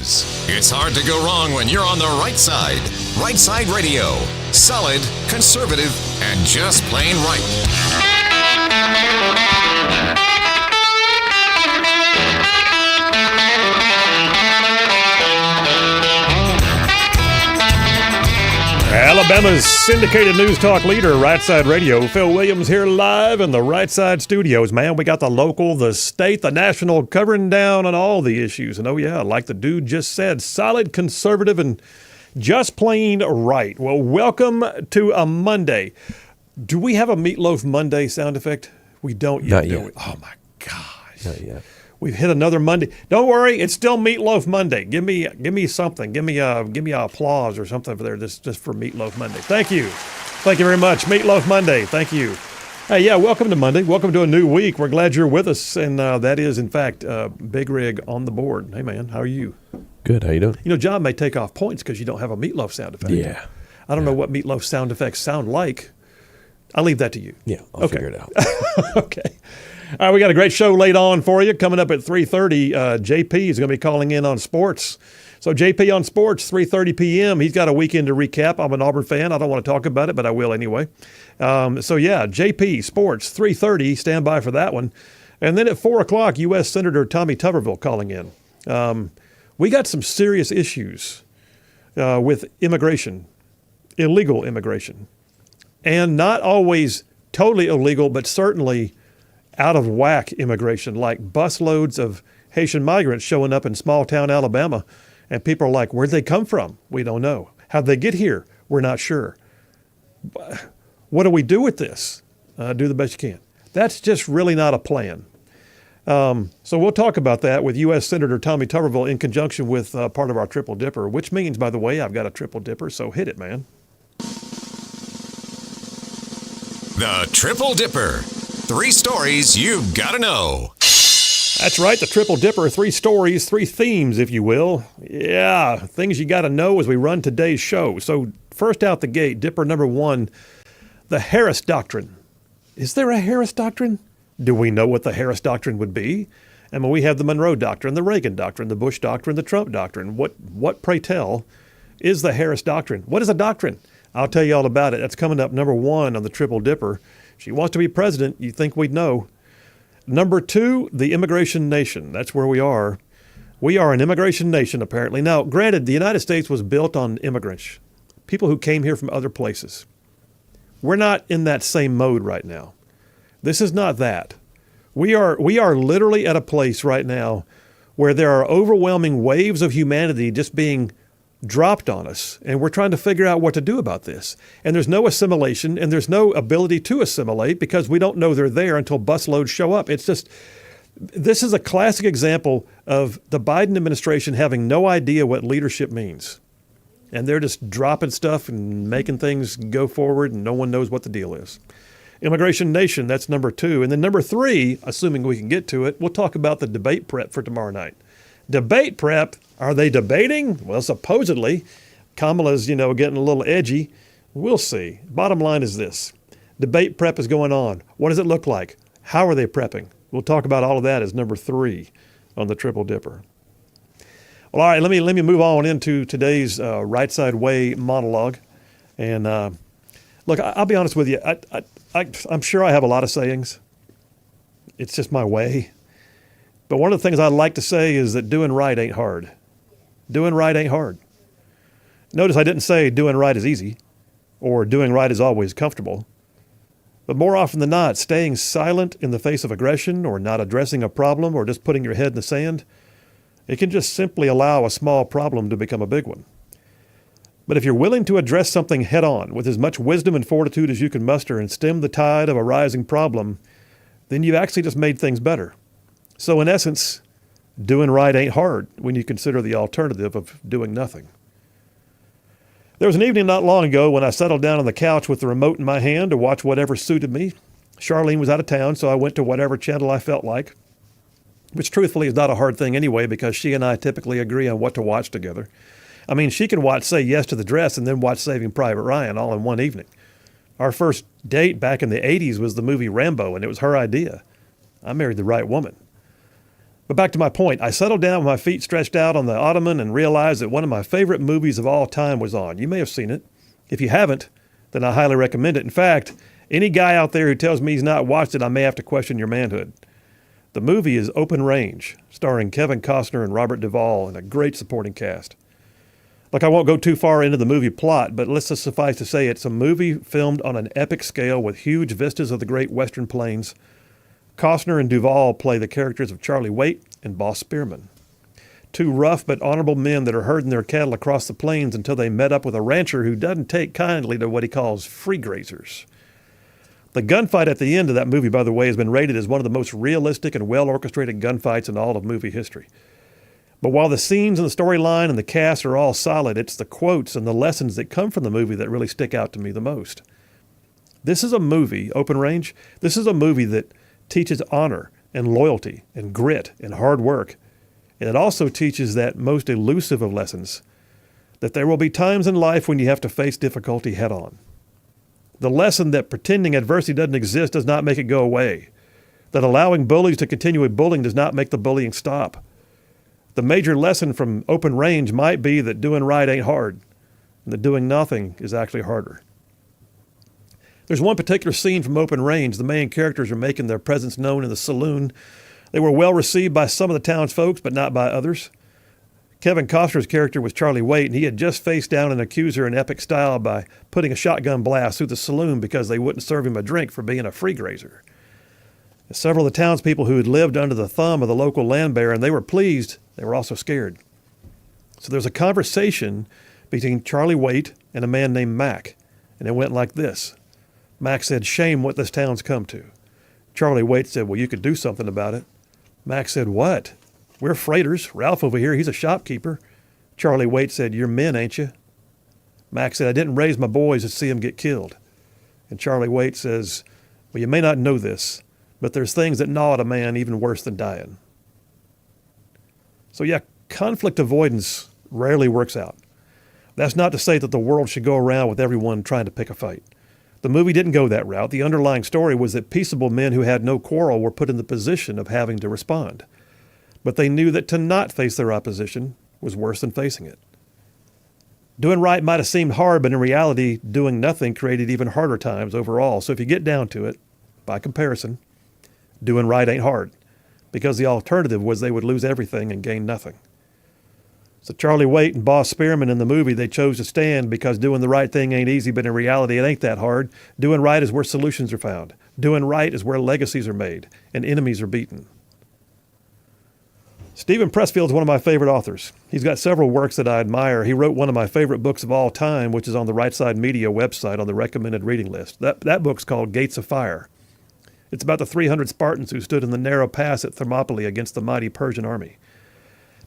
news. It's hard to go wrong when you're on the right side. Rightside Radio. Solid, conservative, and just plain right. Alabama's syndicated news talk leader, Rightside Radio. Phil Williams here live in the Rightside studios. Man, we got the local, the state, the national covering down on all the issues. And oh yeah, like the dude just said, solid, conservative, and just plain right. Well, welcome to a Monday. Do we have a Meatloaf Monday sound effect? We don't yet, do we? Oh my gosh. Not yet. We've hit another Monday. Don't worry, it's still Meatloaf Monday. Give me something. Give me applause or something for there just for Meatloaf Monday. Thank you very much. Meatloaf Monday. Thank you. Hey, yeah, welcome to Monday. Welcome to a new week. We're glad you're with us, and that is in fact Big Rig on the board. Hey man, how are you? Good. How you doing? You know, John may take off points because you don't have a Meatloaf sound effect. Yeah. I don't know what Meatloaf sound effects sound like. I'll leave that to you. Yeah, I'll figure it out. Okay. All right, we got a great show laid on for you. Coming up at 3:30, JP is going to be calling in on sports. So JP on sports, 3:30 p.m. He's got a weekend to recap. I'm an Auburn fan. I don't want to talk about it, but I will anyway. So yeah, JP sports, 3:30. Stand by for that one. And then at 4 o'clock, U.S. Senator Tommy Tuberville calling in. We got some serious issues with immigration, illegal immigration, and not always totally illegal, but certainly out of whack immigration, like busloads of Haitian migrants showing up in small town Alabama, and people are like, where'd they come from? We don't know. How'd they get here? We're not sure. What do we do with this? Do the best you can. That's just really not a plan. So we'll talk about that with U.S. Senator Tommy Tuberville in conjunction with part of our Triple Dipper, which means, by the way, I've got a Triple Dipper, so hit it, man. The Triple Dipper. 3 stories you've got to know. That's right, the Triple Dipper, 3 stories, 3 themes, if you will. Yeah, things you got to know as we run today's show. So first out the gate, Dipper number 1, the Harris Doctrine. Is there a Harris Doctrine? Do we know what the Harris Doctrine would be? I mean, we have the Monroe Doctrine, the Reagan Doctrine, the Bush Doctrine, the Trump Doctrine. What, pray tell, is the Harris Doctrine? What is a doctrine? I'll tell you all about it. That's coming up number 1 on the Triple Dipper. She wants to be president. You'd think we'd know. Number 2, the immigration nation. That's where we are. We are an immigration nation, apparently. Now, granted, the United States was built on immigrants, people who came here from other places. We're not in that same mode right now. This is not that. We are literally at a place right now where there are overwhelming waves of humanity just being dropped on us, and we're trying to figure out what to do about this. And there's no assimilation, and there's no ability to assimilate because we don't know they're there until busloads show up. It's just, this is a classic example of the Biden administration having no idea what leadership means. And they're just dropping stuff and making things go forward, and no one knows what the deal is. Immigration nation, that's number 2. And then number 3, assuming we can get to it, we'll talk about the debate prep for tomorrow night. Debate prep, are they debating? Well, supposedly. Kamala's, getting a little edgy. We'll see. Bottom line is this. Debate prep is going on. What does it look like? How are they prepping? We'll talk about all of that as number 3 on the Triple Dipper. Well, all right, let me move on into today's Right Side Way monologue. And look, I'll be honest with you. I'm sure I have a lot of sayings. It's just my way. But one of the things I like to say is that doing right ain't hard. Doing right ain't hard. Notice I didn't say doing right is easy or doing right is always comfortable. But more often than not, staying silent in the face of aggression or not addressing a problem or just putting your head in the sand, it can just simply allow a small problem to become a big one. But if you're willing to address something head on with as much wisdom and fortitude as you can muster and stem the tide of a rising problem, then you've actually just made things better. So in essence, doing right ain't hard when you consider the alternative of doing nothing. There was an evening not long ago when I settled down on the couch with the remote in my hand to watch whatever suited me. Charlene was out of town, so I went to whatever channel I felt like, which truthfully is not a hard thing anyway because she and I typically agree on what to watch together. I mean, she can watch Say Yes to the Dress and then watch Saving Private Ryan all in one evening. Our first date back in the 80s was the movie Rambo, and it was her idea. I married the right woman. But back to my point, I settled down with my feet stretched out on the ottoman and realized that one of my favorite movies of all time was on. You may have seen it. If you haven't, then I highly recommend it. In fact, any guy out there who tells me he's not watched it, I may have to question your manhood. The movie is Open Range, starring Kevin Costner and Robert Duvall and a great supporting cast. Look, I won't go too far into the movie plot, but let's just suffice to say it's a movie filmed on an epic scale with huge vistas of the great Western Plains. Costner and Duvall play the characters of Charlie Waite and Boss Spearman, two rough but honorable men that are herding their cattle across the plains until they met up with a rancher who doesn't take kindly to what he calls free grazers. The gunfight at the end of that movie, by the way, has been rated as one of the most realistic and well-orchestrated gunfights in all of movie history. But while the scenes and the storyline and the cast are all solid, it's the quotes and the lessons that come from the movie that really stick out to me the most. This is a movie, Open Range, this is a movie that teaches honor and loyalty and grit and hard work. And it also teaches that most elusive of lessons, that there will be times in life when you have to face difficulty head on. The lesson that pretending adversity doesn't exist does not make it go away. That allowing bullies to continue with bullying does not make the bullying stop. The major lesson from Open Range might be that doing right ain't hard, and that doing nothing is actually harder. There's one particular scene from Open Range. The main characters are making their presence known in the saloon. They were well received by some of the townsfolk, but not by others. Kevin Costner's character was Charlie Waite, and he had just faced down an accuser in epic style by putting a shotgun blast through the saloon because they wouldn't serve him a drink for being a free grazer. Several of the townspeople who had lived under the thumb of the local land baron, they were pleased, they were also scared. So there's a conversation between Charlie Waite and a man named Mac, and it went like this. Mac said, "Shame what this town's come to." Charlie Waite said, "Well, you could do something about it." Mac said, "What?" "We're freighters. Ralph over here, he's a shopkeeper." Charlie Waite said, "You're men, ain't you?" Mac said, "I didn't raise my boys to see them get killed." And Charlie Waite says, "Well, you may not know this, but there's things that gnaw at a man even worse than dying." So yeah, conflict avoidance rarely works out. That's not to say that the world should go around with everyone trying to pick a fight. The movie didn't go that route. The underlying story was that peaceable men who had no quarrel were put in the position of having to respond. But they knew that to not face their opposition was worse than facing it. Doing right might have seemed hard, but in reality, doing nothing created even harder times overall. So if you get down to it, by comparison, doing right ain't hard, because the alternative was they would lose everything and gain nothing. So Charlie Waite and Boss Spearman in the movie, they chose to stand because doing the right thing ain't easy, but in reality, it ain't that hard. Doing right is where solutions are found. Doing right is where legacies are made and enemies are beaten. Stephen Pressfield's one of my favorite authors. He's got several works that I admire. He wrote one of my favorite books of all time, which is on the Rightside Media website on the recommended reading list. That book's called Gates of Fire. It's about the 300 Spartans who stood in the narrow pass at Thermopylae against the mighty Persian army.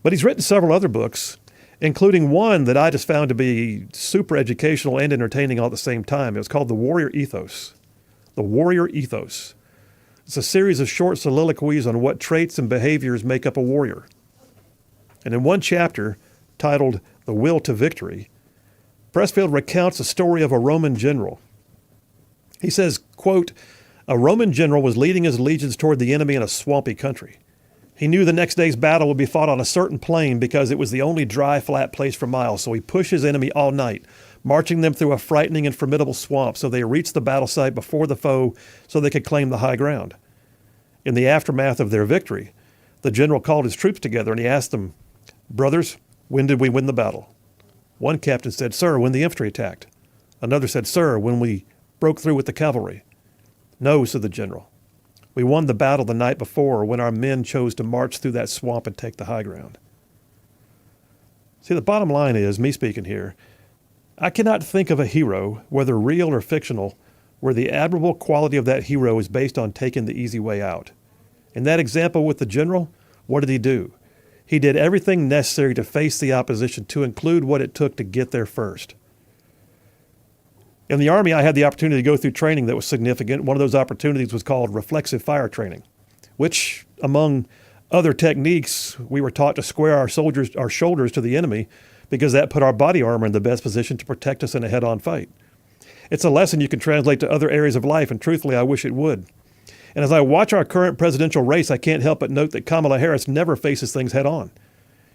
But he's written several other books, including one that I just found to be super educational and entertaining all at the same time. It was called The Warrior Ethos. The Warrior Ethos. It's a series of short soliloquies on what traits and behaviors make up a warrior. And in one chapter, titled The Will to Victory, Pressfield recounts the story of a Roman general. He says, quote, "A Roman general was leading his legions toward the enemy in a swampy country. He knew the next day's battle would be fought on a certain plain because it was the only dry, flat place for miles, so he pushed his enemy all night, marching them through a frightening and formidable swamp so they reached the battle site before the foe so they could claim the high ground. In the aftermath of their victory, the general called his troops together and he asked them, 'Brothers, when did we win the battle?' One captain said, 'Sir, when the infantry attacked.' Another said, 'Sir, when we broke through with the cavalry.' 'No,' said the general. 'We won the battle the night before when our men chose to march through that swamp and take the high ground.'" See, the bottom line is, me speaking here, I cannot think of a hero, whether real or fictional, where the admirable quality of that hero is based on taking the easy way out. In that example with the general, what did he do? He did everything necessary to face the opposition, to include what it took to get there first. In the Army, I had the opportunity to go through training that was significant. One of those opportunities was called reflexive fire training, which, among other techniques, we were taught to square our shoulders to the enemy because that put our body armor in the best position to protect us in a head-on fight. It's a lesson you can translate to other areas of life, and truthfully, I wish it would. And as I watch our current presidential race, I can't help but note that Kamala Harris never faces things head on.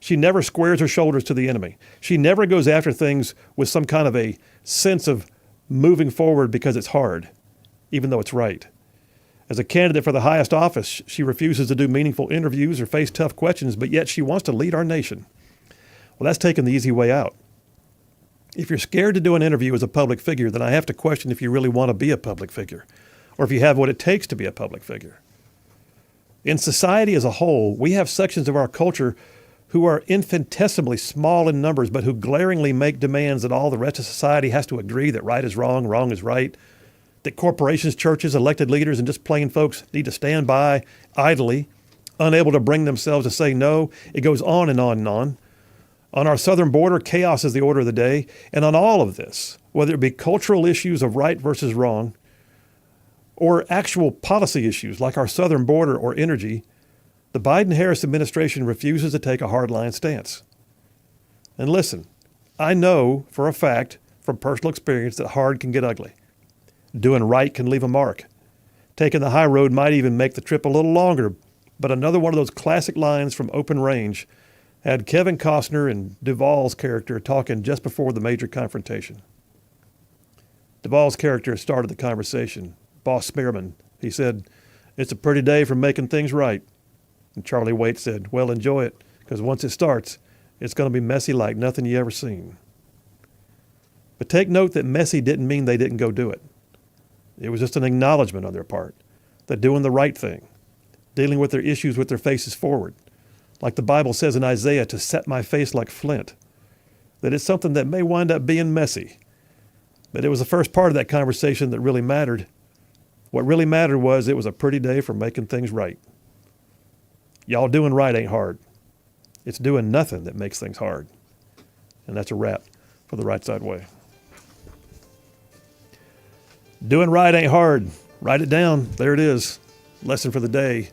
She never squares her shoulders to the enemy. She never goes after things with some kind of a sense of moving forward because it's hard, even though it's right. As a candidate for the highest office, she refuses to do meaningful interviews or face tough questions, but yet she wants to lead our nation. Well, that's taking the easy way out. If you're scared to do an interview as a public figure, then I have to question if you really want to be a public figure, or if you have what it takes to be a public figure. In society as a whole, we have sections of our culture who are infinitesimally small in numbers, but who glaringly make demands that all the rest of society has to agree that right is wrong, wrong is right, that corporations, churches, elected leaders, and just plain folks need to stand by idly, unable to bring themselves to say no. It goes on and on and on. On our southern border, chaos is the order of the day. And on all of this, whether it be cultural issues of right versus wrong, or actual policy issues like our southern border or energy, the Biden-Harris administration refuses to take a hardline stance. And listen, I know for a fact from personal experience that hard can get ugly. Doing right can leave a mark. Taking the high road might even make the trip a little longer, but another one of those classic lines from Open Range had Kevin Costner and Duvall's character talking just before the major confrontation. Duvall's character started the conversation. Boss Spearman, he said, "It's a pretty day for making things right." And Charlie Waite said, "Well, enjoy it, because once it starts, it's going to be messy like nothing you ever seen." But take note that messy didn't mean they didn't go do it. It was just an acknowledgement on their part that doing the right thing, dealing with their issues with their faces forward, like the Bible says in Isaiah, to set my face like flint, that it's something that may wind up being messy. But it was the first part of that conversation that really mattered. What really mattered was it was a pretty day for making things right. Y'all doing right ain't hard. It's doing nothing that makes things hard. And that's a wrap for the Right Side Way. Doing right ain't hard. Write it down. There it is. Lesson for the day.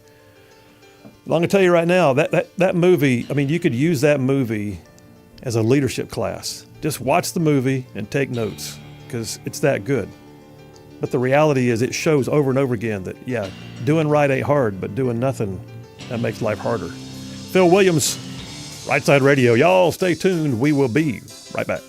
Well, I'm going to tell you right now, that movie, I mean, you could use that movie as a leadership class. Just watch the movie and take notes, because it's that good. But the reality is it shows over and over again that, yeah, doing right ain't hard, but doing nothing, that makes life harder. Phil Williams, Right Side Radio. Y'all stay tuned. We will be right back.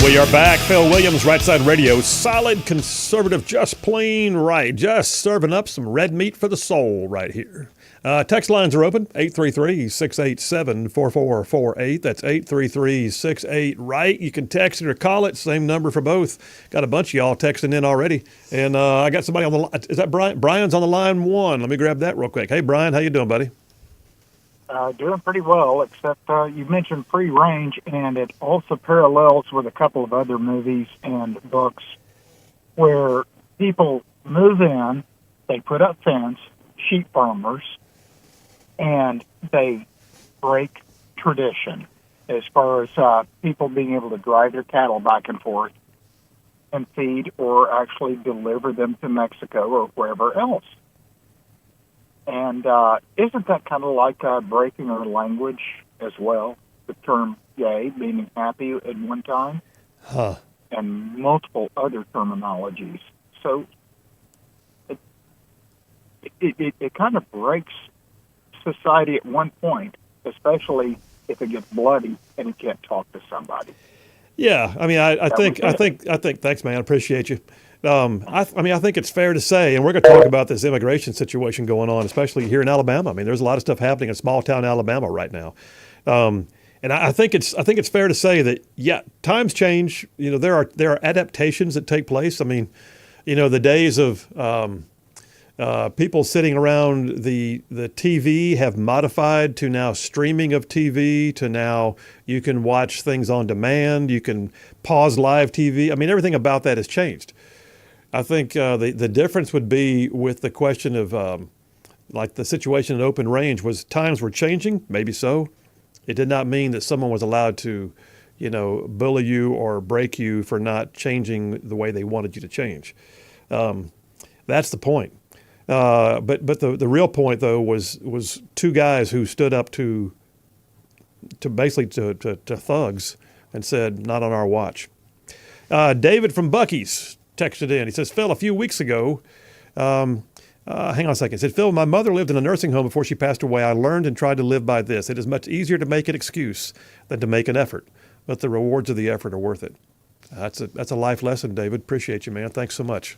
We are back. Phil Williams, Rightside Radio. Solid, conservative, just plain right. Just serving up some red meat for the soul right here. Text lines are open, 833-687-4448. That's 833-68-RIGHT. You can text it or call it. Same number for both. Got a bunch of y'all texting in already. And I got somebody on the line. Is that Brian? Brian's on the line one. Let me grab that real quick. Hey, Brian, how you doing, buddy? Doing pretty well, except you mentioned Free Range, and it also parallels with a couple of other movies and books where people move in, they put up fence, sheep farmers, and they break tradition as far as people being able to drive their cattle back and forth and feed or actually deliver them to Mexico or wherever else. And isn't that kind of like breaking our language as well? The term gay, meaning happy at one time, and multiple other terminologies. So it kind of breaks society at one point, especially if it gets bloody and you can't talk to somebody. Yeah, I mean, I think, thanks, man. I appreciate you. I think it's fair to say, and we're going to talk about this immigration situation going on, especially here in Alabama. I mean, there's a lot of stuff happening in small town Alabama right now, and I think it's fair to say that times change. You know, there are adaptations that take place. I mean, you know, the days of people sitting around the TV have modified to now streaming of TV, to now you can watch things on demand, you can pause live TV. I mean, everything about that has changed. I think the difference would be with the question of like the situation in open range was times were changing, maybe so. It did not mean that someone was allowed to, you know, bully you or break you for not changing the way they wanted you to change. That's the point. But the real point though was two guys who stood up to basically to thugs and said, "Not on our watch." David from Buc-ee's texted in. He says, "Phil, a few weeks ago, hang on a second. He said, Phil, my mother lived in a nursing home before she passed away. I learned and tried to live by this. It is much easier to make an excuse than to make an effort, but the rewards of the effort are worth it." That's a life lesson, David. Appreciate you, man. Thanks so much.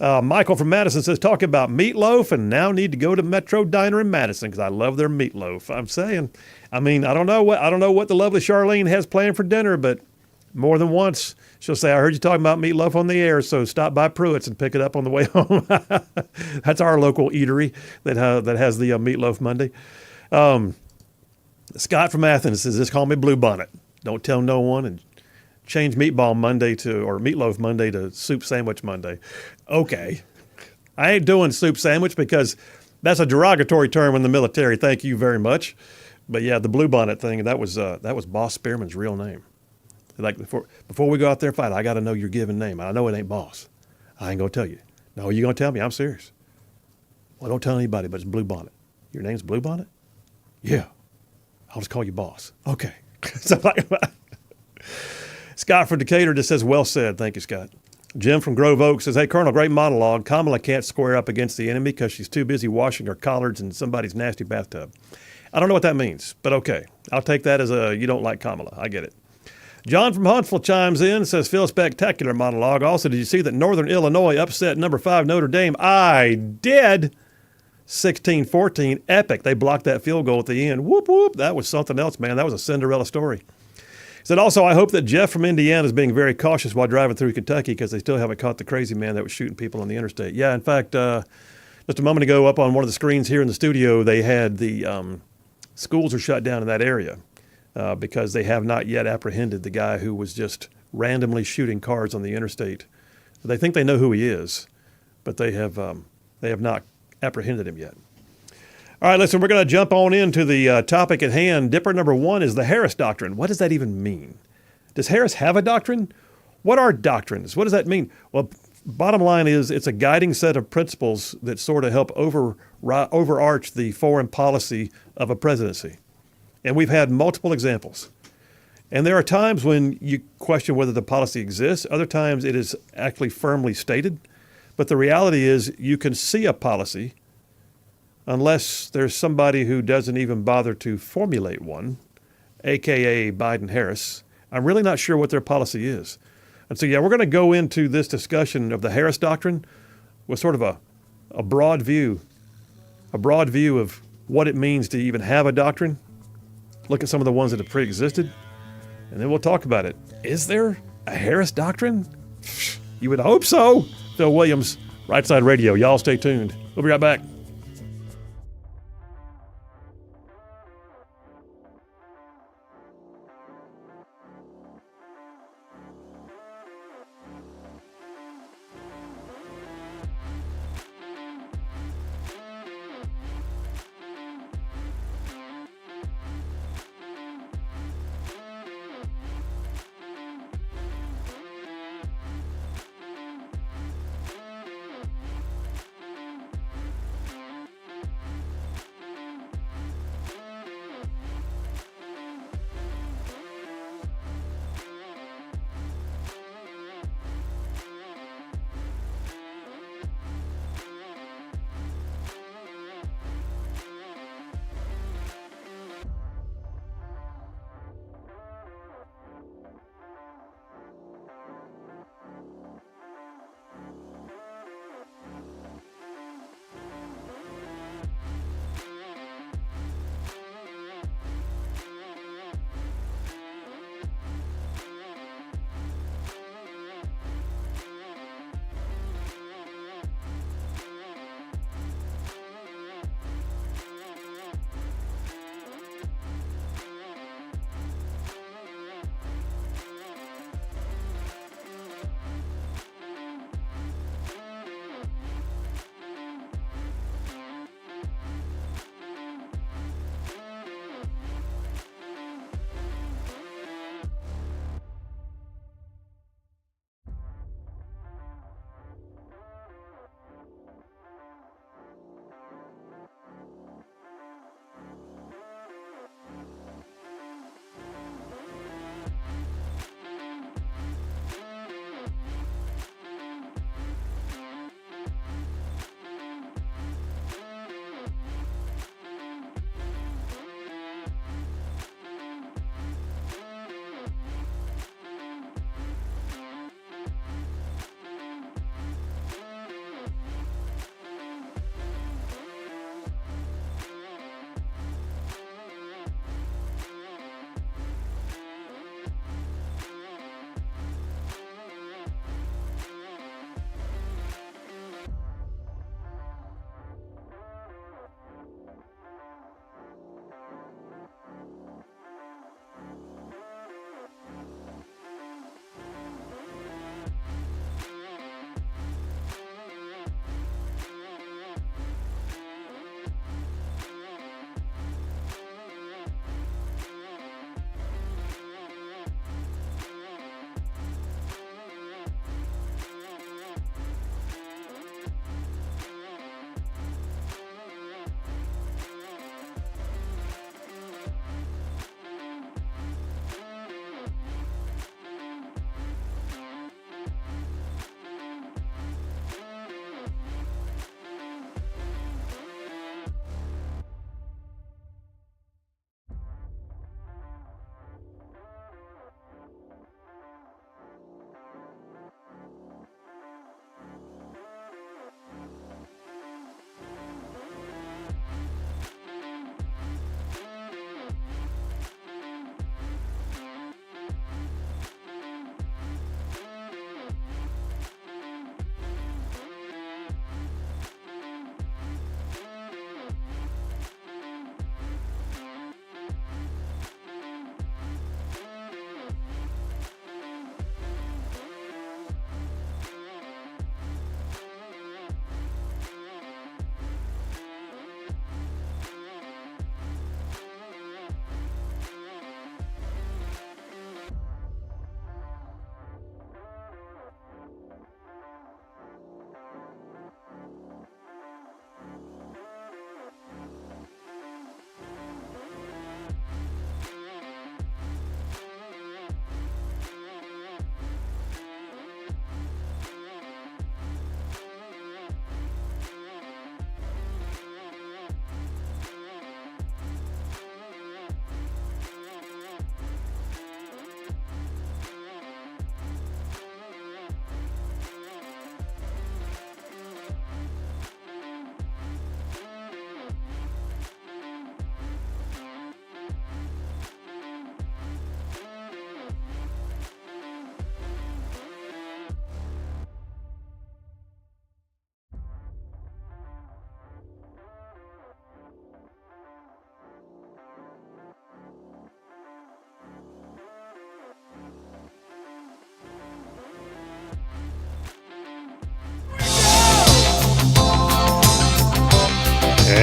Michael from Madison says, "Talk about meatloaf and now need to go to Metro Diner in Madison because I love their meatloaf." I'm saying, I mean, I don't know what the lovely Charlene has planned for dinner, but more than once she'll say, "I heard you talking about meatloaf on the air, so stop by Pruitt's and pick it up on the way home." That's our local eatery that has the Meatloaf Monday. Scott from Athens says, "Just call me Blue Bonnet. Don't tell no one, and change Meatloaf Monday to Soup Sandwich Monday." Okay, I ain't doing soup sandwich because that's a derogatory term in the military. Thank you very much. But yeah, the Blue Bonnet thing, that was Boss Spearman's real name. Like before we go out there and fight, I got to know your given name. I know it ain't Boss. I ain't gonna tell you. No, you gonna tell me? I'm serious. Well, don't tell anybody, but it's Blue Bonnet. Your name's Blue Bonnet? Yeah. I'll just call you Boss. Okay. Scott from Decatur just says, "Well said." Thank you, Scott. Jim from Grove Oak says, "Hey, Colonel, great monologue. Kamala can't square up against the enemy because she's too busy washing her collards in somebody's nasty bathtub." I don't know what that means, but okay. I'll take that as you don't like Kamala. I get it. John from Huntsville chimes in and says, "Phil, spectacular monologue. Also, did you see that Northern Illinois upset number 5 Notre Dame?" I did. 16-14, epic. They blocked that field goal at the end. Whoop, whoop. That was something else, man. That was a Cinderella story. He said, "Also, I hope that Jeff from Indiana is being very cautious while driving through Kentucky because they still haven't caught the crazy man that was shooting people on the interstate." Yeah, in fact, just a moment ago up on one of the screens here in the studio, they had the schools are shut down in that area because they have not yet apprehended the guy who was just randomly shooting cars on the interstate. They think they know who he is, but they have not apprehended him yet. All right, listen, we're going to jump on into the topic at hand. Dipper number 1 is the Harris Doctrine. What does that even mean? Does Harris have a doctrine? What are doctrines? What does that mean? Well, bottom line is it's a guiding set of principles that sort of help overarch the foreign policy of a presidency. And we've had multiple examples. And there are times when you question whether the policy exists. Other times it is actually firmly stated. But the reality is you can see a policy unless there's somebody who doesn't even bother to formulate one, a.k.a. Biden-Harris. I'm really not sure what their policy is. And so, yeah, we're going to go into this discussion of the Harris Doctrine with sort of a broad view of what it means to even have a doctrine, look at some of the ones that have pre-existed, and then we'll talk about it. Is there a Harris Doctrine? You would hope so. Phil Williams, Rightside Radio. Y'all stay tuned. We'll be right back.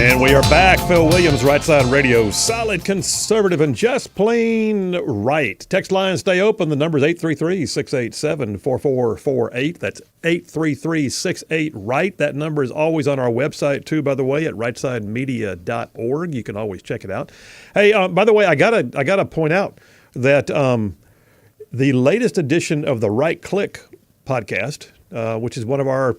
And we are back. Phil Williams, Rightside Radio. Solid, conservative, and just plain right. Text lines stay open. The number is 833-687-4448. That's 833-68-RIGHT. That number is always on our website, too, by the way, at rightside.media.org. You can always check it out. Hey, by the way, I gotta point out that the latest edition of the Right Click podcast, which is one of our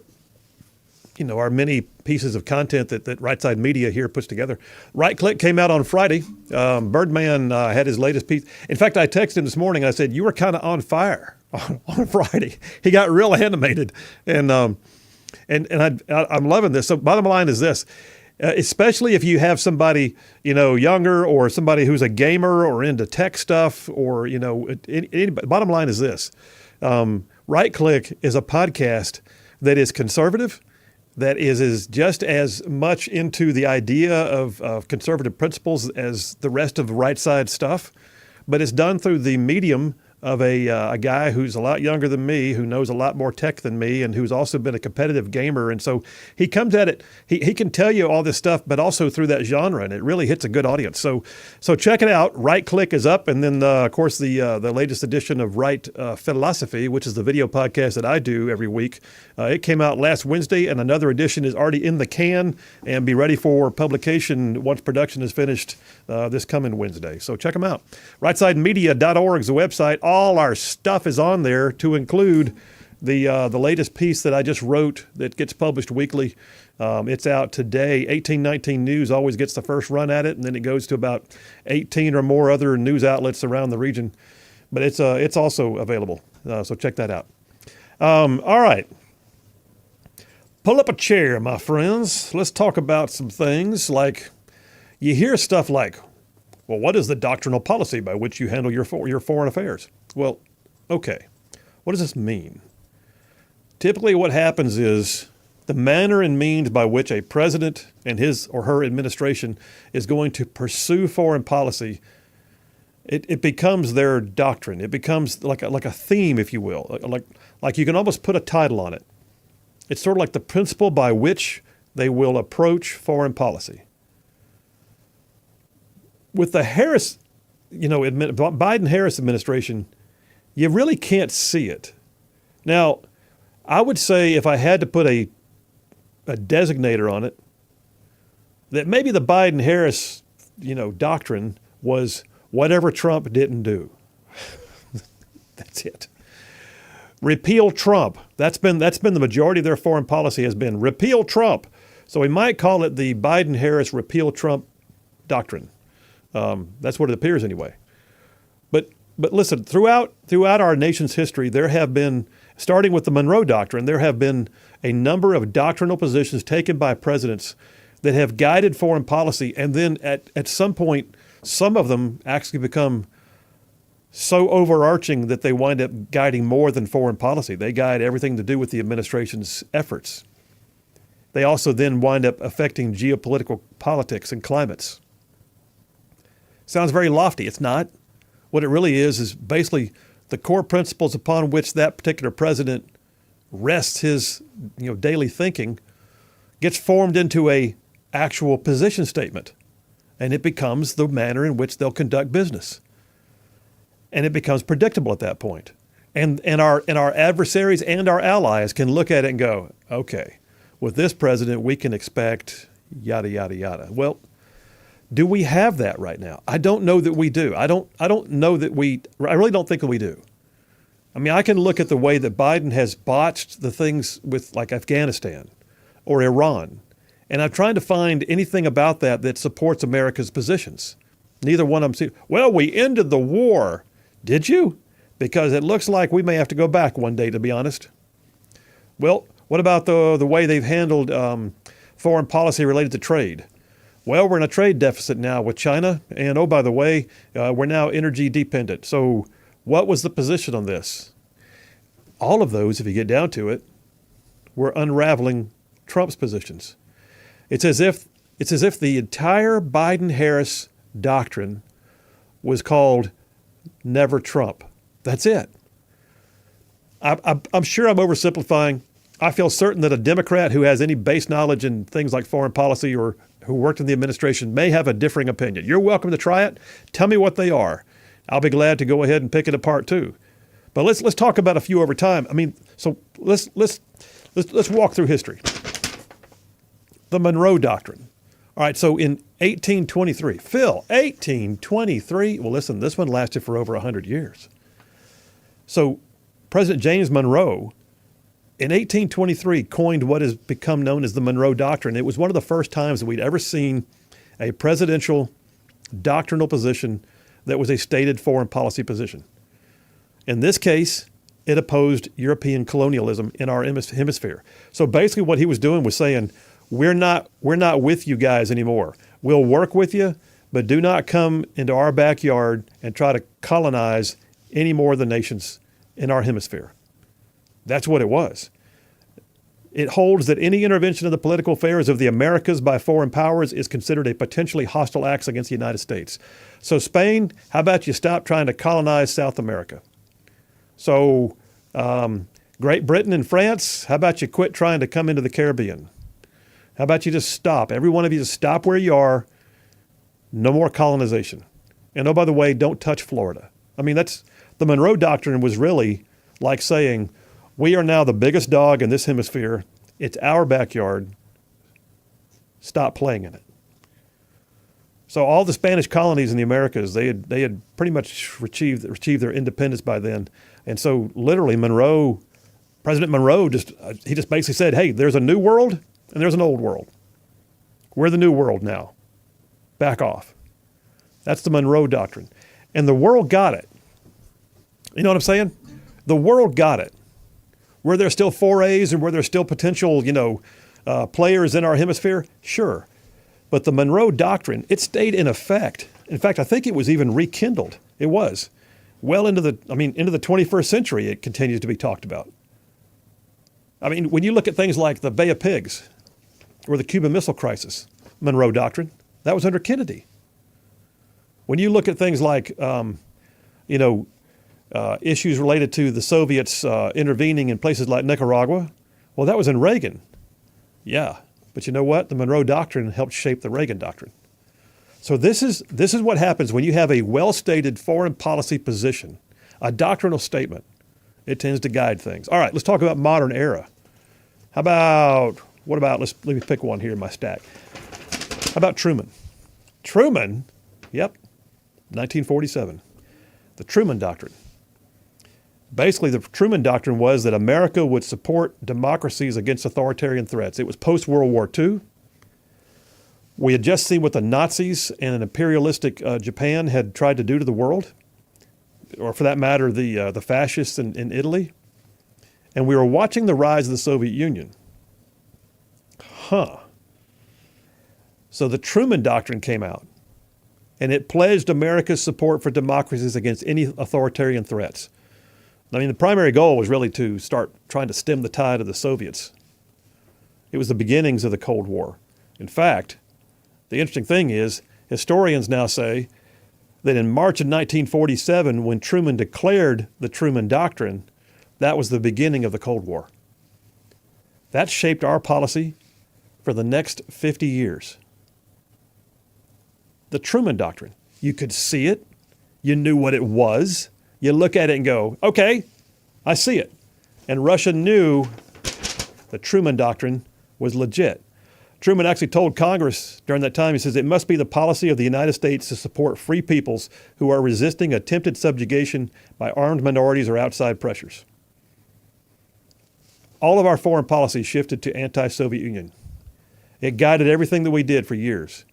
many pieces of content that Rightside Media here puts together. Right Click came out on Friday. Birdman had his latest piece. In fact, I texted him this morning. And I said, you were kind of on fire on Friday. He got real animated. And I'm loving this. So bottom line is this. Especially if you have somebody, younger or somebody who's a gamer or into tech stuff or, bottom line is this. Right Click is a podcast that is conservative, that is just as much into the idea of conservative principles as the rest of the right side stuff, but it's done through the medium of a guy who's a lot younger than me, who knows a lot more tech than me, and who's also been a competitive gamer. And so he comes at it, he can tell you all this stuff, but also through that genre, and it really hits a good audience. So check it out. Right Click is up, and then, of course, the latest edition of Right Philosophy, which is the video podcast that I do every week. It came out last Wednesday, and another edition is already in the can and be ready for publication once production is finished this coming Wednesday. So check them out. RightSideMedia.org is the website. All our stuff is on there, to include the latest piece that I just wrote that gets published weekly. It's out today. 1819 News always gets the first run at it, and then it goes to about 18 or more other news outlets around the region. But it's also available, so check that out. All right. Pull up a chair, my friends. Let's talk about some things like, you hear stuff like, well, what is the doctrinal policy by which you handle your foreign affairs? Well, okay, what does this mean? Typically what happens is the manner and means by which a president and his or her administration is going to pursue foreign policy, it becomes their doctrine. It becomes like a theme, if you will. Like you can almost put a title on it. It's sort of like the principle by which they will approach foreign policy. With the Biden-Harris administration, you really can't see it. Now, I would say if I had to put a designator on it, that maybe the Biden-Harris, doctrine was whatever Trump didn't do. That's it. Repeal Trump. That's been the majority of their foreign policy has been repeal Trump. So we might call it the Biden-Harris repeal Trump doctrine. That's what it appears anyway. But listen, throughout our nation's history, there have been, starting with the Monroe Doctrine, there have been a number of doctrinal positions taken by presidents that have guided foreign policy, and then at some point, some of them actually become so overarching that they wind up guiding more than foreign policy. They guide everything to do with the administration's efforts. They also then wind up affecting geopolitical politics and climates. Sounds very lofty. It's not. What it really is basically the core principles upon which that particular president rests his daily thinking gets formed into a actual position statement, and it becomes the manner in which they'll conduct business. And it becomes predictable at that point. And our adversaries and our allies can look at it and go, okay, with this president we can expect yada yada yada. Well, do we have that right now? I don't know that we do. I really don't think that we do. I mean, I can look at the way that Biden has botched the things with like Afghanistan or Iran, and I'm trying to find anything about that supports America's positions. Neither one of them well, we ended the war. Did you? Because it looks like we may have to go back one day, to be honest. Well, what about the way they've handled foreign policy related to trade? Well, we're in a trade deficit now with China, and oh, by the way, we're now energy dependent. So what was the position on this? All of those, if you get down to it, were unraveling Trump's positions. It's as if the entire Biden-Harris doctrine was called Never Trump. That's it. I'm sure I'm oversimplifying. I feel certain that a Democrat who has any base knowledge in things like foreign policy or who worked in the administration may have a differing opinion. You're welcome to try it. Tell me what they are. I'll be glad to go ahead and pick it apart too. But let's talk about a few over time. I mean, so let's walk through history. The Monroe Doctrine. All right, so in 1823, Phil, 1823. Well, listen, this one lasted for over 100 years. So President James Monroe, in 1823, coined what has become known as the Monroe Doctrine. It was one of the first times that we'd ever seen a presidential doctrinal position that was a stated foreign policy position. In this case, it opposed European colonialism in our hemisphere. So basically what he was doing was saying, we're not with you guys anymore. We'll work with you, but do not come into our backyard and try to colonize any more of the nations in our hemisphere. That's what it was. It holds that any intervention in the political affairs of the Americas by foreign powers is considered a potentially hostile act against the United States. So Spain, how about you stop trying to colonize South America? So Great Britain and France, how about you quit trying to come into the Caribbean? How about you just stop? Every one of you just stop where you are. No more colonization. And oh, by the way, don't touch Florida. I mean, the Monroe Doctrine was really like saying, we are now the biggest dog in this hemisphere. It's our backyard. Stop playing in it. So all the Spanish colonies in the Americas, they had pretty much achieved their independence by then. And so literally President Monroe just basically said, hey, there's a new world and there's an old world. We're the new world now. Back off. That's the Monroe Doctrine. And the world got it. You know what I'm saying? The world got it. Were there still forays and were there still potential, players in our hemisphere? Sure. But the Monroe Doctrine, it stayed in effect. In fact, I think it was even rekindled. It was. Well into the 21st century, it continues to be talked about. I mean, when you look at things like the Bay of Pigs or the Cuban Missile Crisis, Monroe Doctrine, that was under Kennedy. When you look at things like, issues related to the Soviets intervening in places like Nicaragua, well, that was in Reagan. Yeah, but you know what? The Monroe Doctrine helped shape the Reagan Doctrine. So this is what happens when you have a well-stated foreign policy position, a doctrinal statement. It tends to guide things. All right, let's talk about modern era. Let me pick one here in my stack. How about Truman? Truman, yep, 1947. The Truman Doctrine. Basically, the Truman Doctrine was that America would support democracies against authoritarian threats. It was post-World War II. We had just seen what the Nazis and an imperialistic Japan had tried to do to the world, or for that matter, the fascists in Italy. And we were watching the rise of the Soviet Union. So the Truman Doctrine came out, and it pledged America's support for democracies against any authoritarian threats. I mean, the primary goal was really to start trying to stem the tide of the Soviets. It was the beginnings of the Cold War. In fact, the interesting thing is, historians now say that in March of 1947, when Truman declared the Truman Doctrine, that was the beginning of the Cold War. That shaped our policy for the next 50 years. The Truman Doctrine. You could see it. You knew what it was. You look at it and go, okay, I see it. And Russia knew the Truman Doctrine was legit. Truman actually told Congress during that time, he says, it must be the policy of the United States to support free peoples who are resisting attempted subjugation by armed minorities or outside pressures. All of our foreign policy shifted to anti-Soviet Union. It guided everything that we did for years.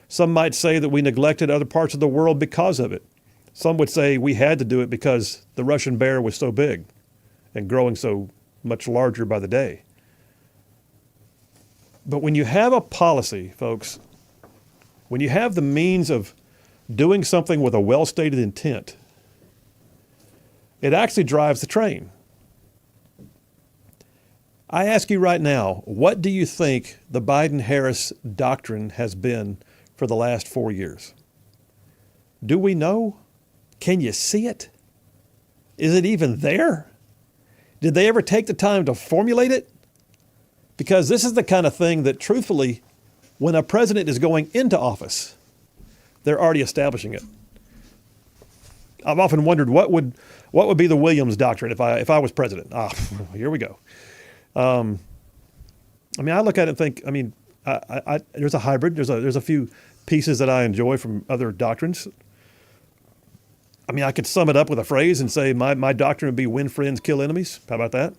Some might say that we neglected other parts of the world because of it. Some would say we had to do it because the Russian bear was so big and growing so much larger by the day. But when you have a policy, folks, when you have the means of doing something with a well-stated intent, it actually drives the train. I ask you right now, what do you think the Biden-Harris doctrine has been for the last 4 years? Do we know? Can you see it? Is it even there? Did they ever take the time to formulate it? Because this is the kind of thing that, truthfully, When a president is going into office, they're already establishing it. I've often wondered what would be the Williams doctrine if I was president. Here we go. I look at it and think, there's a hybrid. There's a few pieces that I enjoy from other doctrines. I could sum it up with a phrase and say my doctrine would be win friends, kill enemies. How about that?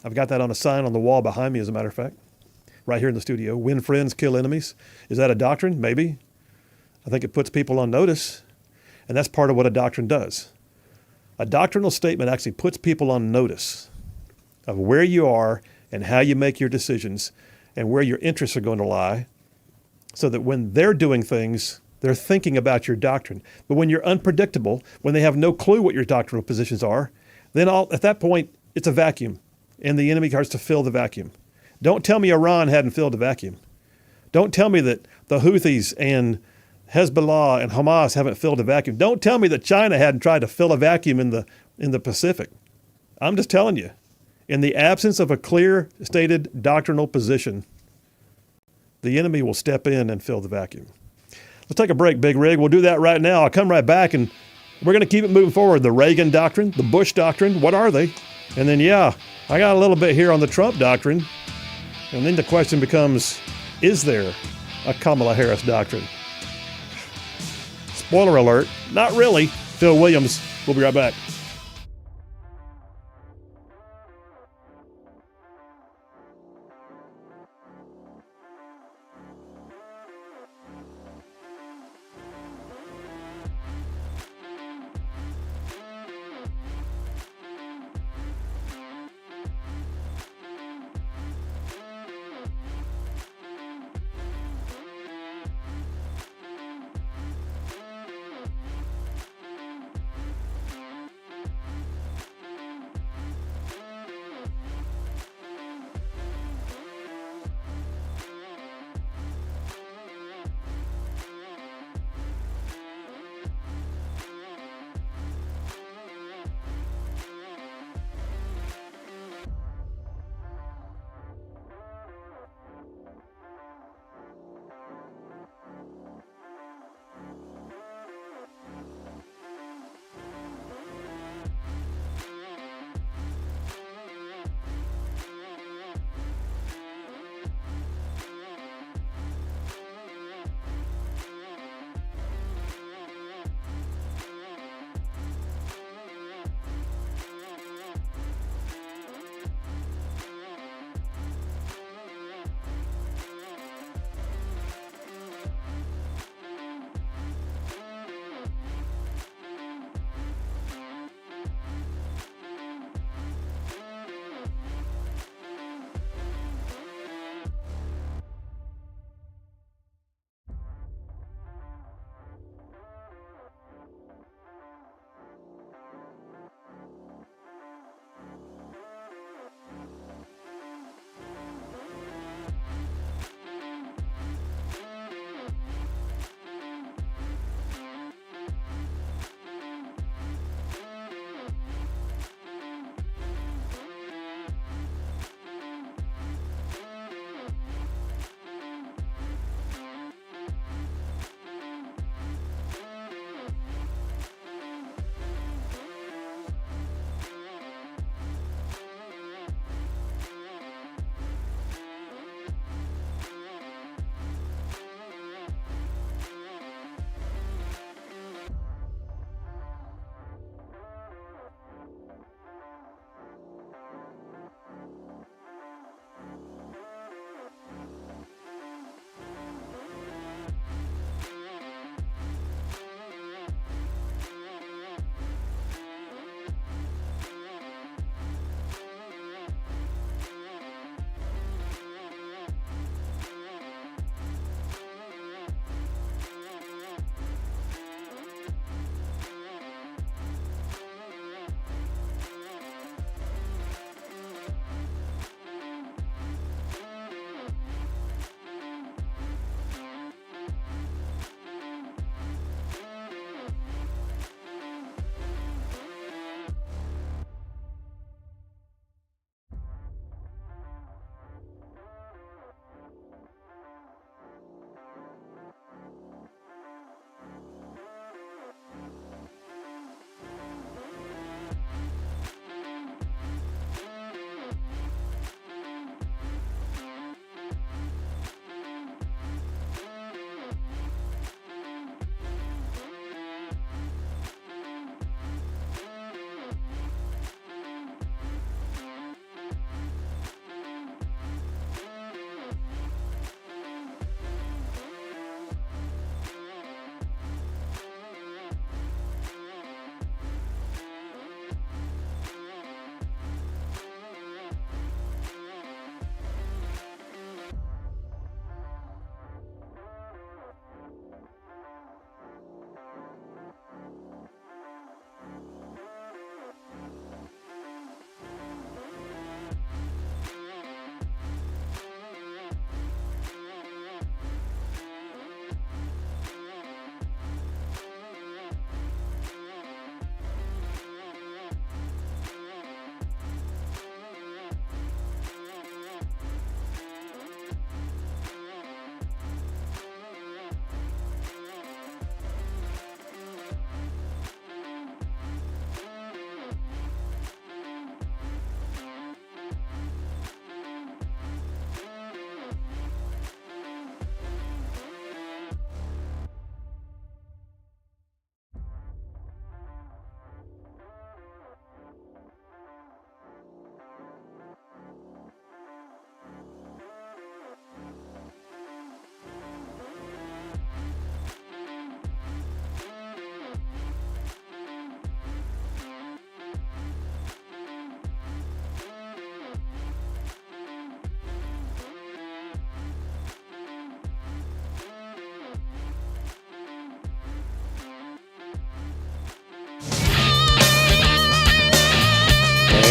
I've got that on a sign on the wall behind me, as a matter of fact, right here in the studio. Win friends, kill enemies. Is that a doctrine? Maybe. I think it puts people on notice, and that's part of what a doctrine does. A doctrinal statement actually puts people on notice of where you are and how you make your decisions and where your interests are going to lie, so that when they're doing things, they're thinking about your doctrine. But when you're unpredictable, when they have no clue what your doctrinal positions are, then at that point, it's a vacuum, and the enemy starts to fill the vacuum. Don't tell me Iran hadn't filled the vacuum. Don't tell me that the Houthis and Hezbollah and Hamas haven't filled a vacuum. Don't tell me that China hadn't tried to fill a vacuum in the Pacific. I'm just telling you, in the absence of a clear stated doctrinal position, the enemy will step in and fill the vacuum. Let's take a break, Big Rig. We'll do that right now. I'll come right back, and we're going to keep it moving forward. The Reagan doctrine, the Bush doctrine, what are they? And then, I got a little bit here on the Trump doctrine. And then the question becomes, is there a Kamala Harris doctrine? Spoiler alert, not really. Phil Williams, we'll be right back.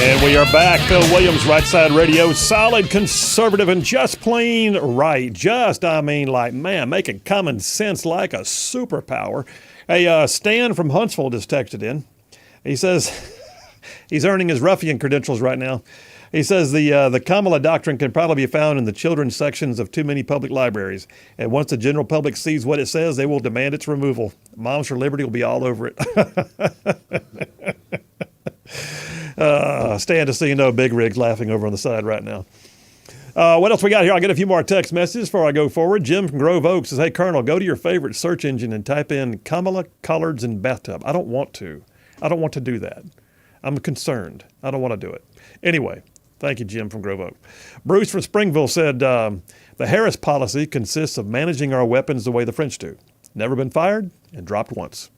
And we are back. Phil Williams, Rightside Radio, solid, conservative, and just plain right. Making common sense like a superpower. Hey, Stan from Huntsville just texted in. He says he's earning his ruffian credentials right now. He says the Kamala doctrine can probably be found in the children's sections of too many public libraries. And once the general public sees what it says, they will demand its removal. Moms for Liberty will be all over it. Stand to see no big rigs laughing over on the side right now. What else we got here? I'll get a few more text messages before I go forward. Jim from Grove Oaks says, hey, Colonel, go to your favorite search engine and type in Kamala collards and bathtub. I don't want to do that. I'm concerned. I don't want to do it. Anyway, thank you, Jim from Grove Oak. Bruce from Springville said, the Harris policy consists of managing our weapons the way the French do. Never been fired and dropped once.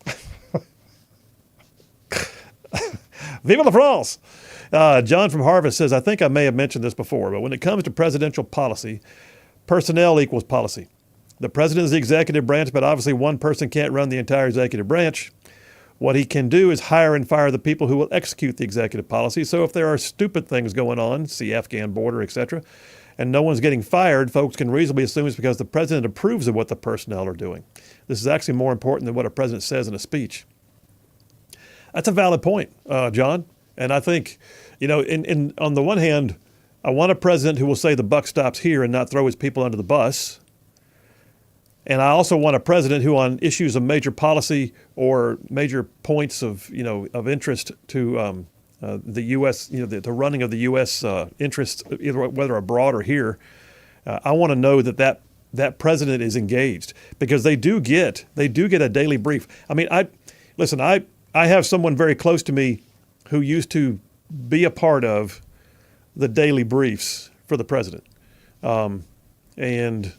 Vive la France! John from Harvest says, I think I may have mentioned this before, but when it comes to presidential policy, personnel equals policy. The president is the executive branch, but obviously one person can't run the entire executive branch. What he can do is hire and fire the people who will execute the executive policy. So if there are stupid things going on, see Afghan border, etc., and no one's getting fired, folks can reasonably assume it's because the president approves of what the personnel are doing. This is actually more important than what a president says in a speech. That's a valid point, John. And I think, on the one hand, I want a president who will say the buck stops here and not throw his people under the bus. And I also want a president who, on issues of major policy or major points of interest to the U.S., the running of the U.S. interests, either whether abroad or here, I want to know that president is engaged, because they do get a daily brief. I mean, I have someone very close to me who used to be a part of the daily briefs for the president, and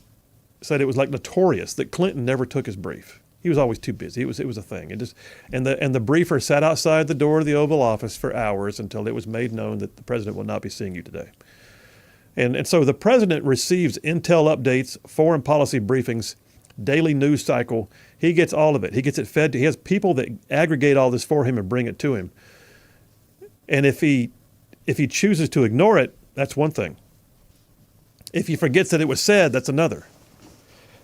said it was like notorious that Clinton never took his brief. He was always too busy. It was a thing. And the briefer sat outside the door of the Oval Office for hours until it was made known that the president will not be seeing you today. And so the president receives intel updates, foreign policy briefings, daily news cycle. He gets all of it. He gets it fed. He has people that aggregate all this for him and bring it to him. And if he chooses to ignore it, that's one thing. If he forgets that it was said, that's another.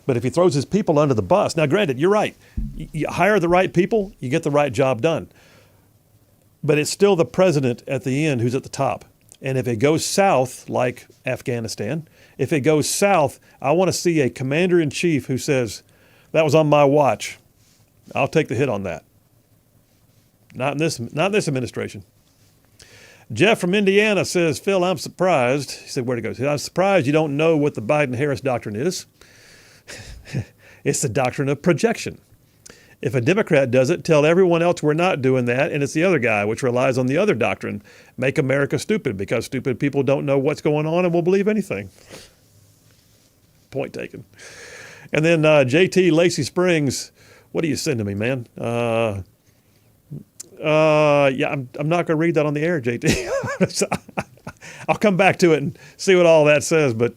But if he throws his people under the bus, now granted, you're right. You hire the right people, you get the right job done. But it's still the president at the end who's at the top. And if it goes south, like Afghanistan, if it goes south, I want to see a commander-in-chief who says, that was on my watch. I'll take the hit on that. Not in this administration. Jeff from Indiana says, Phil, I'm surprised. He said, where'd it go? He said, I'm surprised you don't know what the Biden-Harris doctrine is. It's the doctrine of projection. If a Democrat does it, tell everyone else we're not doing that, and it's the other guy, which relies on the other doctrine, make America stupid, because stupid people don't know what's going on and will believe anything. Point taken. And then JT Lacey Springs, what are you sending me, man? Yeah, I'm not going to read that on the air, JT. I'll come back to it and see what all that says, but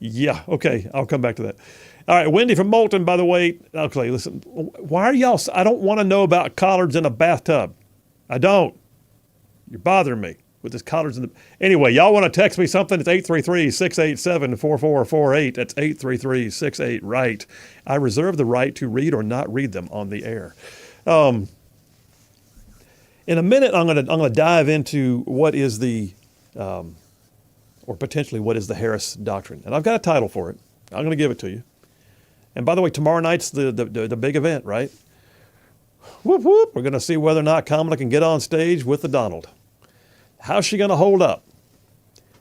yeah, okay, I'll come back to that. All right, Wendy from Moulton, by the way. Okay, listen, why are y'all, I don't want to know about collards in a bathtub. I don't. You're bothering me with this collards in the, anyway, y'all want to text me something? It's 833-687-4448. That's 833-68-RIGHT. I reserve the right to read or not read them on the air. In a minute, I'm gonna dive into what is the, or potentially what is the Harris Doctrine. And I've got a title for it. I'm going to give it to you. And by the way, tomorrow night's the big event, right? Whoop, whoop. We're going to see whether or not Kamala can get on stage with the Donald. How's she going to hold up?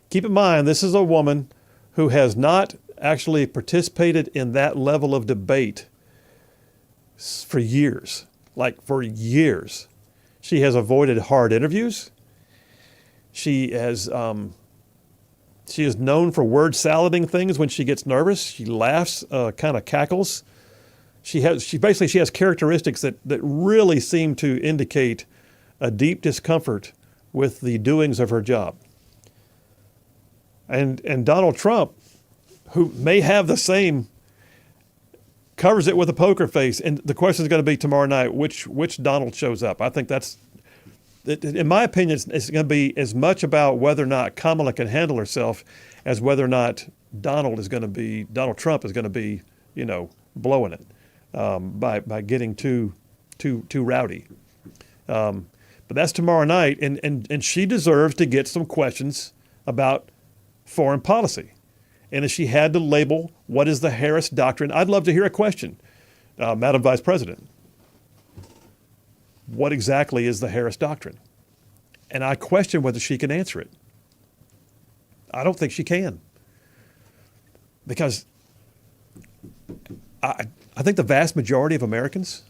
Keep in mind, this is a woman who has not actually participated in that level of debate for years. Like, for years. She has avoided hard interviews. She is known for word salading things when she gets nervous. She laughs, kind of cackles. She has characteristics that really seem to indicate a deep discomfort with the doings of her job. And Donald Trump, who may have the same, covers it with a poker face. And the question is going to be tomorrow night, which Donald shows up. I think that's in my opinion, it's going to be as much about whether or not Kamala can handle herself as whether or not Donald Trump is going to be, blowing it by getting too rowdy. But that's tomorrow night, and she deserves to get some questions about foreign policy. And if she had to label what is the Harris Doctrine, I'd love to hear a question, Madam Vice President. What exactly is the Harris Doctrine? And I question whether she can answer it. I don't think she can. Because I think the vast majority of Americans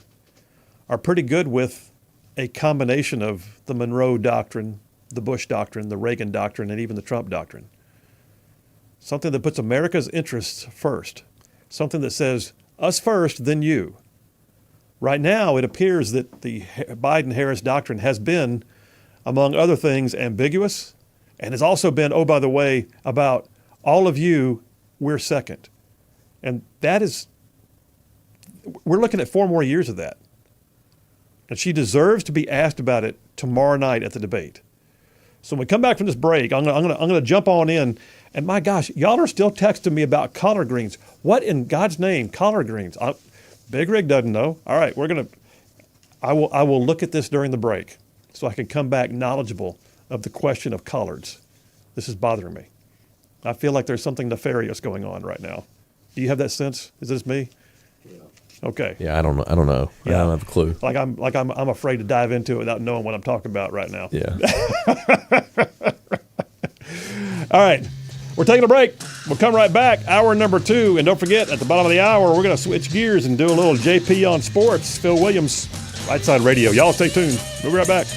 are pretty good with a combination of the Monroe Doctrine, the Bush Doctrine, the Reagan Doctrine, and even the Trump Doctrine. Something that puts America's interests first. Something that says, us first, then you. Right now, it appears that the Biden-Harris Doctrine has been, among other things, ambiguous, and has also been, oh, by the way, about all of you, we're second. And we're looking at 4 more years of that. And she deserves to be asked about it tomorrow night at the debate. So when we come back from this break, I'm gonna jump on in, and my gosh, y'all are still texting me about collard greens. What in God's name, collard greens? Big Rig doesn't know. All right, I will look at this during the break so I can come back knowledgeable of the question of collards. This is bothering me. I feel like there's something nefarious going on right now. Do you have that sense? Is this me? Yeah. Okay. Yeah, I don't know. Yeah. I don't have a clue. I'm afraid to dive into it without knowing what I'm talking about right now. Yeah. All right. We're taking a break. We'll come right back. Hour number 2. And don't forget, at the bottom of the hour, we're going to switch gears and do a little JP on sports. Phil Williams, Rightside Radio. Y'all stay tuned. We'll be right back.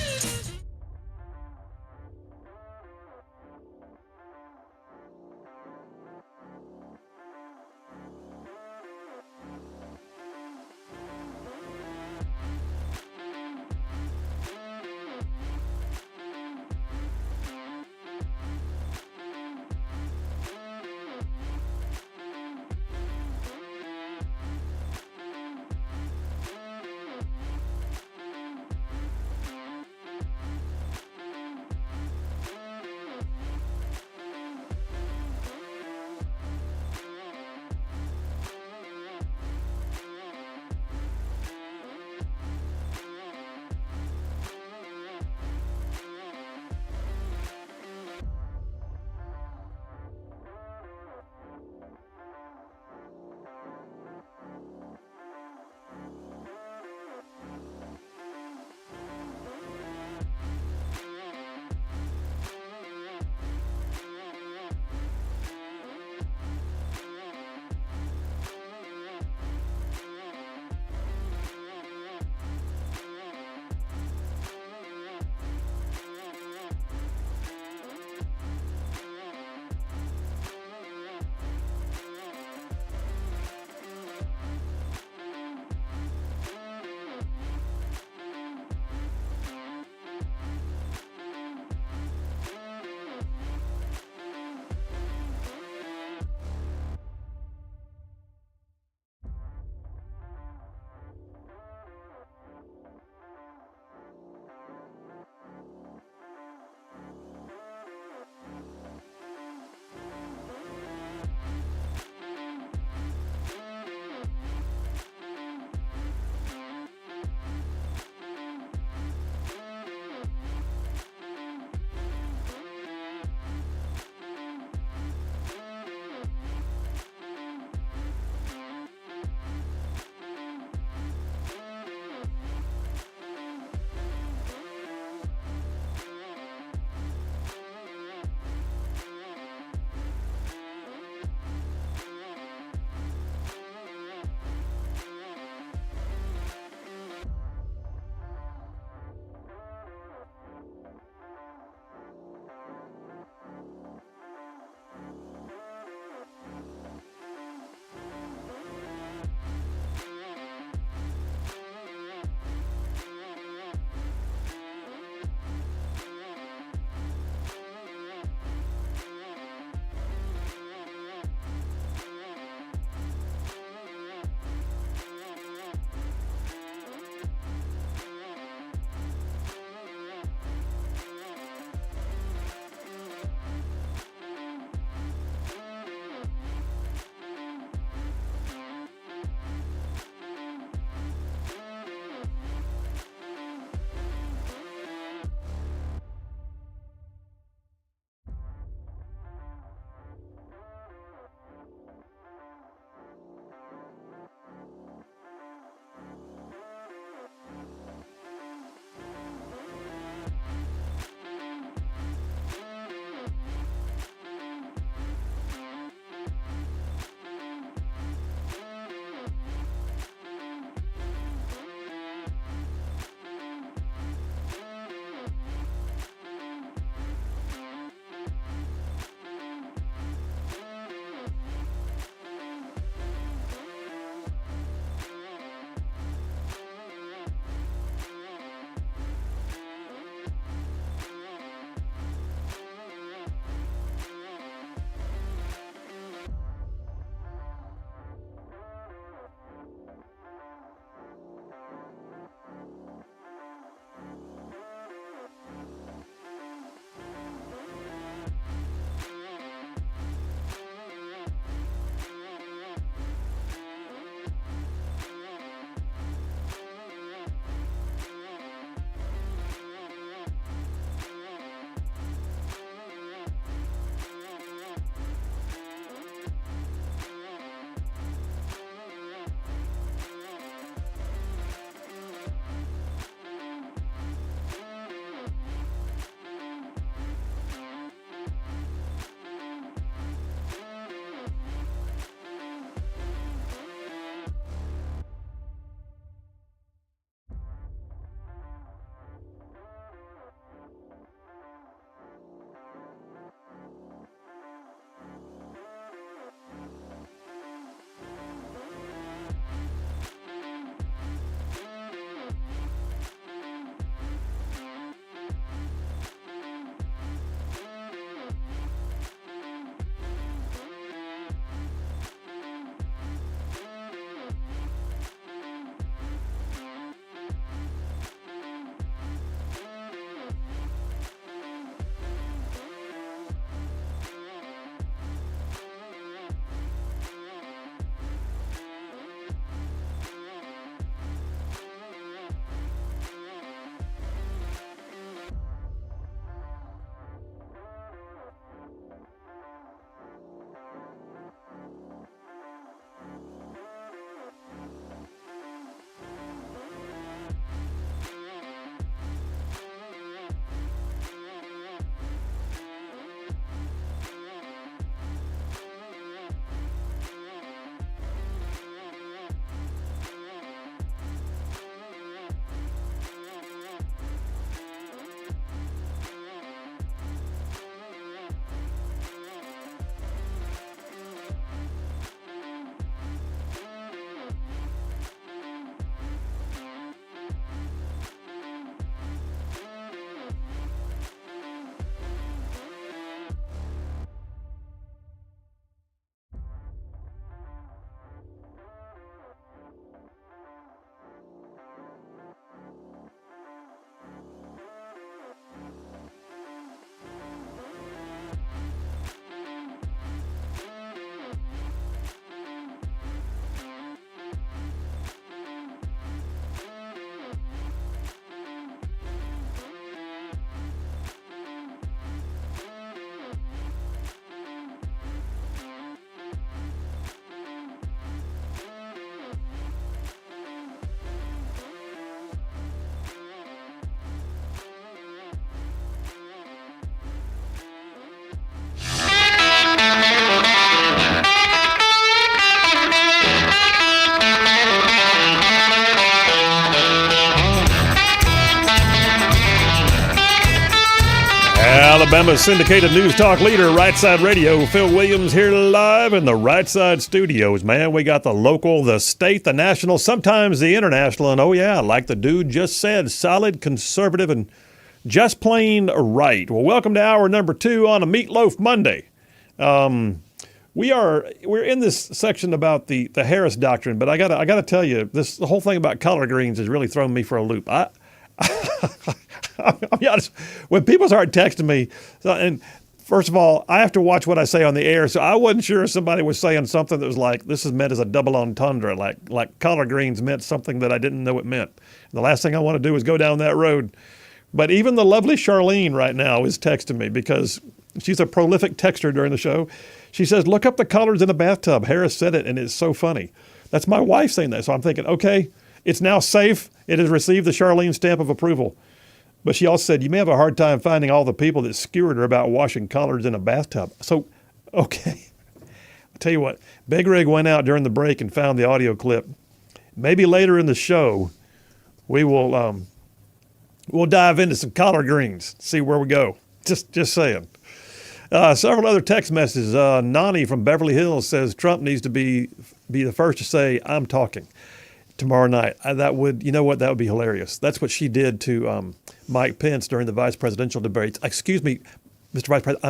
Alabama's syndicated news talk leader, Rightside Radio. Phil Williams here live in the Rightside studios. Man, we got the local, the state, the national, sometimes the international. And oh yeah, like the dude just said, solid, conservative, and just plain right. Well, welcome to hour number 2 on a Meatloaf Monday. We're in this section about the Harris Doctrine, but I gotta tell you, the whole thing about collard greens has really thrown me for a loop. I'll be honest, when people start texting me, and first of all, I have to watch what I say on the air, so I wasn't sure if somebody was saying something that was like, this is meant as a double entendre, like collard greens meant something that I didn't know it meant. And the last thing I want to do is go down that road. But even the lovely Charlene right now is texting me because she's a prolific texter during the show. She says, look up the collards in a bathtub. Harris said it, and it's so funny. That's my wife saying that. So I'm thinking, okay, it's now safe. It has received the Charlene stamp of approval. But she also said, you may have a hard time finding all the people that skewered her about washing collards in a bathtub. So, okay. I'll tell you what, Big Rig went out during the break and found the audio clip. Maybe later in the show, we will we'll dive into some collard greens, see where we go. Just saying. Several other text messages. Nani from Beverly Hills says Trump needs to be the first to say, I'm talking tomorrow night. That would be hilarious. That's what she did to Mike Pence during the vice presidential debates. Excuse me, Mr. Vice President,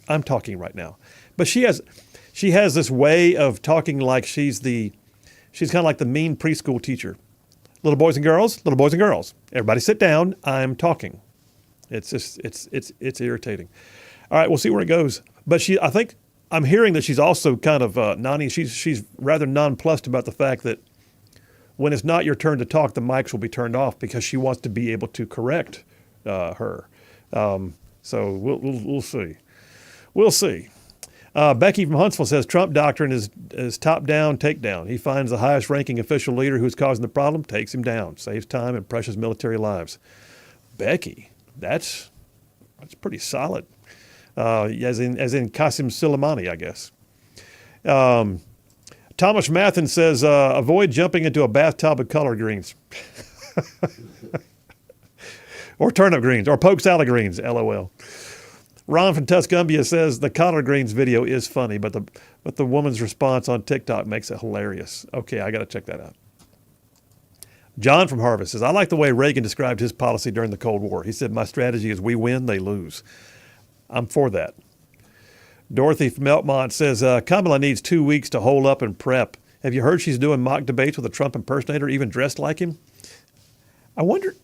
I'm talking right now. But she has this way of talking like she's kind of like the mean preschool teacher. Little boys and girls, everybody sit down. I'm talking. It's just, it's irritating. All right, we'll see where it goes. But I think I'm hearing that she's also kind of, Nani, she's rather nonplussed about the fact that when it's not your turn to talk, the mics will be turned off because she wants to be able to correct her. So we'll see. We'll see. Becky from Huntsville says Trump doctrine is top down, take down. He finds the highest ranking official leader who's causing the problem, takes him down, saves time and precious military lives. Becky, that's pretty solid. As in Qasem Soleimani, I guess. Thomas Mathen says, avoid jumping into a bathtub of collard greens. Or turnip greens, or poke salad greens, LOL. Ron from Tuscumbia says, the collard greens video is funny, but the woman's response on TikTok makes it hilarious. Okay, I got to check that out. John from Harvest says, I like the way Reagan described his policy during the Cold War. He said, my strategy is we win, they lose. I'm for that. Dorothy from Elkmont says, Kamala needs 2 weeks to hole up and prep. Have you heard she's doing mock debates with a Trump impersonator, even dressed like him? I wonder,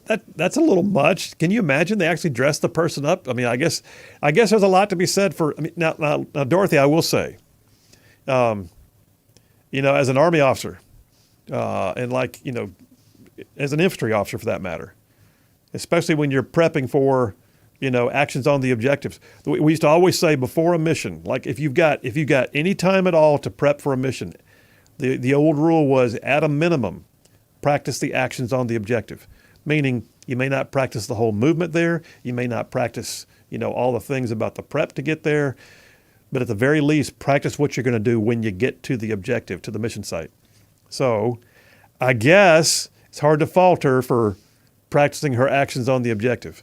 that's a little much. Can you imagine they actually dress the person up? I mean, I guess there's a lot to be said for, now Dorothy, I will say, as an Army officer, and as an infantry officer for that matter, especially when you're prepping for, actions on the objectives. We used to always say before a mission, like if you've got any time at all to prep for a mission, the old rule was at a minimum, practice the actions on the objective. Meaning you may not practice the whole movement there. You may not practice, all the things about the prep to get there. But at the very least, practice what you're going to do when you get to the objective, to the mission site. So I guess it's hard to fault her for practicing her actions on the objective.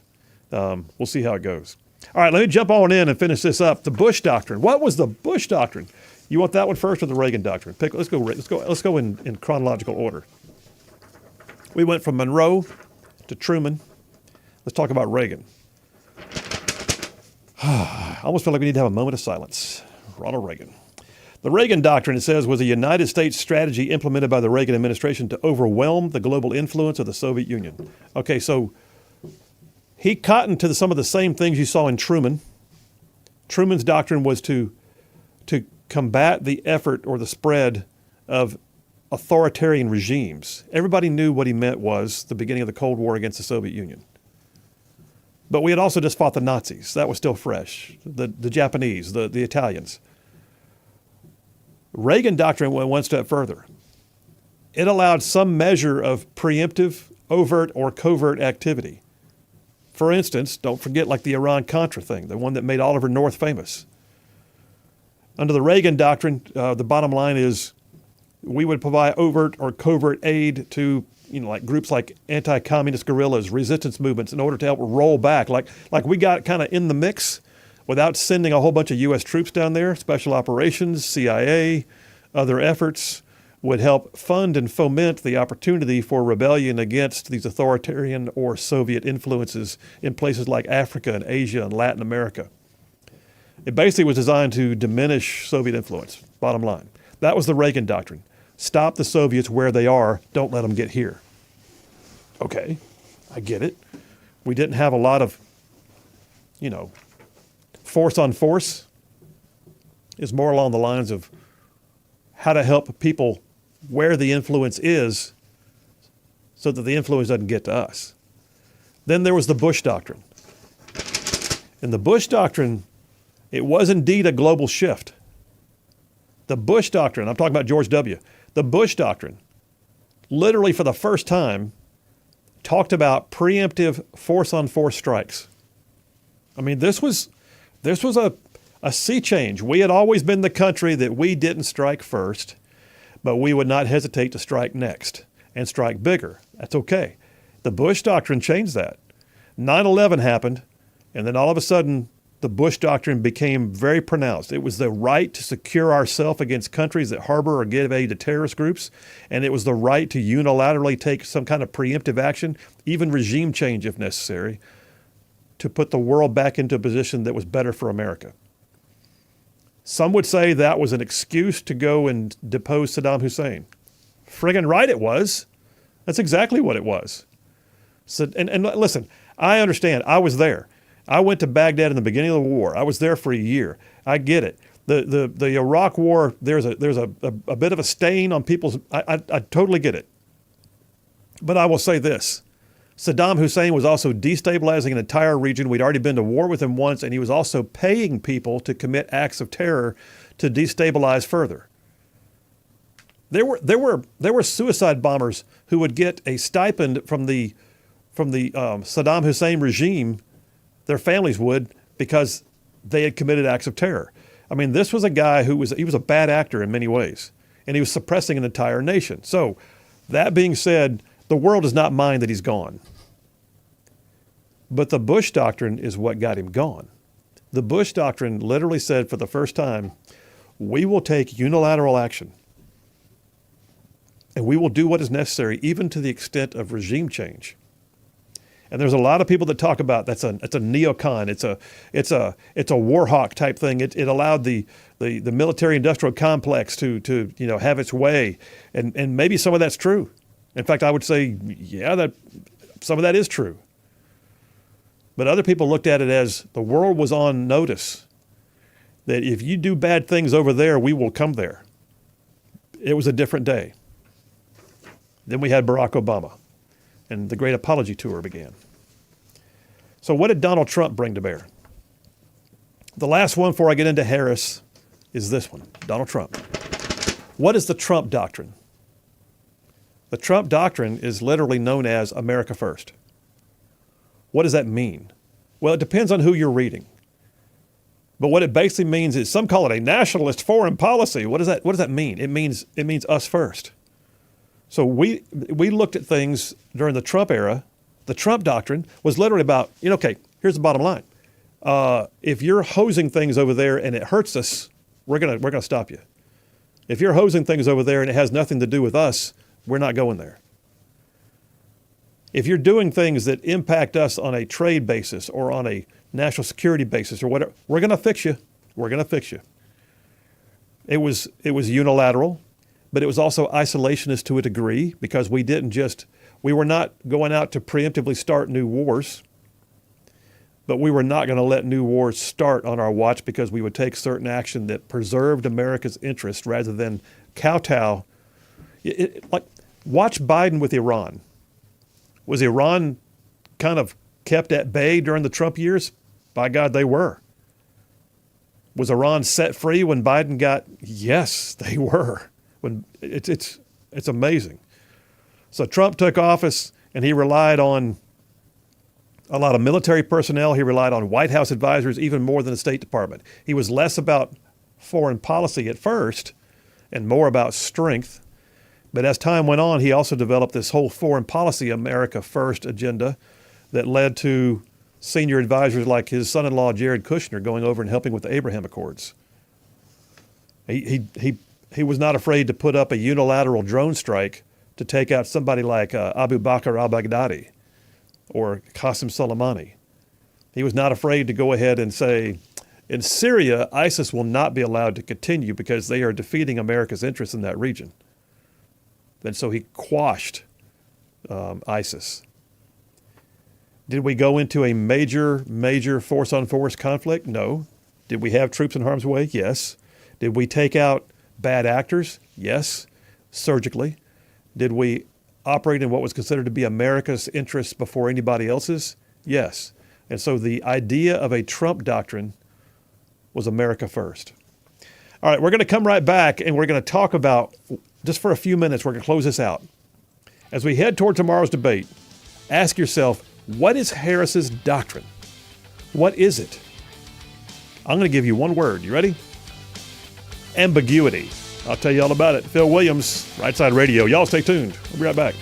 We'll see how it goes. All right, let me jump on in and finish this up. The Bush Doctrine. What was the Bush Doctrine? You want that one first or the Reagan Doctrine? Let's go in chronological order. We went from Monroe to Truman. Let's talk about Reagan. I almost feel like we need to have a moment of silence. Ronald Reagan. The Reagan Doctrine, it says, was a United States strategy implemented by the Reagan administration to overwhelm the global influence of the Soviet Union. Okay, so he cottoned to some of the same things you saw in Truman. Truman's doctrine was to combat the effort or the spread of authoritarian regimes. Everybody knew what he meant was the beginning of the Cold War against the Soviet Union. But we had also just fought the Nazis. That was still fresh. The Japanese, the Italians. Reagan doctrine went one step further. It allowed some measure of preemptive, overt, or covert activity. For instance, don't forget like the Iran-Contra thing, the one that made Oliver North famous. Under the Reagan doctrine, the bottom line is we would provide overt or covert aid to like groups like anti-communist guerrillas, resistance movements, in order to help roll back. Like we got kind of in the mix without sending a whole bunch of U.S. troops down there. Special operations, CIA, other efforts would help fund and foment the opportunity for rebellion against these authoritarian or Soviet influences in places like Africa and Asia and Latin America. It basically was designed to diminish Soviet influence, bottom line. That was the Reagan doctrine. Stop the Soviets where they are, don't let them get here. Okay, I get it. We didn't have a lot of, force on force. It's more along the lines of how to help people where the influence is so that the influence doesn't get to us. Then there was the Bush Doctrine. In the Bush Doctrine, it was indeed a global shift. The Bush Doctrine, I'm talking about George W., the Bush Doctrine, literally for the first time, talked about preemptive force-on-force strikes. I mean, this was a sea change. We had always been the country that we didn't strike first, but we would not hesitate to strike next and strike bigger. That's okay. The Bush Doctrine changed that. 9/11 happened, and then all of a sudden, the Bush Doctrine became very pronounced. It was the right to secure ourselves against countries that harbor or give aid to terrorist groups, and it was the right to unilaterally take some kind of preemptive action, even regime change if necessary, to put the world back into a position that was better for America. Some would say that was an excuse to go and depose Saddam Hussein. Friggin' right it was. That's exactly what it was. So, and listen, I understand. I was there. I went to Baghdad in the beginning of the war. I was there for a year. I get it. The Iraq War, there's a bit of a stain on people's. I totally get it. But I will say this: Saddam Hussein was also destabilizing an entire region. We'd already been to war with him once, and he was also paying people to commit acts of terror to destabilize further. There were suicide bombers who would get a stipend from the Saddam Hussein regime. Their families would, because they had committed acts of terror. I mean, this was a guy who was a bad actor in many ways, and he was suppressing an entire nation. So, that being said, the world does not mind that he's gone. But the Bush Doctrine is what got him gone. The Bush Doctrine literally said for the first time, we will take unilateral action, and we will do what is necessary, even to the extent of regime change. And there's a lot of people that talk about that's a neocon. It's a war hawk type thing. It allowed the military industrial complex to have its way, and maybe some of that's true. In fact, I would say, yeah, that some of that is true. But other people looked at it as the world was on notice that if you do bad things over there, we will come there. It was a different day. Then we had Barack Obama, and the Great Apology Tour began. So what did Donald Trump bring to bear? The last one before I get into Harris is this one, Donald Trump. What is the Trump Doctrine? The Trump Doctrine is literally known as America First. What does that mean? Well, it depends on who you're reading. But what it basically means is, some call it a nationalist foreign policy. What does that mean? It means us first. So we looked at things during the Trump era. The Trump Doctrine was literally about, okay, here's the bottom line. If you're hosing things over there and it hurts us, we're gonna stop you. If you're hosing things over there and it has nothing to do with us, we're not going there. If you're doing things that impact us on a trade basis or on a national security basis or whatever, we're going to fix you. We're going to fix you. It was unilateral, but it was also isolationist to a degree, because we were not going out to preemptively start new wars, but we were not going to let new wars start on our watch, because we would take certain action that preserved America's interest rather than kowtow. Like, watch Biden with Iran. Was Iran kind of kept at bay during the Trump years? By God, they were. Was Iran set free when Biden got? Yes, they were. When it's amazing. So Trump took office, and he relied on a lot of military personnel. He relied on White House advisors even more than the State Department. He was less about foreign policy at first and more about strength, But as time went on, he also developed this whole foreign policy America First agenda that led to senior advisors like his son-in-law Jared Kushner going over and helping with the Abraham Accords. He was not afraid to put up a unilateral drone strike to take out somebody like Abu Bakr al-Baghdadi or Qasem Soleimani. He was not afraid to go ahead and say, in Syria, ISIS will not be allowed to continue because they are defeating America's interests in that region. And so he quashed ISIS. Did we go into a major force-on-force conflict? No. Did we have troops in harm's way? Yes. Did we take out bad actors? Yes, surgically. Did we operate in what was considered to be America's interests before anybody else's? Yes. And so the idea of a Trump doctrine was America first. All right, we're going to come right back and we're going to talk about, just for a few minutes, we're going to close this out. As we head toward tomorrow's debate, ask yourself, what is Harris's doctrine? What is it? I'm going to give you one word. You ready? Ambiguity. I'll tell you all about it. Phil Williams, Rightside Radio. Y'all stay tuned. We'll be right back.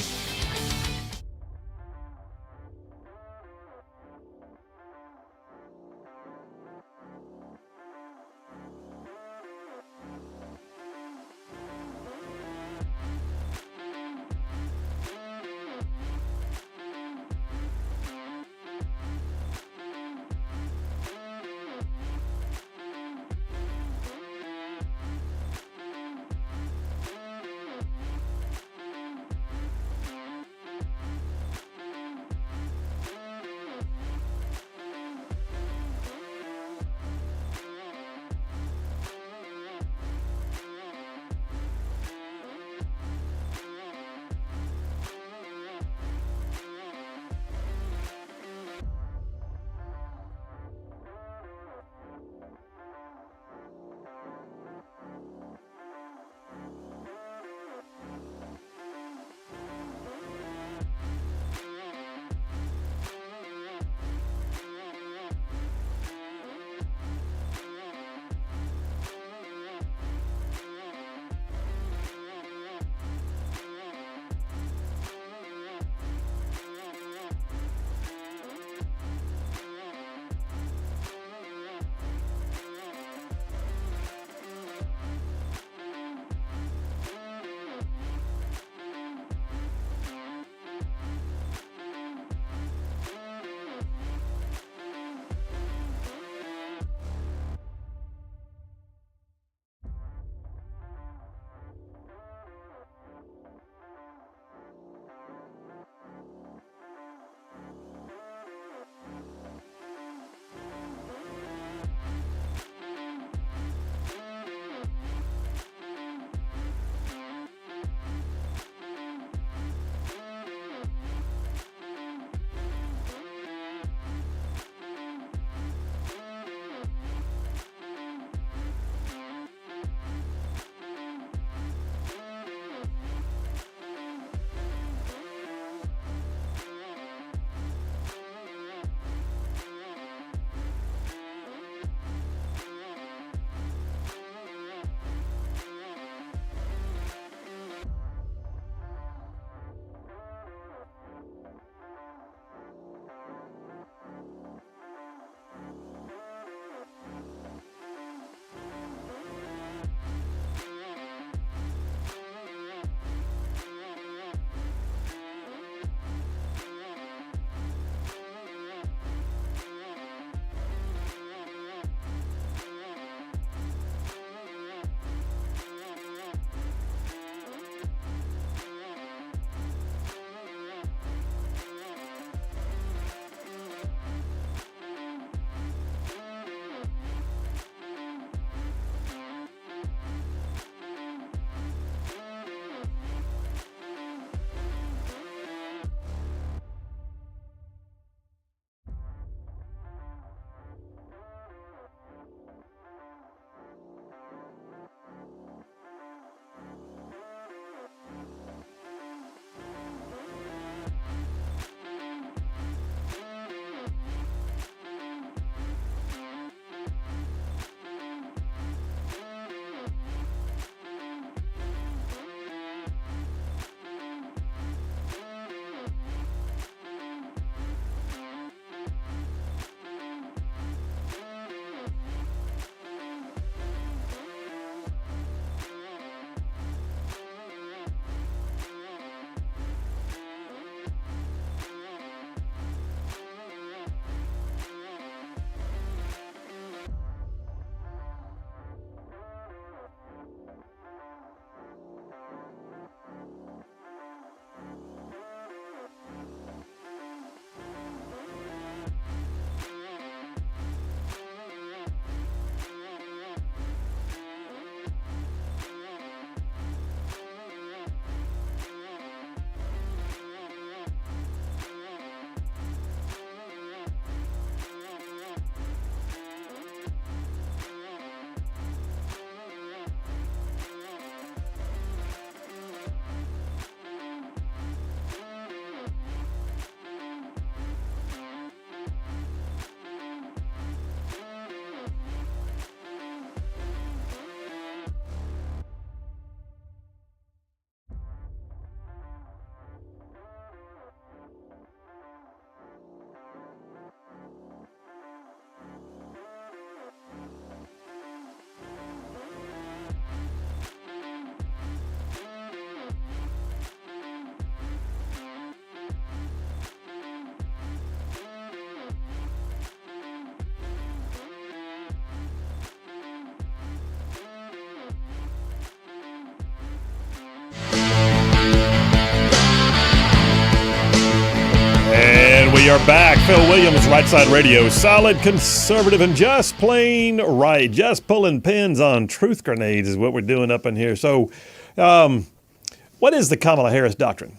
We are back. Phil Williams, Rightside Radio. Solid, conservative, and just plain right. Just pulling pins on truth grenades is what we're doing up in here. So, what is the Kamala Harris doctrine?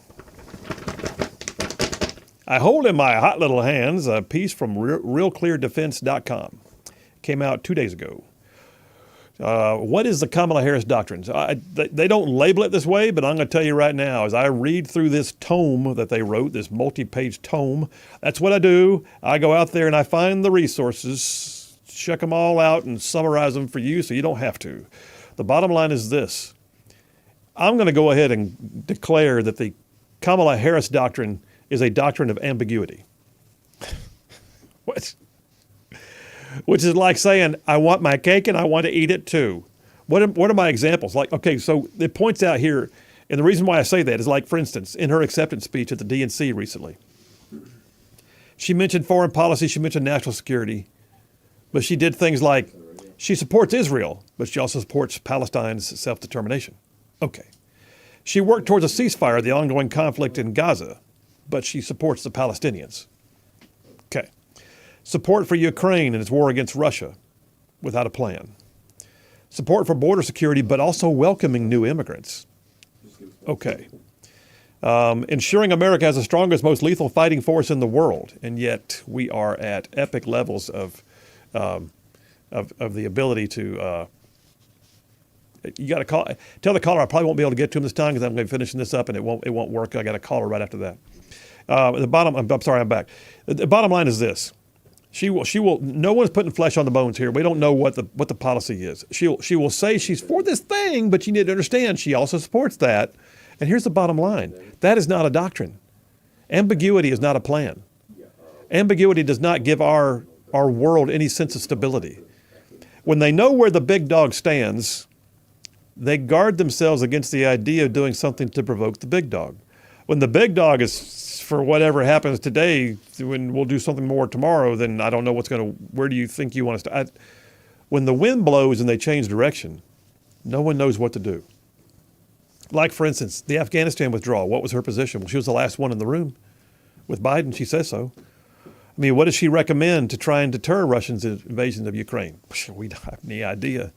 I hold in my hot little hands a piece from realcleardefense.com. Came out 2 days ago. What is the Kamala Harris doctrine? They don't label it this way, but I'm going to tell you right now, as I read through this tome that they wrote, this multi-page tome, that's what I do. I go out there and I find the resources, check them all out, and summarize them for you so you don't have to. The bottom line is this. I'm going to go ahead and declare that the Kamala Harris doctrine is a doctrine of ambiguity. What? Which is like saying, I want my cake and I want to eat it too. What are my examples? Like, okay, so it points out here, and the reason why I say that is like, for instance, in her acceptance speech at the DNC recently, she mentioned foreign policy, she mentioned national security, but she did things like, she supports Israel, but she also supports Palestine's self-determination. Okay. She worked towards a ceasefire of the ongoing conflict in Gaza, but she supports the Palestinians. Okay. Support for Ukraine and its war against Russia without a plan. Support for border security, but also welcoming new immigrants. Okay. Ensuring America has the strongest, most lethal fighting force in the world, and yet we are at epic levels of the ability to. You got to tell the caller I probably won't be able to get to him this time because I'm going to be finishing this up and it won't work. I got a caller right after that. I'm sorry, I'm back. The bottom line is this. She will. No one's putting flesh on the bones here. We don't know what the policy is. She will say she's for this thing, but you need to understand she also supports that. And here's the bottom line: that is not a doctrine. Ambiguity is not a plan. Ambiguity does not give our world any sense of stability. When they know where the big dog stands, they guard themselves against the idea of doing something to provoke the big dog. When the big dog is for whatever happens today, when we'll do something more tomorrow, then I don't know where do you think you want us to? When the wind blows and they change direction, no one knows what to do. Like, for instance, the Afghanistan withdrawal. What was her position? Well, she was the last one in the room with Biden. She says so. I mean, what does she recommend to try and deter Russians' invasion of Ukraine? We don't have any idea.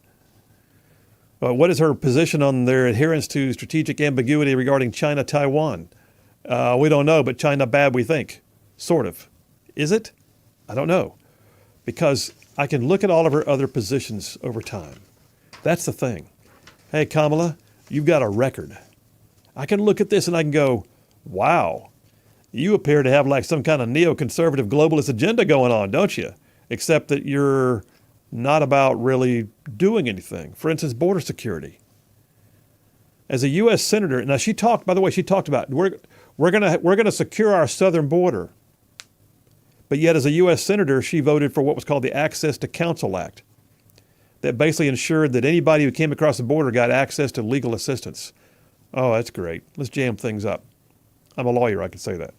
What is her position on their adherence to strategic ambiguity regarding China, Taiwan? We don't know, but China bad, we think. Sort of. Is it? I don't know. Because I can look at all of her other positions over time. That's the thing. Hey, Kamala, you've got a record. I can look at this and I can go, wow, you appear to have like some kind of neoconservative globalist agenda going on, don't you? Except that you're not about really doing anything. For instance, border security. As a U.S. senator, now she talked about we're going to secure our southern border. But yet, as a U.S. senator, she voted for what was called the Access to Counsel Act, that basically ensured that anybody who came across the border got access to legal assistance. Oh, that's great. Let's jam things up. I'm a lawyer, I can say that.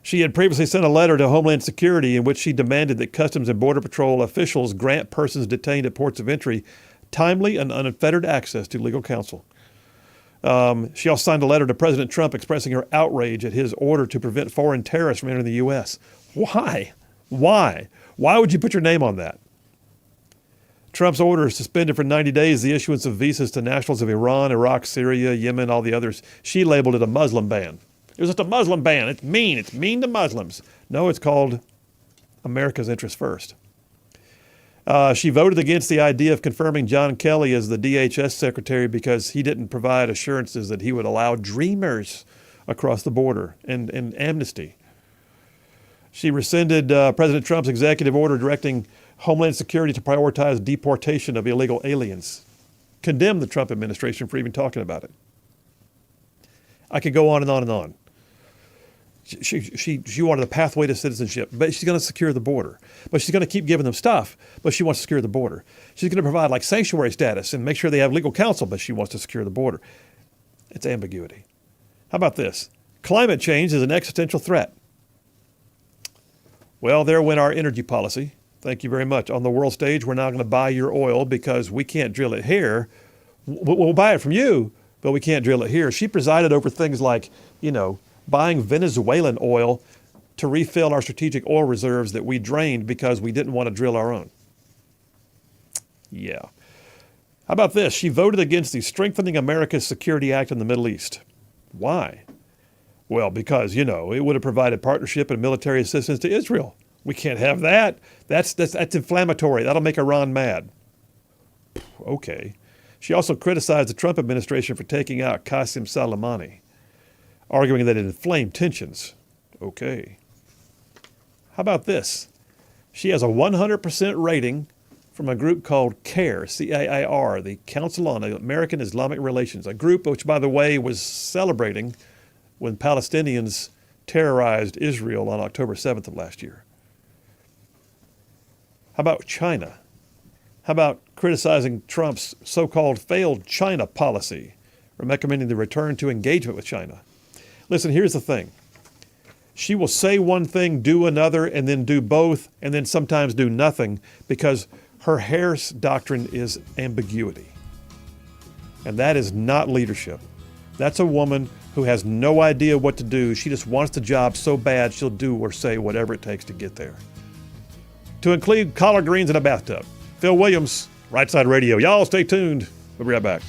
She had previously sent a letter to Homeland Security in which she demanded that Customs and Border Patrol officials grant persons detained at ports of entry timely and unfettered access to legal counsel. She also signed a letter to President Trump expressing her outrage at his order to prevent foreign terrorists from entering the U.S. Why? Why? Why would you put your name on that? Trump's order suspended for 90 days the issuance of visas to nationals of Iran, Iraq, Syria, Yemen, all the others. She labeled it a Muslim ban. It was just a Muslim ban. It's mean. It's mean to Muslims. No, it's called America's Interest First. She voted against the idea of confirming John Kelly as the DHS secretary because he didn't provide assurances that he would allow dreamers across the border and amnesty. She rescinded President Trump's executive order directing Homeland Security to prioritize deportation of illegal aliens. Condemned the Trump administration for even talking about it. I could go on and on and on. She wanted a pathway to citizenship, but she's going to secure the border. But she's going to keep giving them stuff, but she wants to secure the border. She's going to provide like sanctuary status and make sure they have legal counsel, but she wants to secure the border. It's ambiguity. How about this? Climate change is an existential threat. Well, there went our energy policy. Thank you very much. On the world stage, we're not going to buy your oil because we can't drill it here. We'll buy it from you, but we can't drill it here. She presided over things like, buying Venezuelan oil to refill our strategic oil reserves that we drained because we didn't want to drill our own. Yeah. How about this? She voted against the Strengthening America's Security Act in the Middle East. Why? Well, because, it would have provided partnership and military assistance to Israel. We can't have that. That's inflammatory. That'll make Iran mad. Okay. She also criticized the Trump administration for taking out Qasem Soleimani, arguing that it inflamed tensions. Okay. How about this? She has a 100% rating from a group called CAIR, C-A-I-R, the Council on American Islamic Relations, a group which, by the way, was celebrating when Palestinians terrorized Israel on October 7th of last year. How about China? How about criticizing Trump's so-called failed China policy, or recommending the return to engagement with China? Listen, here's the thing. She will say one thing, do another, and then do both, and then sometimes do nothing, because her Harris doctrine is ambiguity. And that is not leadership. That's a woman who has no idea what to do. She just wants the job so bad she'll do or say whatever it takes to get there. To include collard greens in a bathtub. Phil Williams, Rightside Radio. Y'all stay tuned. We'll be right back.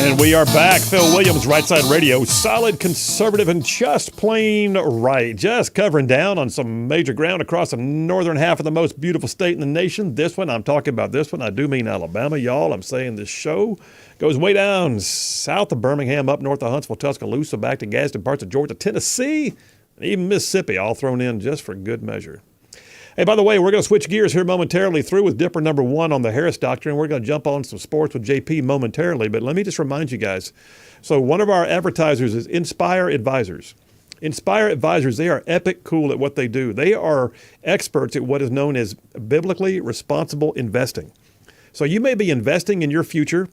And we are back. Phil Williams, Rightside Radio. Solid, conservative, and just plain right. Just covering down on some major ground across the northern half of the most beautiful state in the nation. This one, I'm talking about this one. I do mean Alabama, y'all. I'm saying this show goes way down south of Birmingham, up north of Huntsville, Tuscaloosa, back to Gadsden, parts of Georgia, Tennessee, and even Mississippi, all thrown in just for good measure. Hey, by the way, we're going to switch gears here momentarily through with Dipper number 1 on the Harris Doctrine. We're going to jump on some sports with JP momentarily, but let me just remind you guys. So one of our advertisers is Inspire Advisors. Inspire Advisors, they are epic cool at what they do. They are experts at what is known as biblically responsible investing. So you may be investing in your future,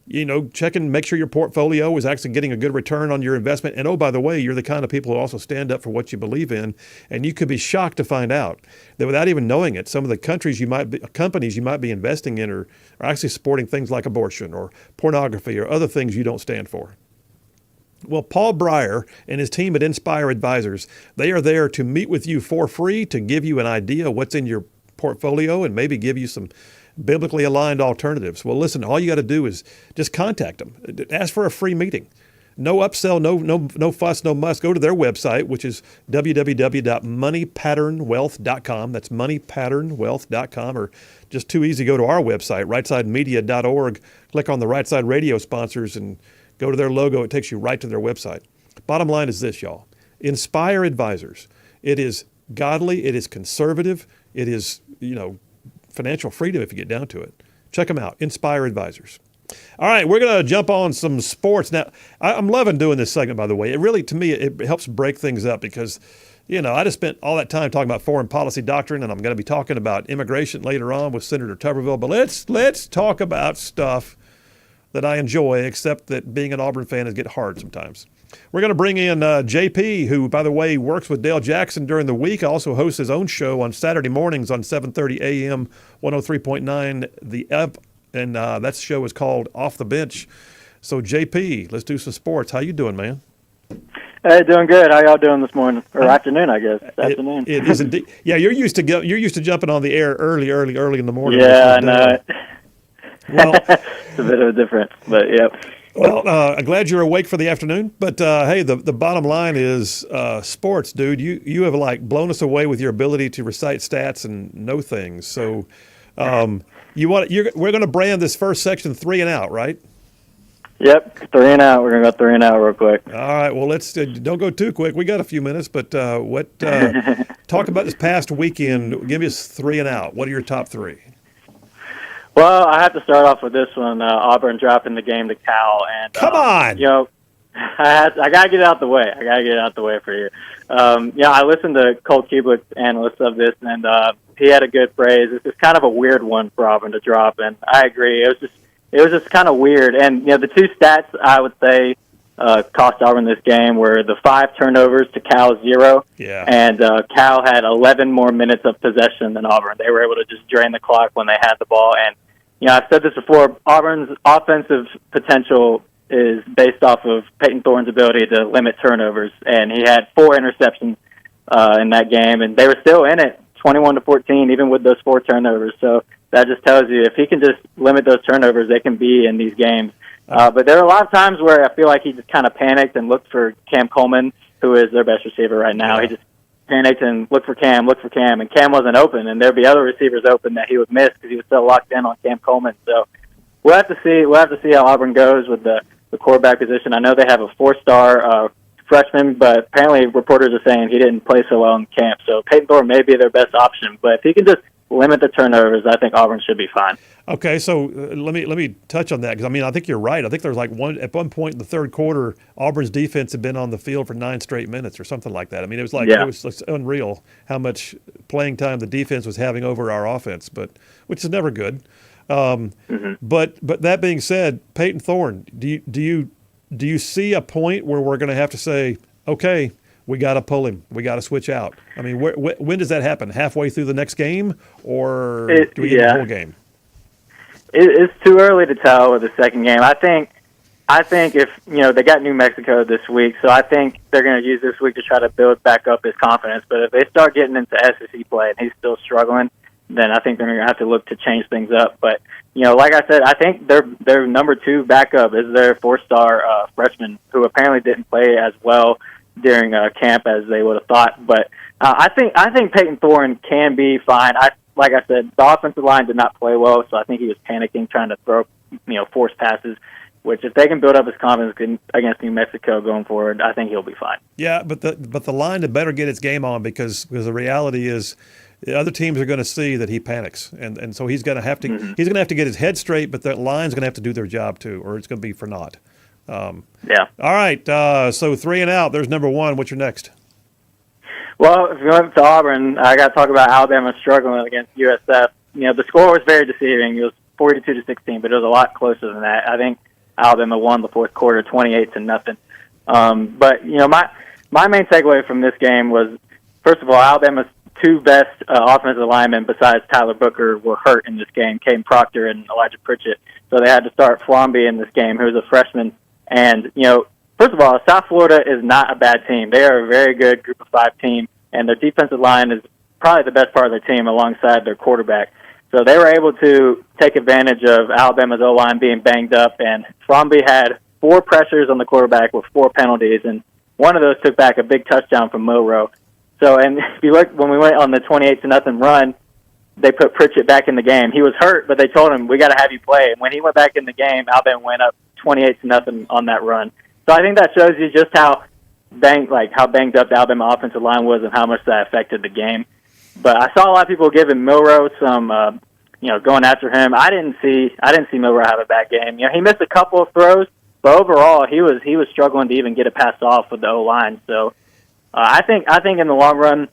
make sure your portfolio is actually getting a good return on your investment. And oh, by the way, you're the kind of people who also stand up for what you believe in. And you could be shocked to find out that without even knowing it, some of the companies you might be investing in are actually supporting things like abortion or pornography or other things you don't stand for. Well, Paul Breyer and his team at Inspire Advisors, they are there to meet with you for free, to give you an idea of what's in your portfolio and maybe give you some biblically aligned alternatives. Well, listen, all you got to do is just contact them. Ask for a free meeting. No upsell, no fuss, no muss. Go to their website, which is www.moneypatternwealth.com. That's moneypatternwealth.com, or just too easy, go to our website, rightsidemedia.org. Click on the Rightside Radio sponsors and go to their logo. It takes you right to their website. Bottom line is this, y'all. Inspire Advisors. It is godly. It is conservative. It is, financial freedom if you get down to it. Check them out, Inspire Advisors. All right, we're going to jump on some sports. Now, I'm loving doing this segment, by the way. It really, to me, it helps break things up because, I just spent all that time talking about foreign policy doctrine, and I'm going to be talking about immigration later on with Senator Tuberville. But let's talk about stuff that I enjoy, except that being an Auburn fan is get hard sometimes. We're going to bring in JP, who, by the way, works with Dale Jackson during the week, also hosts his own show on Saturday mornings on 7:30 a.m., 103.9 The Up, and that show is called Off the Bench. So, JP, let's do some sports. How you doing, man? Hey, doing good. How y'all doing this morning or afternoon? I guess afternoon. It is indeed. Yeah, you're used to jumping on the air early in the morning. Yeah, I know. Well, it's a bit of a difference, but yep. Well, I'm glad you're awake for the afternoon. But hey, the bottom line is sports, dude. You have blown us away with your ability to recite stats and know things. So we're going to brand this first section 3 and out, right? Yep, 3 and out. We're going to go 3 and out real quick. All right. Well, let's don't go too quick. We got a few minutes, but talk about this past weekend. Give us 3 and out. What are your top 3? Well, I have to start off with this one. Auburn dropping the game to Cal, and come on, I gotta get it out the way. I gotta get it out the way for you. I listened to Cole Kubelik's analyst of this, and he had a good phrase. It's kind of a weird one for Auburn to drop, and I agree. It was just kind of weird. And the 2 stats I would say cost Auburn this game were the 5 turnovers to Cal's 0. Yeah. And Cal had 11 more minutes of possession than Auburn. They were able to just drain the clock when they had the ball. And I've said this before, Auburn's offensive potential is based off of Peyton Thorne's ability to limit turnovers, and he had 4 interceptions in that game, and they were still in it, 21-14, even with those 4 turnovers. So that just tells you if he can just limit those turnovers, they can be in these games. But there are a lot of times where I feel like he just kind of panicked and looked for Cam Coleman, who is their best receiver right now. Yeah. He just panicked and looked for Cam, and Cam wasn't open, and there'd be other receivers open that he would miss because he was still locked in on Cam Coleman. So we'll have to see how Auburn goes with the quarterback position. I know they have a 4-star freshman, but apparently reporters are saying he didn't play so well in camp. So Peyton Thorne may be their best option, but if he can just limit the turnovers, I think Auburn should be fine. Okay, so let me touch on that because I think you're right. I think there's at one point in the third quarter, Auburn's defense had been on the field for 9 straight minutes or something like that. It was it was unreal how much playing time the defense was having over our offense, which is never good. But that being said, Peyton Thorne, do you see a point where we're going to have to say, okay, we got to pull him, we got to switch out? When does that happen? Halfway through the next game, or do we get the whole game? It's too early to tell with the second game. I think if they got New Mexico this week, so I think they're going to use this week to try to build back up his confidence. But if they start getting into SEC play and he's still struggling, then I think they're going to have to look to change things up. But like I said, I think their number 2 backup is their 4-star freshman, who apparently didn't play as well during camp as they would have thought. But I think Peyton Thorne can be fine. Like I said, the offensive line did not play well, so I think he was panicking, trying to throw, forced passes. Which, if they can build up his confidence against New Mexico going forward, I think he'll be fine. Yeah, but the line had better get its game on because the reality is the other teams are going to see that he panics, and so he's going to have to he's going to have to get his head straight, but the line's going to have to do their job too, or it's going to be for naught. Yeah. All right, so 3 and out. There's number 1. What's your next? Well, if you went to Auburn, I got to talk about Alabama struggling against USF. The score was very deceiving. It was 42-16, but it was a lot closer than that. I think Alabama won the fourth quarter, 28-0. But my main takeaway from this game was, first of all, Alabama's 2 best offensive linemen besides Tyler Booker were hurt in this game, Caden Proctor and Elijah Pritchett. So they had to start Flomby in this game, who's a freshman. And first of all, South Florida is not a bad team. They are a very good Group of 5 team, and their defensive line is probably the best part of their team alongside their quarterback. So they were able to take advantage of Alabama's O-line being banged up, and Flomby had 4 pressures on the quarterback with 4 penalties, and one of those took back a big touchdown from Milroe. So, and if you look, when we went on the 28-0 run, they put Pritchett back in the game. He was hurt, but they told him, we got to have you play. And when he went back in the game, Alabama went up 28-0 on that run. So I think that shows you just how banged up the Alabama offensive line was and how much that affected the game. But I saw a lot of people giving Milroe some, going after him. I didn't see Milroe have a bad game. He missed a couple of throws, but overall he was struggling to even get a pass off with the O-line. So I think in the long run,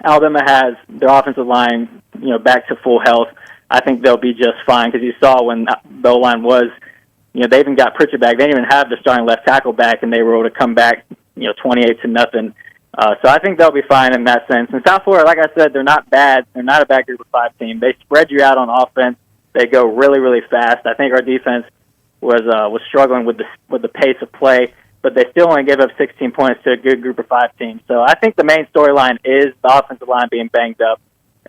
Alabama has their offensive line, back to full health. I think they'll be just fine because you saw when the O-line was, they even got Pritchett back. They didn't even have their starting left tackle back, and they were able to come back, 28-0. So I think they'll be fine in that sense. And South Florida, like I said, they're not bad. They're not a bad Group of 5 team. They spread you out on offense. They go really, really fast. I think our defense was struggling with the pace of play, but they still only gave up 16 points to a good Group of 5 team. So I think the main storyline is the offensive line being banged up.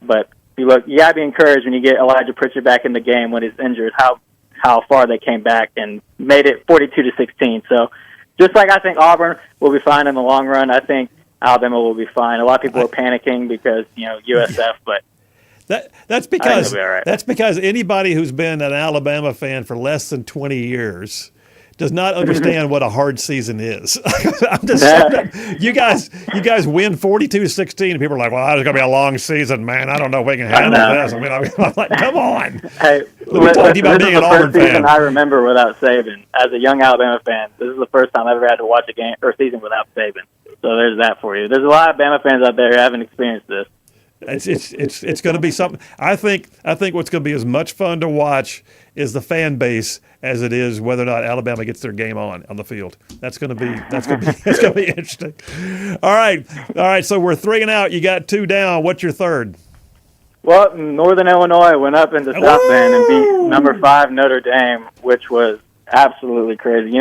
But you got to be encouraged when you get Elijah Pritchett back in the game when he's injured, how far they came back and made it 42-16. So just like I think Auburn will be fine in the long run, I think Alabama will be fine. A lot of people are panicking because USF, but that's because anybody who's been an Alabama fan for less than 20 years does not understand what a hard season is. I'm just saying, you guys win 42-16, and people are like, "Well, it's going to be a long season, man. I don't know if we can handle this." I mean, I'm like, "Come on." Hey, let me talk to you about being an Auburn fan. I remember without Saban as a young Alabama fan. This is the first time I've ever had to watch a game or season without Saban. So there's that for you. There's a lot of Bama fans out there who haven't experienced this. It's going to be something. I think what's going to be as much fun to watch is the fan base as it is whether or not Alabama gets their game on the field. It's going to be interesting. All right. So we're 3 and out. You got 2 down. What's your third? Well, Northern Illinois went up into South Bend and beat number 5 Notre Dame, which was absolutely crazy.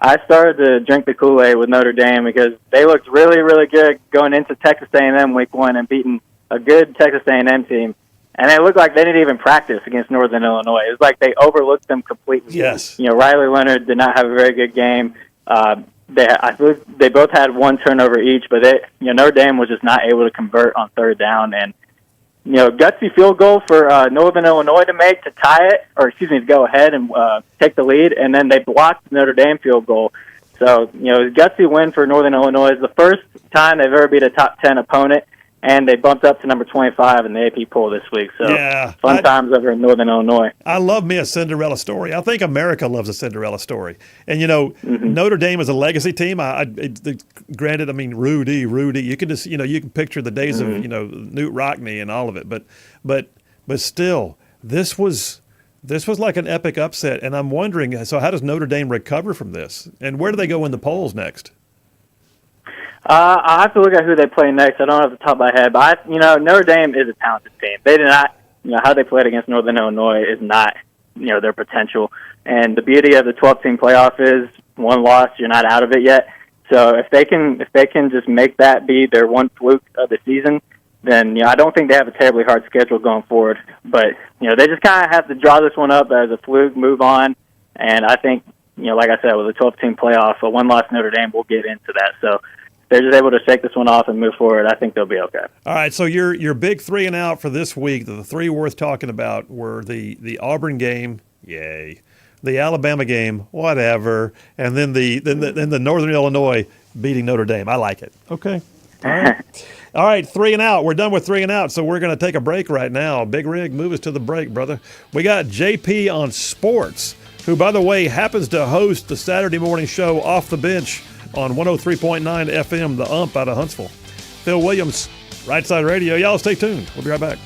I started to drink the Kool-Aid with Notre Dame because they looked really, really good going into Texas A&M week 1 and beating a good Texas A&M team. And it looked like they didn't even practice against Northern Illinois. It was like they overlooked them completely. Yes. Riley Leonard did not have a very good game. I believe they both had 1 turnover each, but Notre Dame was just not able to convert on 3rd down. And gutsy field goal for Northern Illinois to make to tie it, to go ahead and take the lead, and then they blocked the Notre Dame field goal. So, a gutsy win for Northern Illinois. It's the first time they've ever beat a top 10 opponent, and they bumped up to number 25 in the AP poll this week. So, fun times over in Northern Illinois. I love me a Cinderella story. I think America loves a Cinderella story. And, Notre Dame is a legacy team. Granted, I mean, Rudy, you can just, you can picture the days of, Newt Rockne and all of it. But still, this was like an epic upset. And I'm wondering, so how does Notre Dame recover from this? And where do they go in the polls next? I'll have to look at who they play next. I don't have the top of my head, but Notre Dame is a talented team. They did not, how they played against Northern Illinois is not, their potential. And the beauty of the 12-team playoff is 1 loss, you're not out of it yet. So if they can just make that be their one fluke of the season, then I don't think they have a terribly hard schedule going forward. But they just kind of have to draw this one up as a fluke, move on, and I think like I said, with a 12-team playoff, a one-loss Notre Dame will get into that. So if they're just able to shake this one off and move forward, I think they'll be okay. All right, so your big 3 and out for this week, the 3 worth talking about were the Auburn game, yay, the Alabama game, whatever, and then the Northern Illinois beating Notre Dame. I like it. Okay. All right. All right, 3 and out. We're done with 3 and out, so we're going to take a break right now. Big Rig, move us to the break, brother. We got JP on sports, who, by the way, happens to host the Saturday morning show Off the Bench on 103.9 FM, The Ump out of Huntsville. Phil Williams, Rightside Radio. Y'all stay tuned. We'll be right back.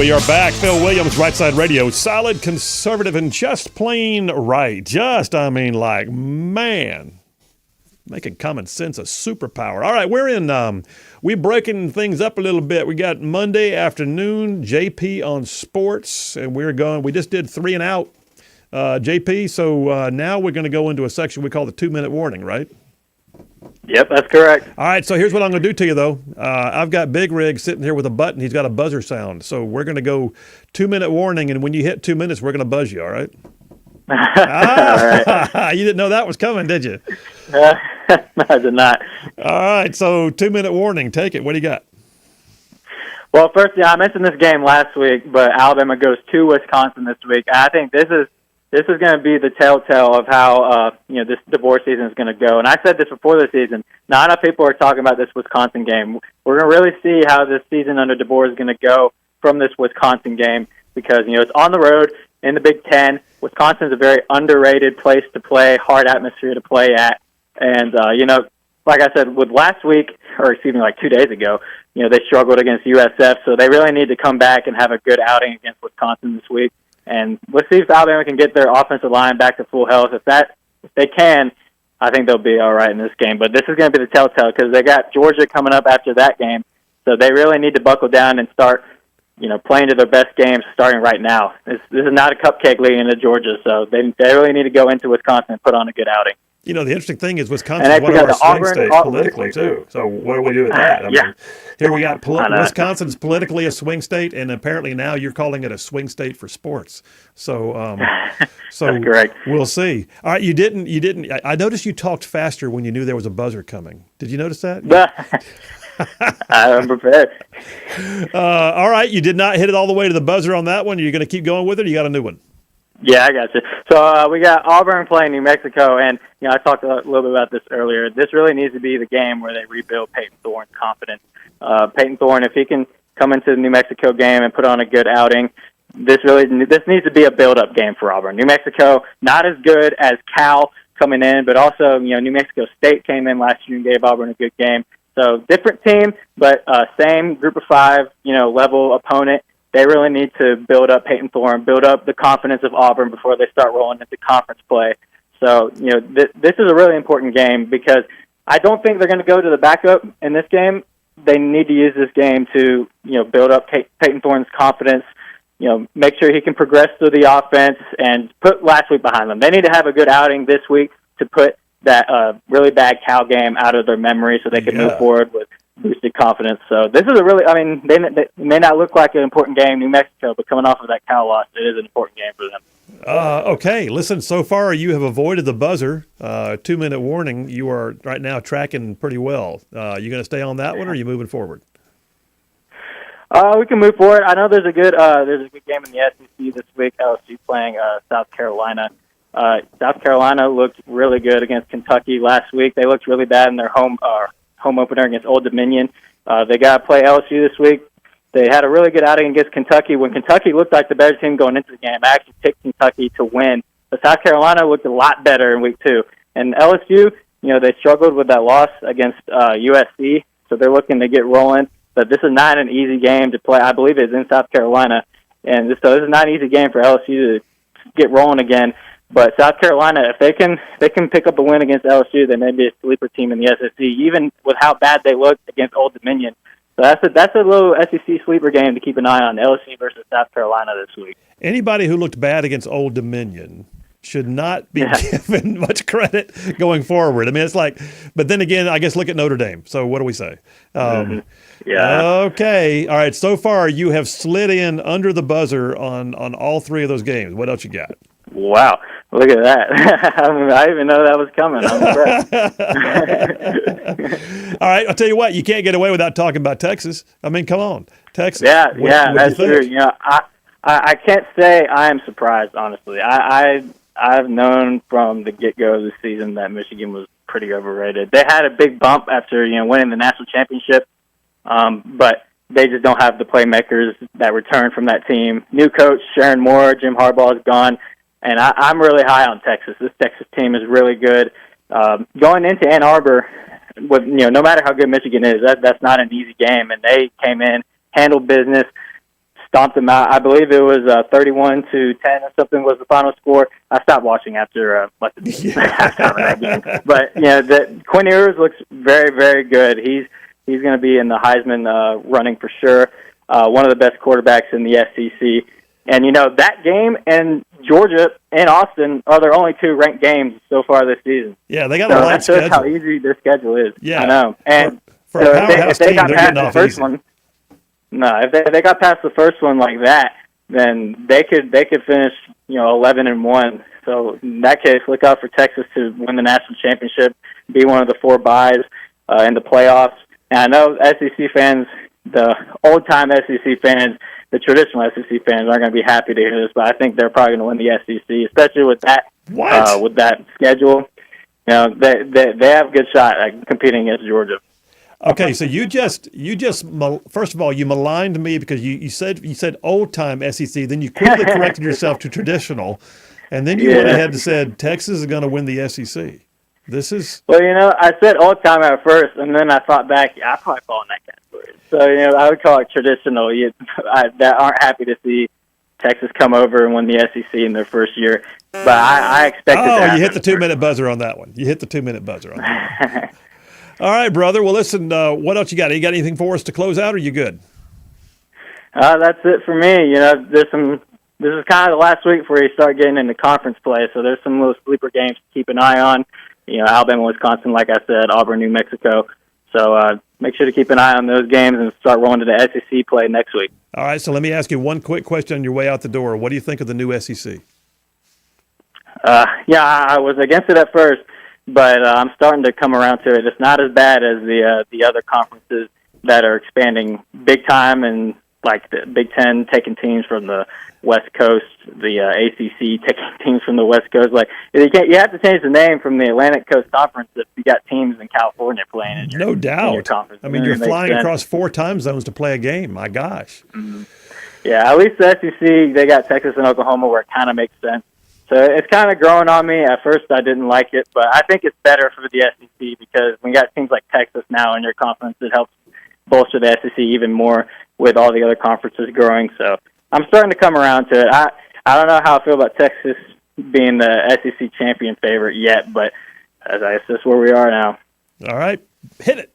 We are back. Phil Williams, Rightside Radio. Solid, conservative, and just plain right. Man, making common sense a superpower. All right, we're breaking things up a little bit. We got Monday afternoon, JP on sports, and we just did 3 and Out, JP. So now we're going to go into a section we call the 2-minute warning, right? Yep, that's correct. All right, so here's what I'm going to do to you, though. I've got Big Rig sitting here with a button. He's got a buzzer sound. So we're going to go 2-minute warning, and when you hit 2 minutes, we're going to buzz you, all right? All right. You didn't know that was coming, did you? No, I did not. All right, so 2-minute warning. Take it. What do you got? Well, first, I mentioned this game last week, but Alabama goes to Wisconsin this week. I think this is going to be the telltale of how this divorce season is going to go. And I said this before the season. Not enough people are talking about this Wisconsin game. We're going to really see how this season under DeBoer is going to go from this Wisconsin game because it's on the road in the Big Ten. Wisconsin is a very underrated place to play, hard atmosphere to play at. And like I said, with last week, or excuse me, like 2 days ago, they struggled against USF, so they really need to come back and have a good outing against Wisconsin this week. And let's see if Alabama can get their offensive line back to full health. If they can, I think they'll be all right in this game. But this is going to be the telltale because they got Georgia coming up after that game, so they really need to buckle down and start, playing to their best games starting right now. This is not a cupcake leading into Georgia, so they really need to go into Wisconsin and put on a good outing. The interesting thing is Wisconsin is one of our swing states politically, too. So what do we do with that? Here we got Wisconsin's politically a swing state, and apparently now you're calling it a swing state for sports. So That's correct. We'll see. All right, you didn't. I noticed you talked faster when you knew there was a buzzer coming. Did you notice that? I'm prepared. All right, you did not hit it all the way to the buzzer on that one. Are you going to keep going with it, or you got a new one? Yeah, I got you. So we got Auburn playing New Mexico, and I talked a little bit about this earlier. This really needs to be the game where they rebuild Peyton Thorne's confidence. Peyton Thorne, if he can come into the New Mexico game and put on a good outing, this needs to be a build-up game for Auburn. New Mexico, not as good as Cal coming in, but also New Mexico State came in last year and gave Auburn a good game. So different team, but same Group of 5 level opponent. They really need to build up Peyton Thorne, build up the confidence of Auburn before they start rolling into conference play. So, this is a really important game because I don't think they're going to go to the backup in this game. They need to use this game to, build up Peyton Thorne's confidence, make sure he can progress through the offense and put last week behind them. They need to have a good outing this week to put that really bad Cal game out of their memory so they can move forward with boosted confidence. So this is they may not look like an important game, New Mexico, but coming off of that Cal loss, it is an important game for them. Okay, listen, so far you have avoided the buzzer. 2-minute warning. You are right now tracking pretty well. You going to stay on that one, or are you moving forward? We can move forward. I know there's a good game in the SEC this week. LSU playing South Carolina. South Carolina looked really good against Kentucky last week. They looked really bad in their home opener against Old Dominion. They got to play LSU this week. They had a really good outing against Kentucky. When Kentucky looked like the better team going into the game, I actually picked Kentucky to win. But South Carolina looked a lot better in week 2. And LSU, they struggled with that loss against USC, so they're looking to get rolling. But this is not an easy game to play. I believe it's in South Carolina. And so this is not an easy game for LSU to get rolling again. But South Carolina, if they can pick up a win against LSU, they may be a sleeper team in the SEC, even with how bad they looked against Old Dominion. So that's a little SEC sleeper game to keep an eye on, LSU versus South Carolina this week. Anybody who looked bad against Old Dominion should not be given much credit going forward. I mean, it's like, but then again, I guess look at Notre Dame. So what do we say? Okay. All right. So far, you have slid in under the buzzer on all 3 of those games. What else you got? Wow. Look at that. I didn't even know that was coming. I'm impressed. All right. I'll tell you what, you can't get away without talking about Texas. I mean, come on. Texas. Yeah, that's true. I can't say I am surprised, honestly. I've known from the get-go of the season that Michigan was pretty overrated. They had a big bump after winning the national championship, but they just don't have the playmakers that return from that team. New coach, Sharon Moore, Jim Harbaugh is gone, and I'm really high on Texas. This Texas team is really good. Going into Ann Arbor, with no matter how good Michigan is, that's not an easy game, and they came in, handled business, stomped them out. I believe it was 31-10 or something was the final score. I stopped watching after halftime of that game. But Quinn Ewers looks very, very good. He's going to be in the Heisman running for sure. One of the best quarterbacks in the SEC. And that game and Georgia and Austin are their only 2 ranked games so far this season. Yeah, they got a light schedule. That shows how easy their schedule is. Yeah, I know. And for a powerhouse team, they're getting off easy. If they got past the first one like that, then they could finish 11-1. So in that case, look out for Texas to win the national championship, be one of the 4 byes in the playoffs. And I know SEC fans, the old-time SEC fans, the traditional SEC fans aren't going to be happy to hear this, but I think they're probably going to win the SEC, especially with that with that schedule. They have a good shot at competing against Georgia. Okay, so you just first of all, you maligned me because you said old time SEC, then you quickly corrected yourself to traditional, and then you went ahead and said Texas is going to win the SEC. This is I said old time at first, and then I thought back. I probably fall in that category. So I would call it traditional. That aren't happy to see Texas come over and win the SEC in their first year, but I expected. Oh, you hit the 2-minute buzzer on that one. You hit the 2-minute buzzer on that one. All right, brother. Well, listen, what else you got? You got anything for us to close out, or are you good? That's it for me. This is kind of the last week before you start getting into conference play, so there's some little sleeper games to keep an eye on. Alabama, Wisconsin, like I said, Auburn, New Mexico. So make sure to keep an eye on those games and start rolling to the SEC play next week. All right, so let me ask you one quick question on your way out the door. What do you think of the new SEC? I was against it at first, but I'm starting to come around to it. It's not as bad as the other conferences that are expanding big time, and like the Big Ten taking teams from the West Coast, the ACC taking teams from the West Coast. Like you have to change the name from the Atlantic Coast Conference if you got teams in California playing in your, no doubt. in your conference. I mean, you're flying across 4 time zones to play a game. My gosh. Mm-hmm. Yeah, at least the SEC, they got Texas and Oklahoma where it kind of makes sense. So it's kind of growing on me. At first, I didn't like it, but I think it's better for the SEC because when you got teams like Texas now in your conference, it helps bolster the SEC even more with all the other conferences growing. So I'm starting to come around to it. I don't know how I feel about Texas being the SEC champion favorite yet, but that's just where we are now. All right, hit it.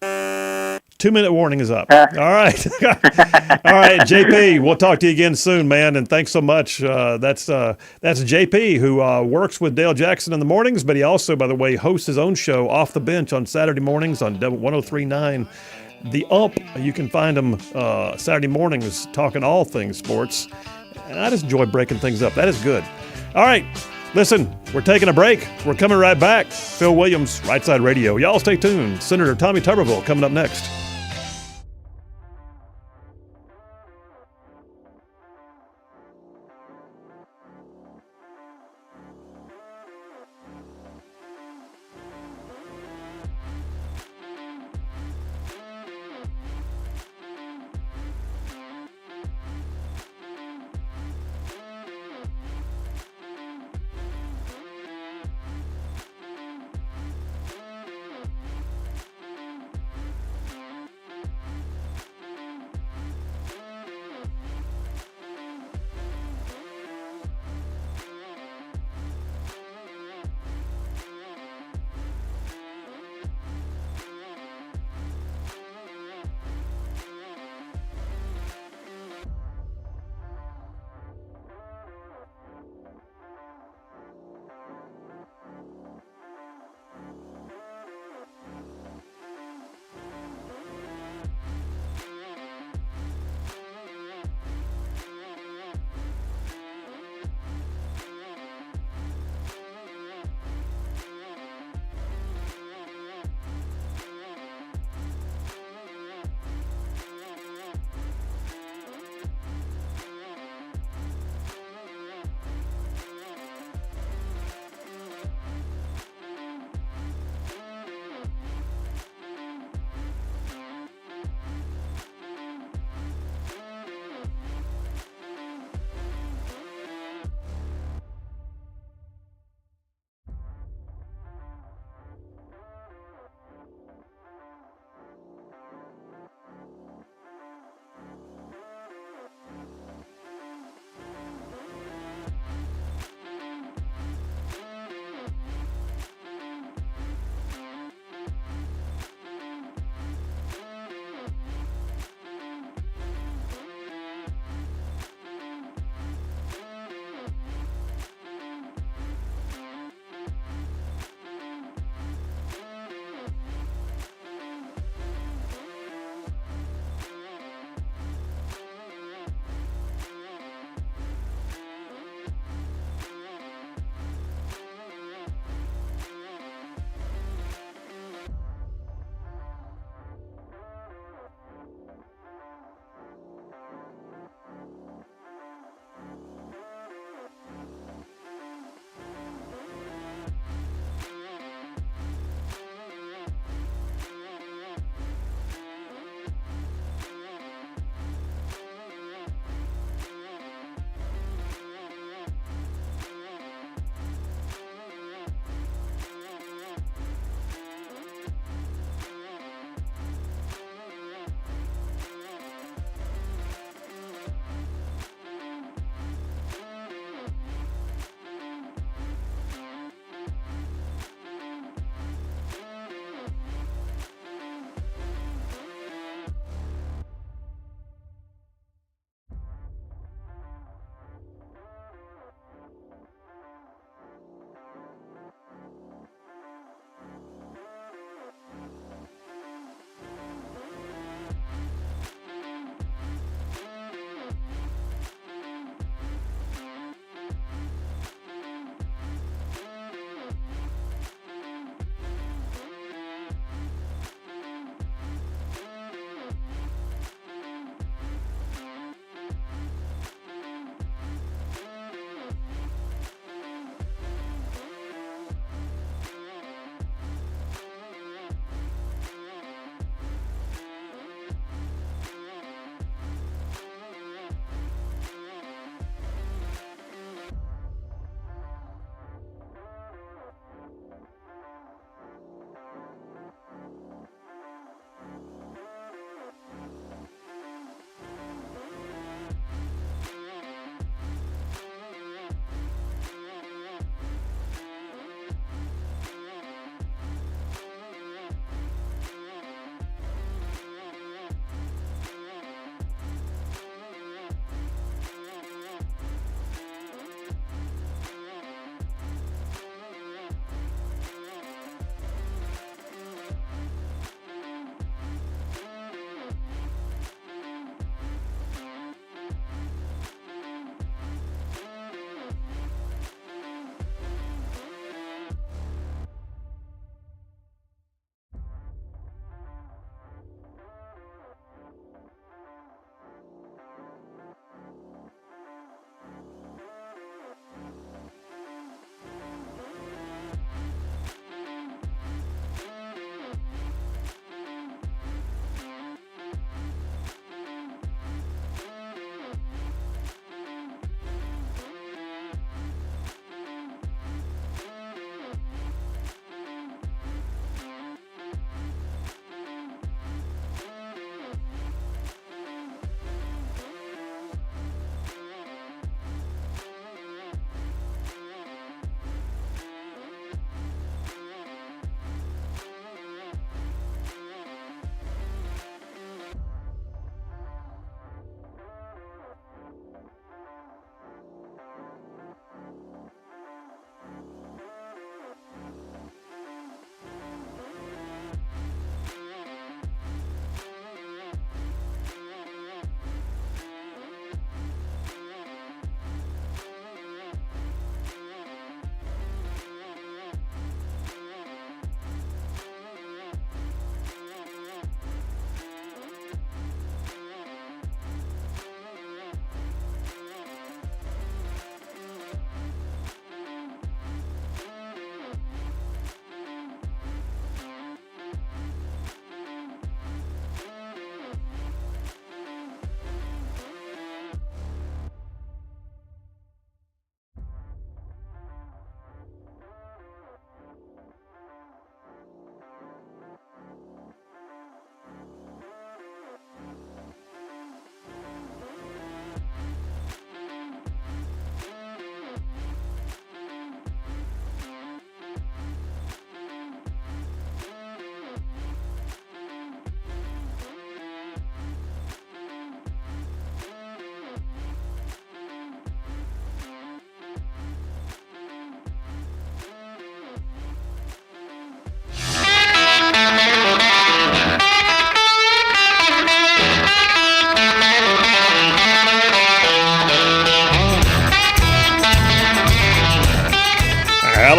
2-minute warning is up. All right. All right, JP, we'll talk to you again soon, man, and thanks so much. That's JP, who works with Dale Jackson in the mornings, but he also, by the way, hosts his own show, Off the Bench, on Saturday mornings on 103.9 The Ump. You can find him Saturday mornings talking all things sports, and I just enjoy breaking things up. That is good. All right. Listen, we're taking a break. We're coming right back. Phil Williams, Rightside Radio. Y'all stay tuned. Senator Tommy Tuberville coming up next.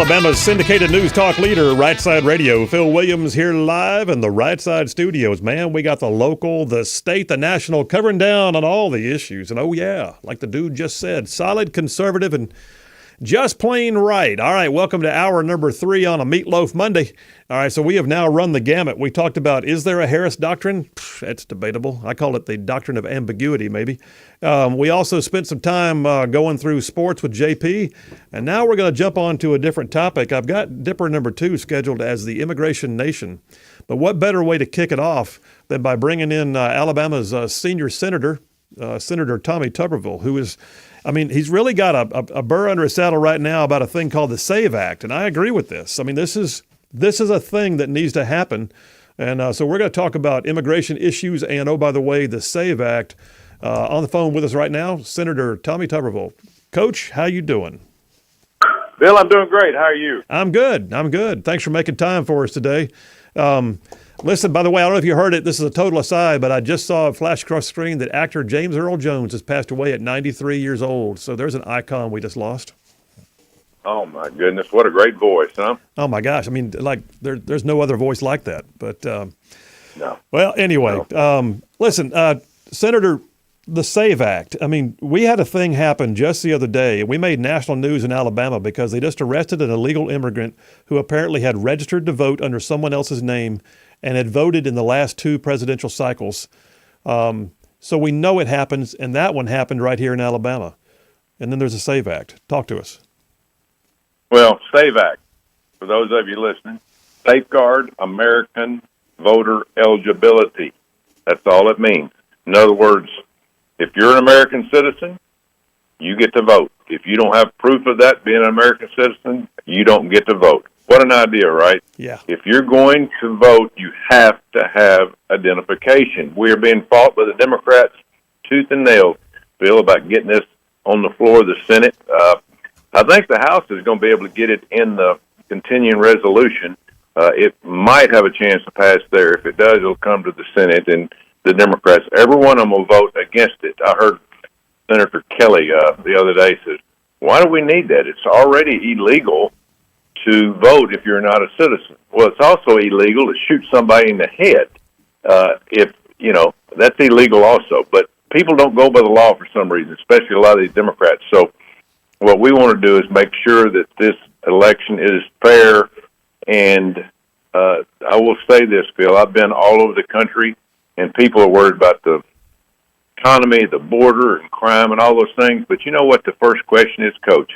Alabama's syndicated news talk leader, Rightside Radio. Phil Williams here live in the Rightside studios. Man, we got the local, the state, the national covering down on all the issues. And oh yeah, like the dude just said, solid, conservative, and just plain right. All right, welcome to hour number 3 on a Meatloaf Monday. All right, so we have now run the gamut. We talked about, is there a Harris doctrine? That's debatable. I call it the doctrine of ambiguity, maybe. We also spent some time going through sports with JP, and now we're going to jump on to a different topic. I've got Dipper number 2 scheduled as the Immigration Nation. But what better way to kick it off than by bringing in Alabama's senior senator, Senator Tommy Tuberville, who is, I mean, he's really got a burr under his saddle right now about a thing called the SAVE Act, and I agree with this. I mean, this is a thing that needs to happen, and so we're going to talk about immigration issues and, oh, by the way, the SAVE Act. On the phone with us right now, Senator Tommy Tuberville. Coach, how you doing? Bill, I'm doing great. How are you? I'm good. Thanks for making time for us today. Listen, by the way, I don't know if you heard it. This is a total aside, but I just saw a flash across the screen that actor James Earl Jones has passed away at 93 years old. So there's an icon we just lost. Oh, my goodness. What a great voice, huh? Oh, my gosh. I mean, like, there's no other voice like that. But, no. Well, anyway, No. Listen, Senator, the SAVE Act. I mean, we had a thing happen just the other day. We made national news in Alabama because they just arrested an illegal immigrant who apparently had registered to vote under someone else's name and had voted in the last 2 presidential cycles. So we know it happens, and that one happened right here in Alabama. And then there's a SAVE Act. Talk to us. Well, SAVE Act, for those of you listening, Safeguard American Voter Eligibility. That's all it means. In other words, if you're an American citizen, you get to vote. If you don't have proof of that, being an American citizen, you don't get to vote. What an idea, right? Yeah. If you're going to vote, you have to have identification. We are being fought by the Democrats tooth and nail, Bill, about getting this on the floor of the Senate. I think the House is going to be able to get it in the continuing resolution. It might have a chance to pass there. If it does, it'll come to the Senate, and the Democrats, every one of them will vote against it. I heard Senator Kelly the other day says, why do we need that? It's already illegal to vote if you're not a citizen. Well, it's also illegal to shoot somebody in the head. That's illegal also. But people don't go by the law for some reason, especially a lot of these Democrats. So what we want to do is make sure that this election is fair. And I will say this, Phil, I've been all over the country, and people are worried about the economy, the border, and crime, and all those things. But you know what the first question is, Coach?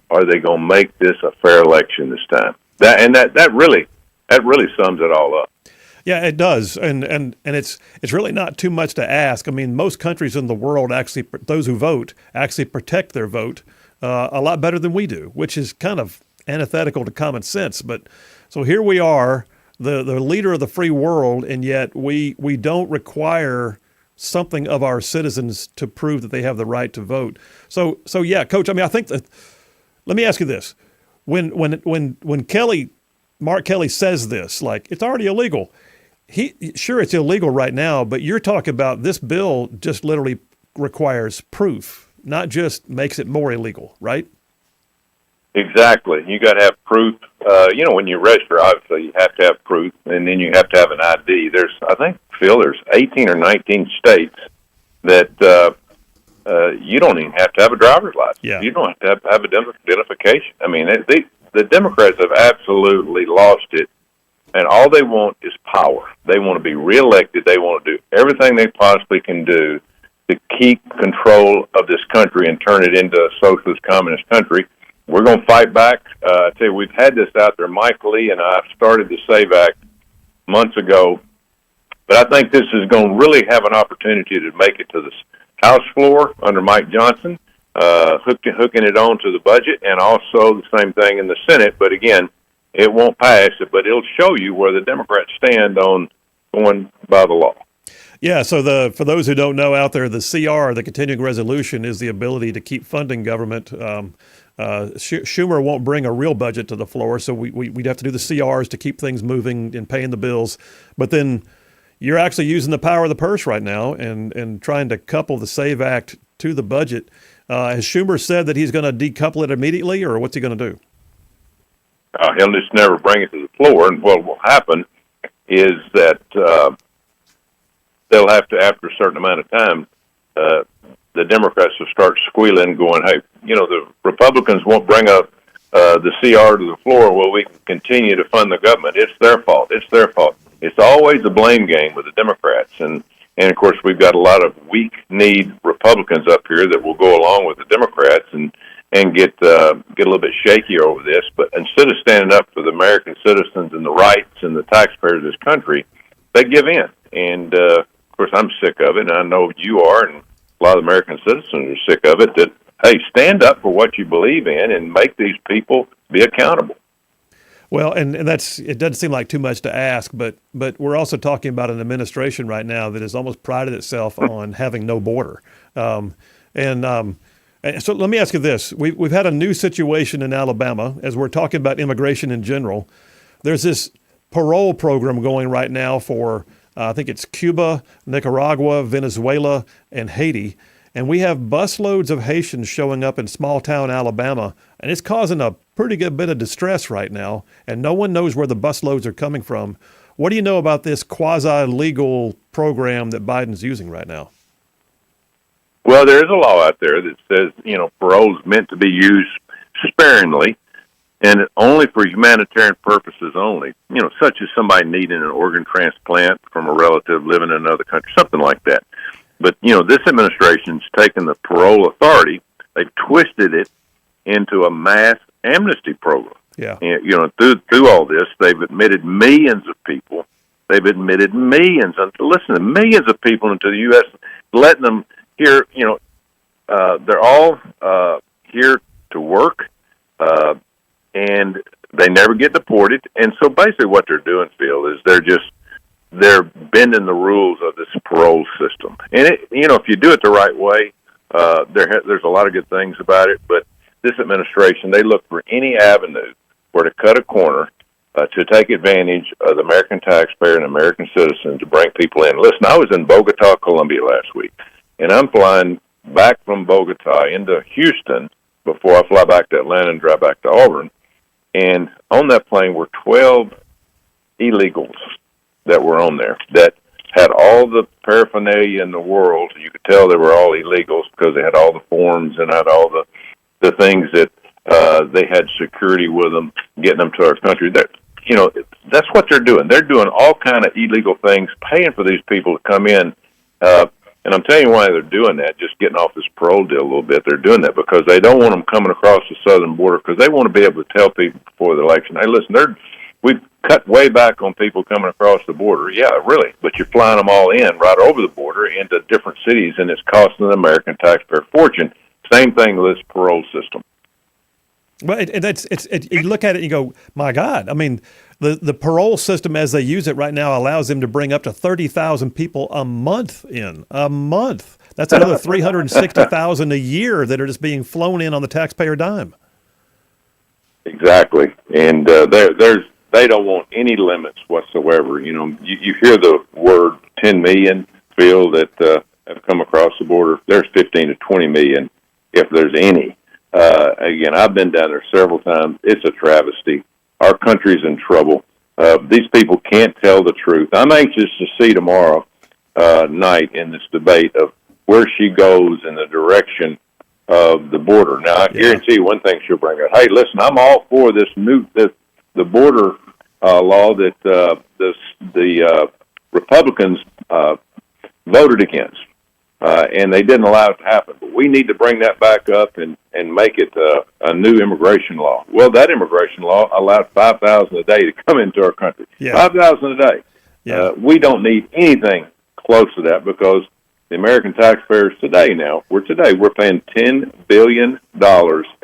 Are they going to make this a fair election this time? That really sums it all up. Yeah, it does, and it's really not too much to ask. I mean, most countries in the world actually, those who vote, actually protect their vote a lot better than we do, which is kind of antithetical to common sense. But so here we are, the leader of the free world, and yet we don't require something of our citizens to prove that they have the right to vote. So yeah, Coach. I mean, I think that. Let me ask you this: when Mark Kelly says this, like, it's already illegal. Sure, it's illegal right now, but you're talking about this bill just literally requires proof, not just makes it more illegal, right? Exactly. You got to have proof. When you register, obviously you have to have proof, and then you have to have an ID. I think, Phil, there's 18 or 19 states that you don't even have to have a driver's license. Yeah. You don't have to have identification. I mean, the Democrats have absolutely lost it, and all they want is power. They want to be reelected. They want to do everything they possibly can do to keep control of this country and turn it into a socialist communist country. We're going to fight back. I tell you, we've had this out there. Mike Lee and I started the SAVE Act months ago, but I think this is going to really have an opportunity to make it to the House floor under Mike Johnson, hooking it on to the budget, and also the same thing in the Senate. But again, it won't pass, but it'll show you where the Democrats stand on going by the law. Yeah, so for those who don't know out there, the CR, the continuing resolution, is the ability to keep funding government. Schumer won't bring a real budget to the floor, so we'd have to do the CRs to keep things moving and paying the bills. But then you're actually using the power of the purse right now and trying to couple the SAVE Act to the budget. Has Schumer said that he's going to decouple it immediately, or what's he going to do? He'll just never bring it to the floor. And what will happen is that they'll have to, after a certain amount of time, the Democrats will start squealing, going, hey, the Republicans won't bring up the CR to the floor. Well, we can continue to fund the government. It's their fault. It's their fault. It's always a blame game with the Democrats. And of course, we've got a lot of weak-kneed Republicans up here that will go along with the Democrats and get a little bit shaky over this. But instead of standing up for the American citizens and the rights and the taxpayers of this country, they give in. And, of course, I'm sick of it, and I know you are, and a lot of American citizens are sick of it, that, hey, stand up for what you believe in and make these people be accountable. Well, and it doesn't seem like too much to ask, but we're also talking about an administration right now that has almost prided itself on having no border. And so let me ask you this. We've had a new situation in Alabama as we're talking about immigration in general. There's this parole program going right now for, I think it's Cuba, Nicaragua, Venezuela, and Haiti. And we have busloads of Haitians showing up in small town Alabama, and it's causing a pretty good bit of distress right now, and no one knows where the busloads are coming from. What do you know about this quasi-legal program that Biden's using right now? Well, there is a law out there that says, parole is meant to be used sparingly and only for humanitarian purposes only, such as somebody needing an organ transplant from a relative living in another country, something like that. But, this administration's taken the parole authority, they've twisted it into a mass amnesty program. Yeah. And, through all this, they've admitted millions of people. They've admitted millions of people into the U.S., letting them here, they're all here to work, and they never get deported. And so basically what they're doing, Phil, is they're bending the rules of this parole system. And, if you do it the right way, there's a lot of good things about it, but this administration, they look for any avenue where to cut a corner to take advantage of the American taxpayer and American citizen to bring people in. Listen, I was in Bogota, Colombia last week, and I'm flying back from Bogota into Houston before I fly back to Atlanta and drive back to Auburn. And on that plane were 12 illegals that were on there that had all the paraphernalia in the world. You could tell they were all illegals because they had all the forms and had all the things that they had security with them, getting them to our country. That's what they're doing. They're doing all kind of illegal things, paying for these people to come in. And I'm telling you why they're doing that, just getting off this parole deal a little bit. They're doing that because they don't want them coming across the southern border, because they want to be able to tell people before the election, hey, listen, we've cut way back on people coming across the border. Yeah, really. But you're flying them all in right over the border into different cities, and it's costing the American taxpayer a fortune. Same thing with this parole system. Well, you look at it and you go, my God. I mean, the parole system as they use it right now allows them to bring up to 30,000 people a month in. A month. That's another 360,000 a year that are just being flown in on the taxpayer dime. Exactly. And they don't want any limits whatsoever. You hear the word 10 million, Phil, that have come across the border. There's 15 to 20 million, if there's any. Again, I've been down there several times. It's a travesty. Our country's in trouble. These people can't tell the truth. I'm anxious to see tomorrow night in this debate of where she goes in the direction of the border. Now, I guarantee you one thing she'll bring up. Hey, listen, I'm all for this the border law that the Republicans voted against. And they didn't allow it to happen. But we need to bring that back up and make it a new immigration law. Well, that immigration law allowed 5,000 a day to come into our country. Yeah. 5,000 a day. Yeah. We don't need anything close to that, because the American taxpayers today, we're paying $10 billion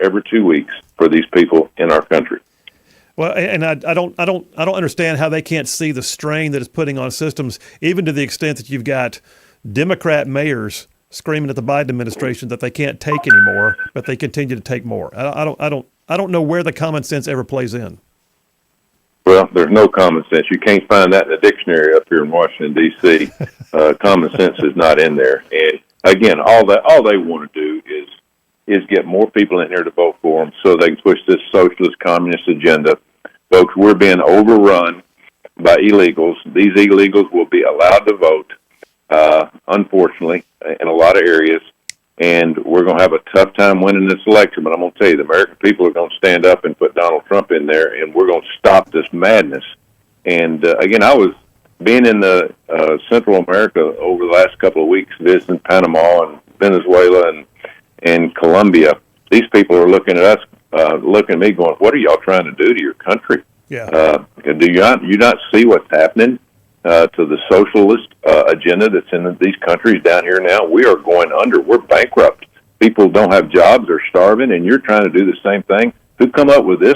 every 2 weeks for these people in our country. Well, and I don't understand how they can't see the strain that it's putting on systems, even to the extent that you've got Democrat mayors screaming at the Biden administration that they can't take anymore, but they continue to take more. I don't know where the common sense ever plays in. Well, there's no common sense. You can't find that in the dictionary up here in Washington D.C. Common sense is not in there. And again, all they want to do is get more people in here to vote for them, so they can push this socialist communist agenda. Folks, we're being overrun by illegals. These illegals will be allowed to vote, unfortunately, in a lot of areas. And we're going to have a tough time winning this election. But I'm going to tell you, the American people are going to stand up and put Donald Trump in there, and we're going to stop this madness. And, again, I was being in the Central America over the last couple of weeks, visiting Panama and Venezuela and Colombia. These people are looking at us, looking at me going, what are y'all trying to do to your country? Yeah. Do you not see what's happening to the socialist agenda that's in these countries down here now? We are going under. We're bankrupt. People don't have jobs. They're starving, and you're trying to do the same thing. Who come up with this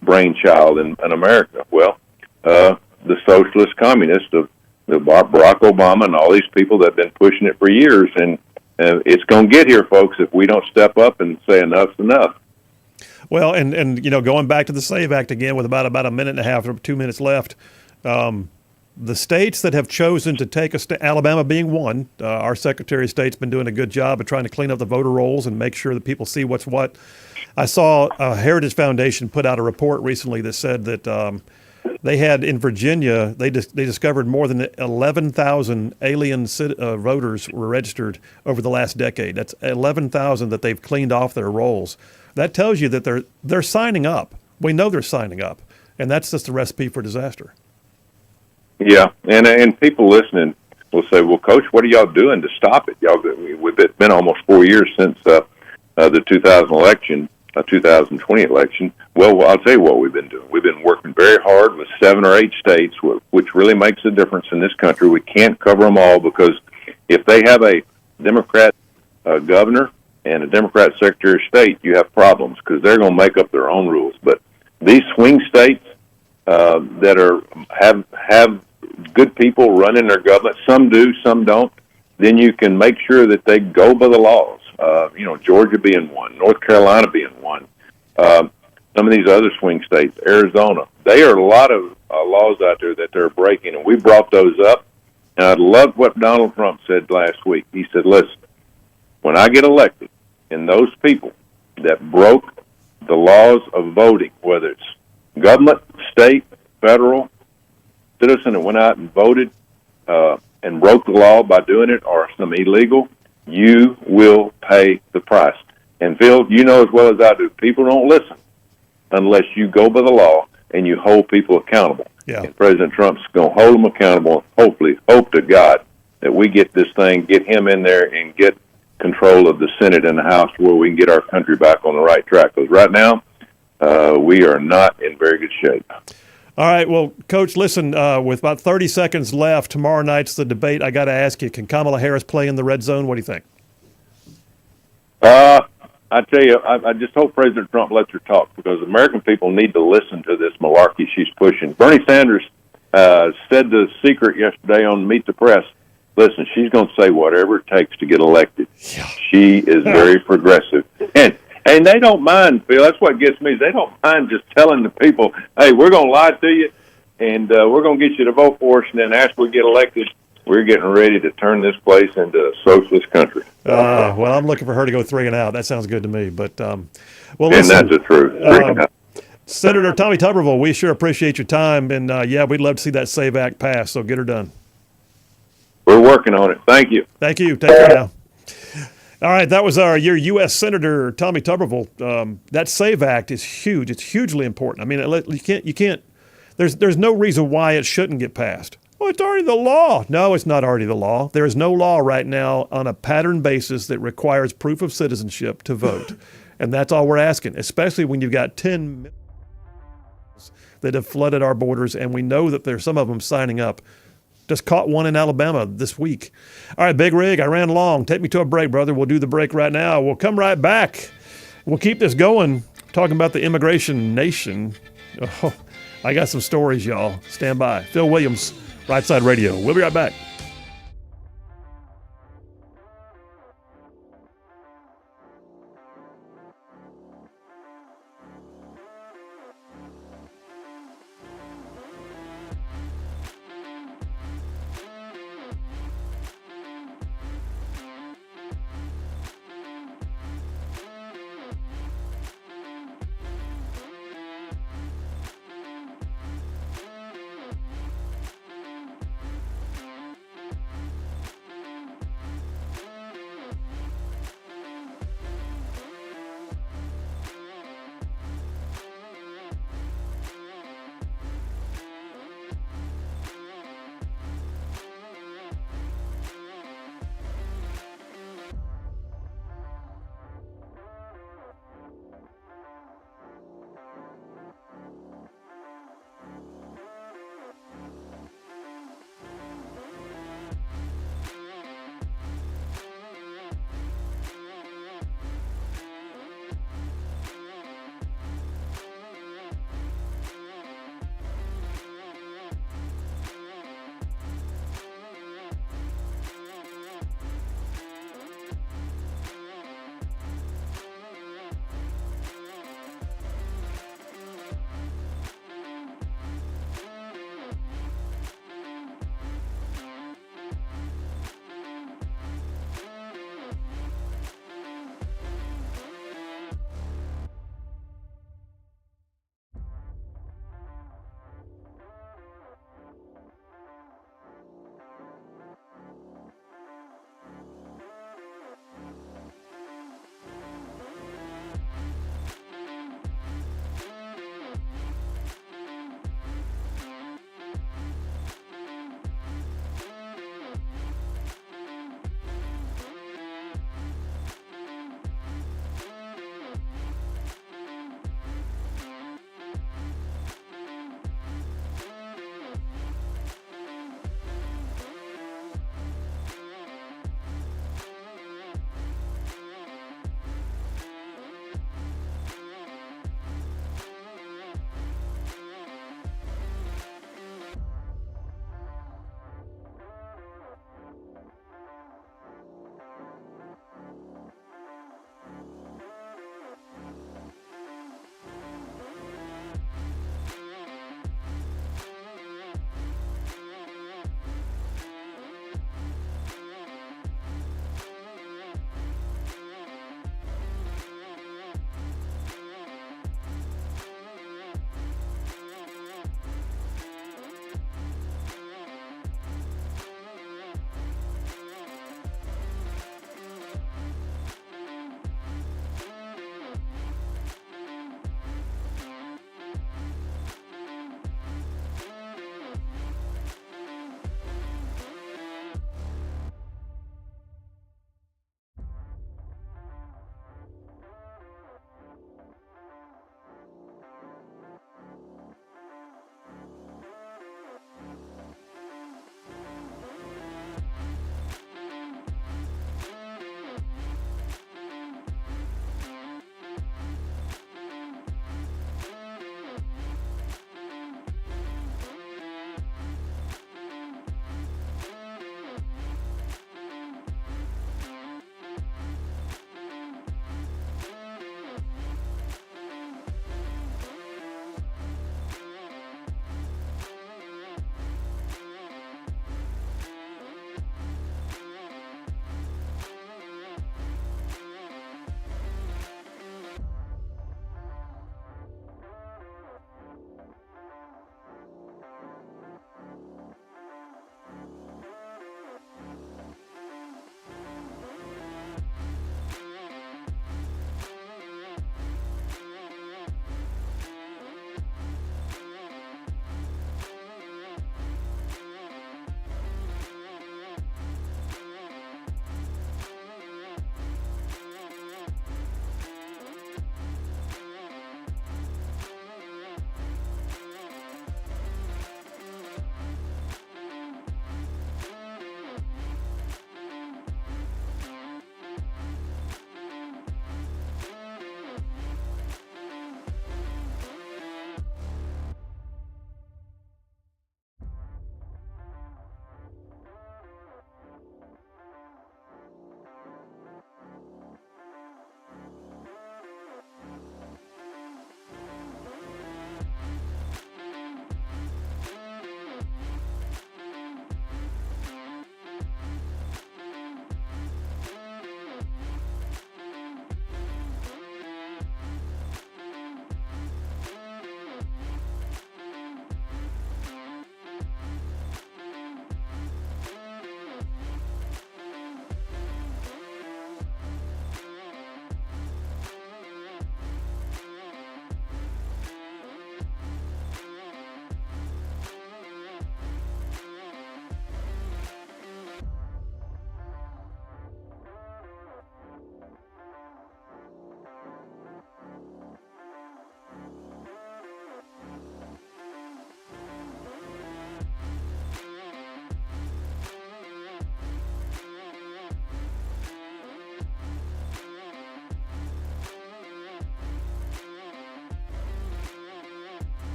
brainchild in America? Well, the socialist communists of Barack Obama and all these people that have been pushing it for years. And it's going to get here, folks, if we don't step up and say enough's enough. Well, and going back to the SAVE Act again with about a minute and a half or 2 minutes left, the states that have chosen to take Alabama being one, our Secretary of State's been doing a good job of trying to clean up the voter rolls and make sure that people see what's what. I saw Heritage Foundation put out a report recently that said that they had in Virginia, they discovered more than 11,000 alien voters were registered over the last decade. That's 11,000 that they've cleaned off their rolls. That tells you that they're signing up. We know they're signing up, and that's just a recipe for disaster. Yeah, and people listening will say, "Well, Coach, what are y'all doing to stop it?" It's been almost 4 years since the 2020 election. Well, I'll tell you what we've been doing. We've been working very hard with 7 or 8 states, which really makes a difference in this country. We can't cover them all because if they have a Democrat governor and a Democrat Secretary of State, you have problems because they're going to make up their own rules. But these swing states that have good people running their government, some do, some don't, then you can make sure that they go by the laws. Georgia being one, North Carolina being one, some of these other swing states, Arizona. There are a lot of laws out there that they're breaking, and we brought those up. And I loved what Donald Trump said last week. He said, listen, when I get elected, and those people that broke the laws of voting, whether it's government, state, federal, citizen that went out and voted and broke the law by doing it, or some illegal, you will pay the price. And Phil, you know as well as I do, people don't listen unless you go by the law and you hold people accountable. Yeah. And President Trump's going to hold them accountable and hopefully hope to God that we get this thing, get him in there and get control of the Senate and the House where we can get our country back on the right track. Because right now, we are not in very good shape. All right. Well, Coach, listen, with about 30 seconds left, tomorrow night's the debate. I got to ask you, can Kamala Harris play in the red zone? What do you think? I tell you, I just hope President Trump lets her talk because American people need to listen to this malarkey she's pushing. Bernie Sanders said the secret yesterday on Meet the Press. Listen, she's going to say whatever it takes to get elected. Yeah. She is very progressive. And they don't mind, Phil. That's what gets me. They don't mind just telling the people, hey, we're going to lie to you, and we're going to get you to vote for us, and then after we get elected, we're getting ready to turn this place into a socialist country. Well, I'm looking for her to go 3 and out. That sounds good to me. But well, listen, and that's the truth. Senator Tommy Tuberville, we sure appreciate your time, and we'd love to see that SAVE Act pass. So get her done. We're working on it. Thank you. Thank you. Take care now. All right, that was your U.S. Senator Tommy Tuberville. That SAVE Act is huge. It's hugely important. I mean, you can't. There's no reason why it shouldn't get passed. Oh, it's already the law. No, it's not already the law. There is no law right now on a pattern basis that requires proof of citizenship to vote, and that's all we're asking. Especially when you've got 10 million that have flooded our borders, and we know that there's some of them signing up. Just caught one in Alabama this week. All right, Big Rig, I ran long. Take me to a break, brother. We'll do the break right now. We'll come right back. We'll keep this going, talking about the immigration nation. Oh, I got some stories, y'all. Stand by. Phil Williams, Rightside Radio. We'll be right back.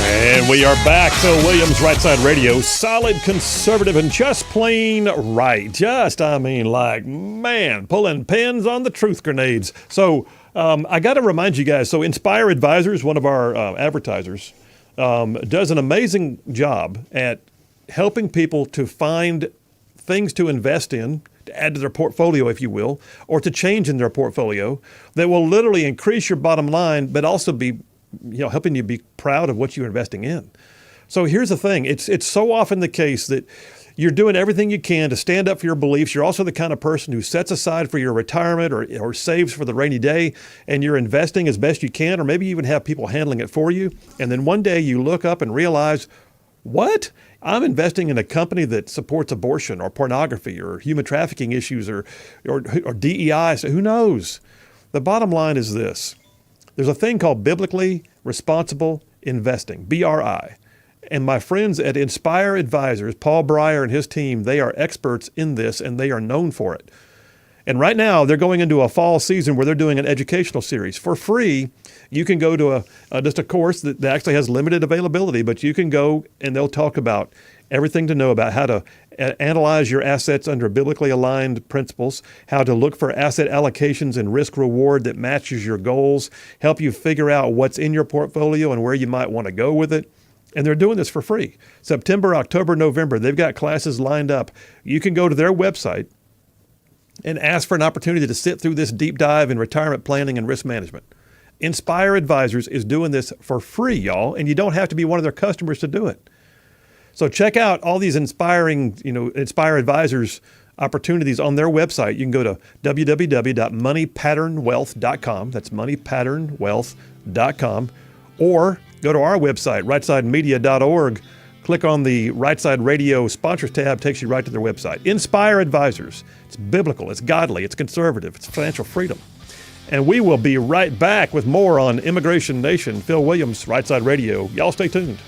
And we are back. Phil Williams, Rightside Radio. Solid, conservative, and just plain right. Pulling pins on the truth grenades. So I got to remind you guys, so Inspire Advisors, one of our advertisers, does an amazing job at helping people to find things to invest in, to add to their portfolio, if you will, or to change in their portfolio that will literally increase your bottom line, but also be helping you be proud of what you're investing in. So here's the thing. It's so often the case that you're doing everything you can to stand up for your beliefs. You're also the kind of person who sets aside for your retirement or saves for the rainy day, and you're investing as best you can, or maybe you even have people handling it for you. And then one day you look up and realize, what? I'm investing in a company that supports abortion or pornography or human trafficking issues or DEI. So who knows? The bottom line is this. There's a thing called biblically responsible investing, BRI. And my friends at Inspire Advisors, Paul Breyer and his team, they are experts in this and they are known for it. And right now they're going into a fall season where they're doing an educational series. For free, you can go to just a course that actually has limited availability, but you can go and they'll talk about everything to know about how to analyze your assets under biblically aligned principles, how to look for asset allocations and risk reward that matches your goals, help you figure out what's in your portfolio and where you might want to go with it. And they're doing this for free. September, October, November, they've got classes lined up. You can go to their website and ask for an opportunity to sit through this deep dive in retirement planning and risk management. Inspire Advisors is doing this for free, y'all, and you don't have to be one of their customers to do it. So check out all these Inspire Advisors opportunities on their website. You can go to www.moneypatternwealth.com. That's moneypatternwealth.com. Or go to our website, rightsidemedia.org. Click on the Rightside Radio sponsors tab, takes you right to their website. Inspire Advisors. It's biblical, it's godly, it's conservative, it's financial freedom. And we will be right back with more on Immigration Nation. Phil Williams, Rightside Radio. Y'all stay tuned.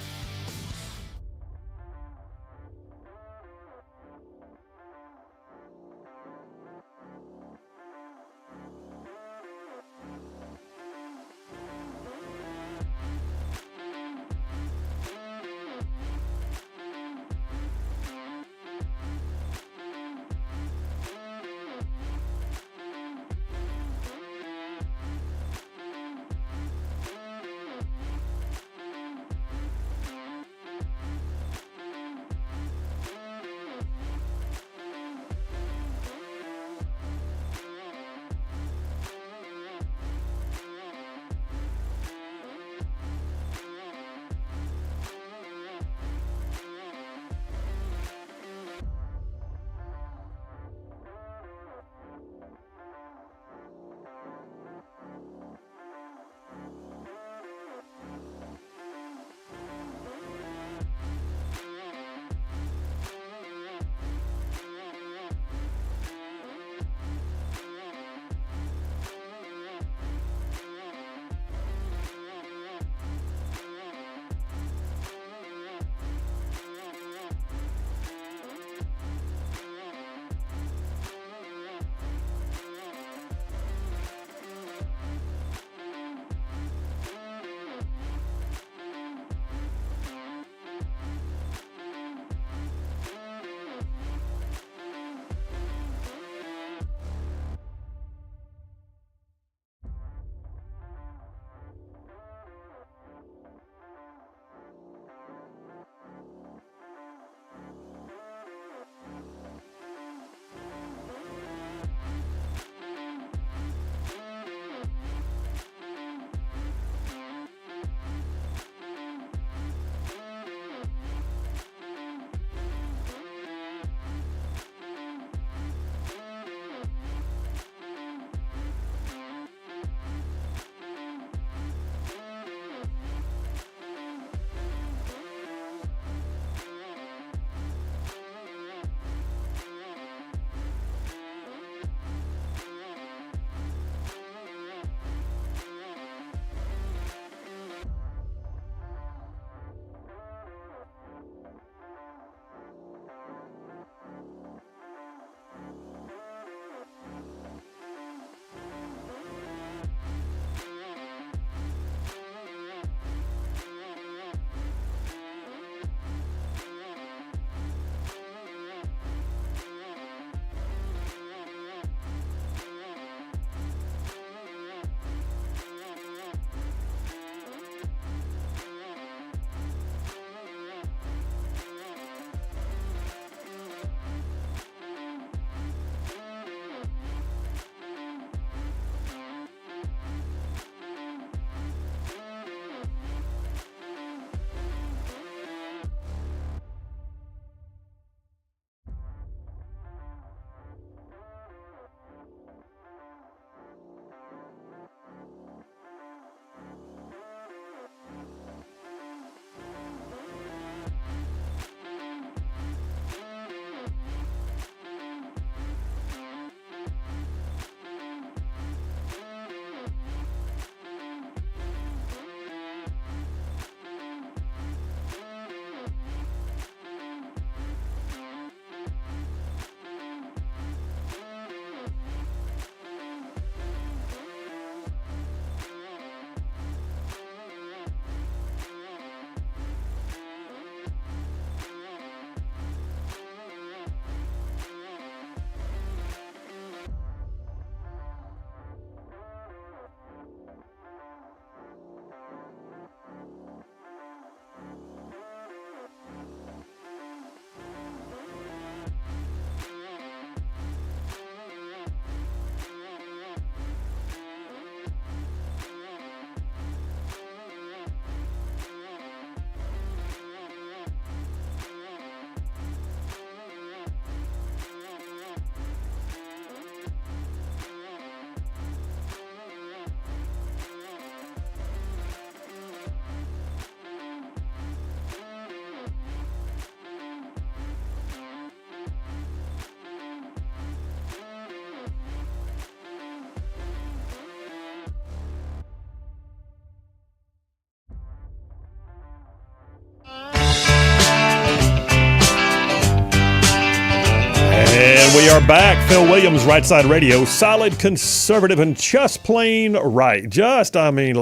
We are back. Phil Williams, Rightside Radio. Solid, conservative, and just plain right. Covering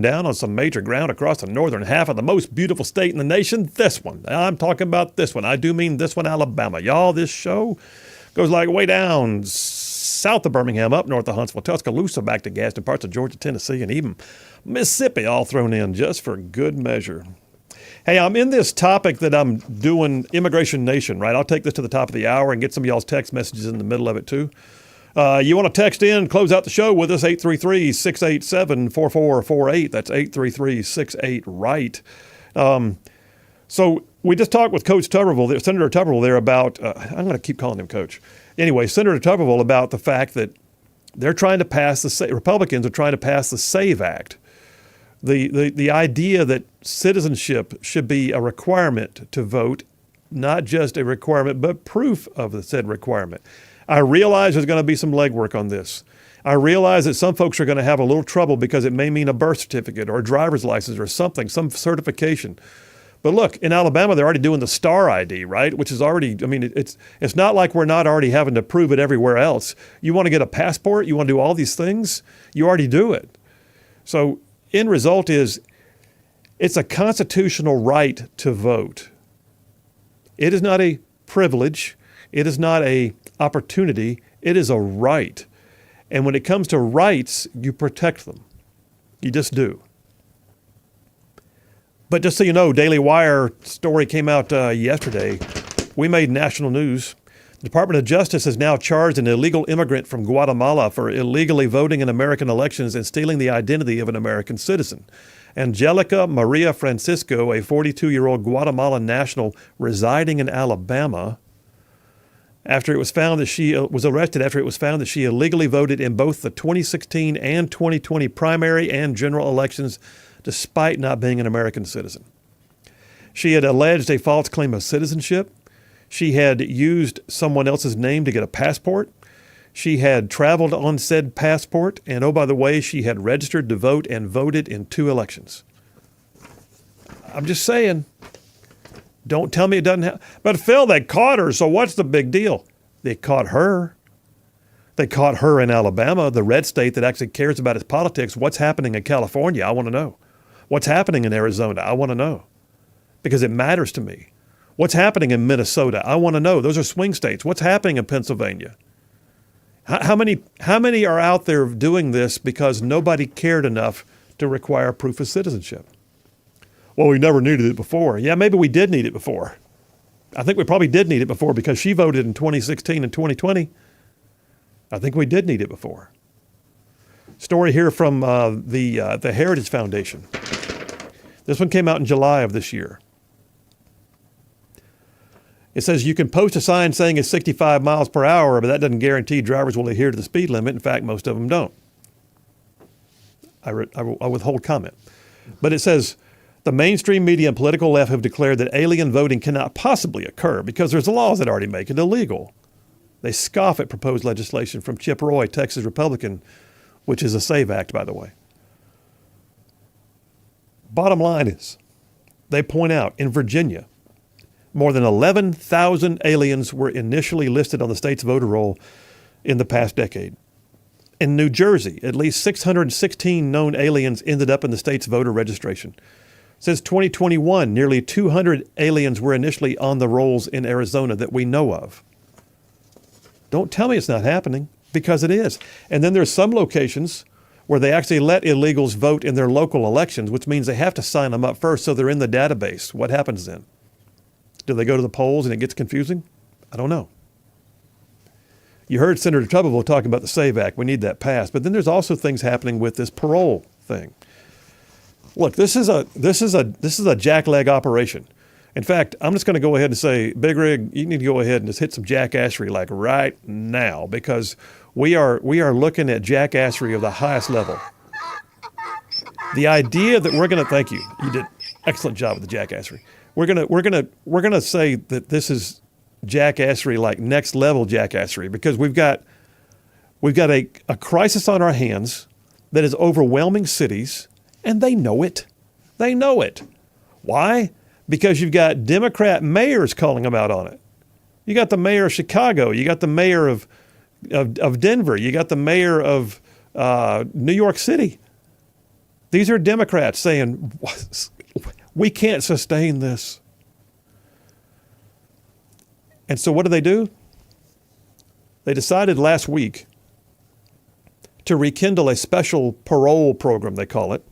down on some major ground across the northern half of the most beautiful state in the nation. This one. I'm talking about this one. I do mean this one, Alabama. Y'all, this show goes like way down south of Birmingham, up north of Huntsville, Tuscaloosa, back to Gaston, parts of Georgia, Tennessee, and even Mississippi, all thrown in just for good measure. Hey, I'm in this topic that I'm doing Immigration Nation, right? I'll take this to the top of the hour and get some of y'all's text messages in the middle of it, too. You want to text in, close out the show with us, 833-687-4448. That's 833-68-RIGHT. So we just talked with Coach Tuberville, Senator Tuberville there about, I'm going to keep calling him Coach. Anyway, Senator Tuberville about the fact that they're trying to pass Republicans are trying to pass the SAVE Act. The idea that citizenship should be a requirement to vote, not just a requirement, but proof of the said requirement. I realize there's going to be some legwork on this. I realize that some folks are going to have a little trouble because it may mean a birth certificate or a driver's license or something, some certification. But look, in Alabama, they're already doing the STAR ID, right? Which is already, it's not like we're not already having to prove it everywhere else. You want to get a passport, you want to do all these things, you already do it. So end result is it's a constitutional right to vote. It is not a privilege. It is not a opportunity. It is a right. And when it comes to rights, you protect them. You just do. But just so you know, Daily Wire story came out yesterday. We made national news. The Department of Justice has now charged an illegal immigrant from Guatemala for illegally voting in American elections and stealing the identity of an American citizen. Angelica Maria Francisco, a 42-year-old Guatemalan national residing in Alabama, after it was found that she was arrested after it was found that she illegally voted in both the 2016 and 2020 primary and general elections despite not being an American citizen. She had alleged a false claim of citizenship. She had used someone else's name to get a passport. She had traveled on said passport. And oh, by the way, she had registered to vote and voted in 2 elections. I'm just saying, don't tell me it doesn't happen. But Phil, they caught her, so what's the big deal? They caught her. They caught her in Alabama, the red state that actually cares about its politics. What's happening in California? I want to know. What's happening in Arizona? I want to know. Because it matters to me. What's happening in Minnesota? I want to know. Those are swing states. What's happening in Pennsylvania? How many are out there doing this because nobody cared enough to require proof of citizenship? Well, we never needed it before. Yeah, maybe we did need it before. I think we probably did need it before because she voted in 2016 and 2020. I think we did need it before. Story here from the Heritage Foundation. This one came out in July of this year. It says you can post a sign saying it's 65 miles per hour, but that doesn't guarantee drivers will adhere to the speed limit. In fact, most of them don't. I withhold comment. But it says the mainstream media and political left have declared that alien voting cannot possibly occur because there's laws that already make it illegal. They scoff at proposed legislation from Chip Roy, Texas Republican, which is a SAVE Act, by the way. Bottom line is, they point out in Virginia, more than 11,000 aliens were initially listed on the state's voter roll in the past decade. In New Jersey, at least 616 known aliens ended up in the state's voter registration. Since 2021, nearly 200 aliens were initially on the rolls in Arizona that we know of. Don't tell me it's not happening, because it is. And then there's some locations where they actually let illegals vote in their local elections, which means they have to sign them up first so they're in the database. What happens then? Do they go to the polls and it gets confusing? I don't know. You heard Senator Tuberville talking about the SAVE Act. We need that passed. But then there's also things happening with this parole thing. Look, this is a jackleg operation. In fact, I'm just going to go ahead and say, Big Rig, you need to go ahead and just hit some jackassery like right now, because we are looking at jackassery of the highest level. The idea that we're going to thank you. You did excellent job with the jackassery. We're gonna say that this is jackassery, like next level jackassery, because we've got a crisis on our hands that is overwhelming cities, and they know it. They know it. Why? Because you've got Democrat mayors calling them out on it. You got the mayor of Chicago. You got the mayor of Denver. You got the mayor of New York City. These are Democrats saying, we can't sustain this. And so what do? They decided last week to rekindle a special parole program, they call it.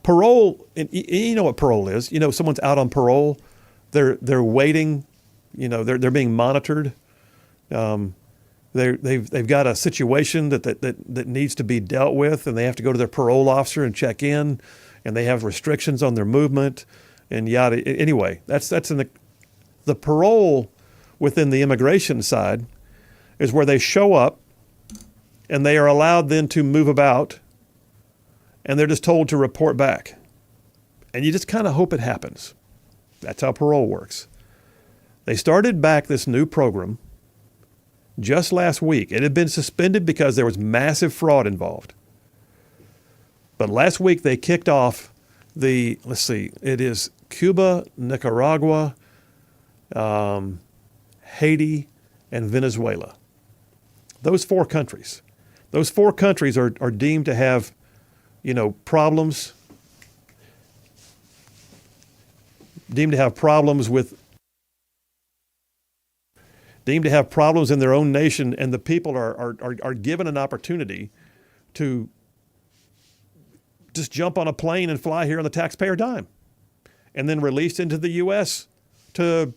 Parole, and you know what parole is. You know, someone's out on parole. They're waiting. You know, they're being monitored. They've got a situation that needs to be dealt with, and they have to go to their parole officer and check in, and they have restrictions on their movement, and yada. Anyway, that's in the parole within the immigration side is where they show up, and they are allowed then to move about, and they're just told to report back, and you just kind of hope it happens. That's how parole works. They started back this new program just last week. It had been suspended because there was massive fraud involved. But last week they kicked off it is Cuba, Nicaragua, Haiti, and Venezuela. Those four countries. Those four countries are deemed to have, problems. Deemed to have problems in their own nation, and the people are given an opportunity to just jump on a plane and fly here on the taxpayer dime, and then released into the U.S. to,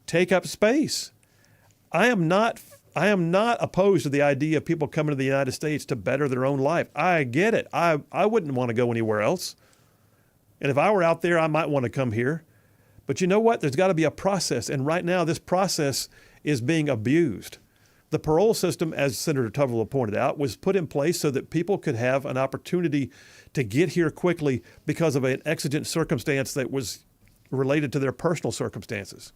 take up space. I am not opposed to the idea of people coming to the United States to better their own life. I get it. I wouldn't want to go anywhere else. And if I were out there, I might want to come here. But you know what? There's got to be a process. And right now, this process is being abused. The parole system, as Senator Tuvell pointed out, was put in place so that people could have an opportunity to get here quickly because of an exigent circumstance that was related to their personal circumstances.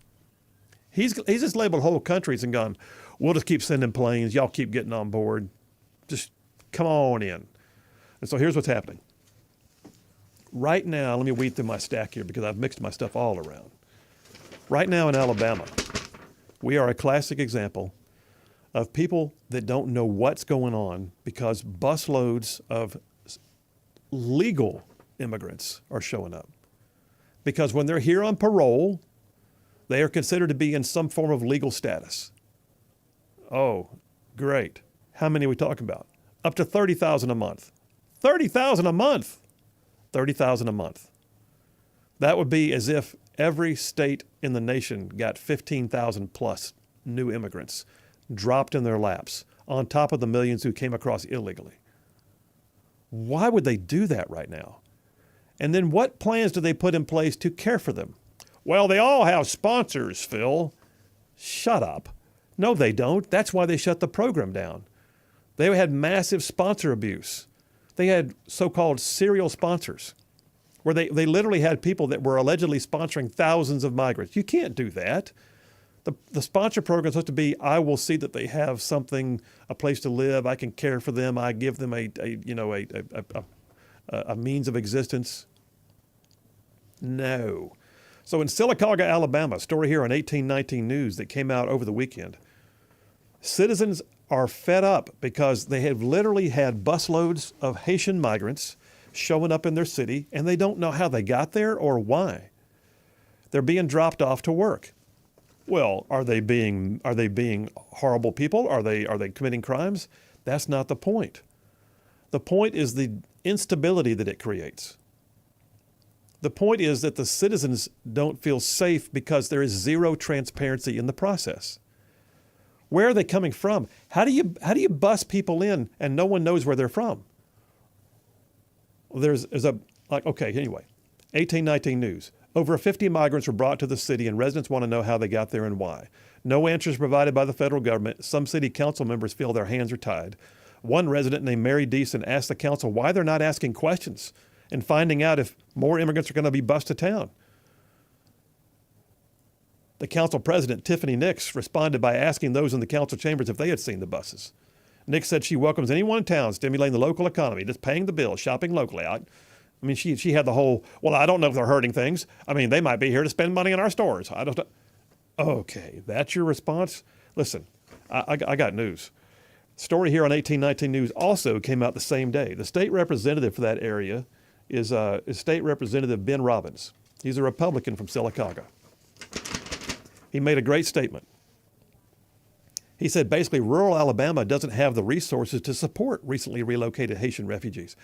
He's just labeled whole countries and gone, we'll just keep sending planes. Y'all keep getting on board. Just come on in. And so here's what's happening. Right now, let me weed through my stack here because I've mixed my stuff all around. Right now in Alabama, we are a classic example of people that don't know what's going on because busloads of legal immigrants are showing up. Because when they're here on parole, they are considered to be in some form of legal status. Oh, great. How many are we talking about? Up to $30,000 a month. $30,000 a month. $30,000 a month. That would be as if every state in the nation got 15,000 plus new immigrants dropped in their laps on top of the millions who came across illegally. Why would they do that right now? And then what plans do they put in place to care for them? Well, they all have sponsors, Phil. Shut up. No, they don't. That's why they shut the program down. They had massive sponsor abuse. They had so-called serial sponsors where they literally had people that were allegedly sponsoring thousands of migrants. You can't do that. The sponsor program is supposed to be, I will see that they have something, a place to live. I can care for them. I give them a means of existence. No. So in Sylacauga, Alabama, a story here on 1819 News that came out over the weekend, citizens are fed up because they have literally had busloads of Haitian migrants showing up in their city, and they don't know how they got there or why. They're being dropped off to work. Well, are they being horrible people? Are they committing crimes? That's not the point. The point is the instability that it creates. The point is that the citizens don't feel safe because there is zero transparency in the process. Where are they coming from? How do you bus people in and no one knows where they're from? Well, anyway, 1819 News. Over 50 migrants were brought to the city and residents want to know how they got there and why. No answers provided by the federal government. Some city council members feel their hands are tied. One resident named Mary Deason asked the council why they're not asking questions and finding out if more immigrants are going to be bused to town. The council president, Tiffany Nix, responded by asking those in the council chambers if they had seen the buses. Nix said she welcomes anyone in town stimulating the local economy, just paying the bill, shopping locally. I mean, she had the whole, well, I don't know if they're hurting things. I mean, they might be here to spend money in our stores. Okay, that's your response? Listen, I got news. Story here on 1819 News also came out the same day. The state representative for that area is State Representative Ben Robbins. He's a Republican from Sylacauga. He made a great statement. He said basically rural Alabama doesn't have the resources to support recently relocated Haitian refugees.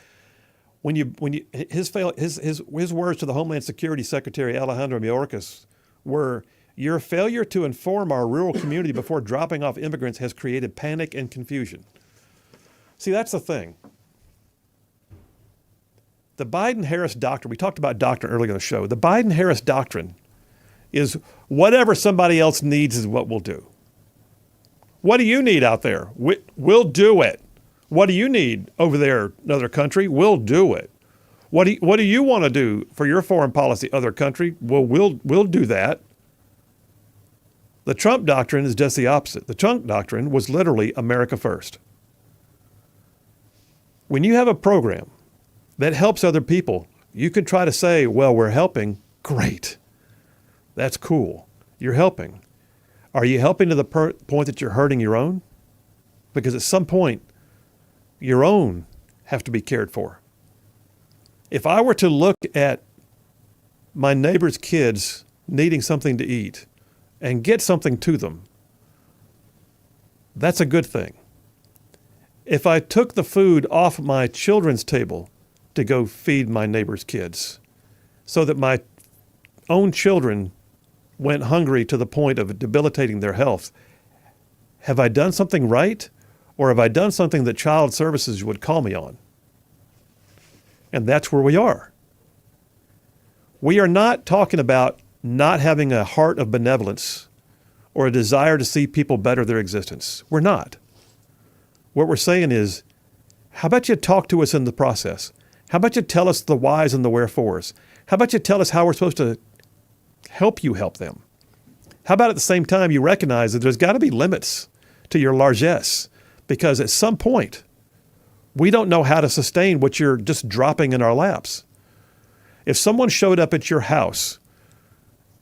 His words to the Homeland Security Secretary Alejandro Mayorkas were, "Your failure to inform our rural community before dropping off immigrants has created panic and confusion." See, that's the thing. The Biden-Harris doctrine, we talked about doctrine earlier in the show. The Biden-Harris doctrine is whatever somebody else needs is what we'll do. What do you need out there? We'll do it. What do you need over there in another country? We'll do it. What do you want to do for your foreign policy, other country? Well, we'll do that. The Trump doctrine is just the opposite. The Trump doctrine was literally America first. When you have a program that helps other people, you can try to say, well, we're helping. Great. That's cool. You're helping. Are you helping to the point that you're hurting your own? Because at some point, your own have to be cared for. If I were to look at my neighbor's kids needing something to eat and get something to them, that's a good thing. If I took the food off my children's table to go feed my neighbor's kids so that my own children went hungry to the point of debilitating their health, have I done something right? Or have I done something that child services would call me on? And that's where we are. We are not talking about not having a heart of benevolence or a desire to see people better their existence. We're not. What we're saying is, how about you talk to us in the process? How about you tell us the whys and the wherefores? How about you tell us how we're supposed to help you help them? How about at the same time you recognize that there's got to be limits to your largesse, because at some point we don't know how to sustain what you're just dropping in our laps. If someone showed up at your house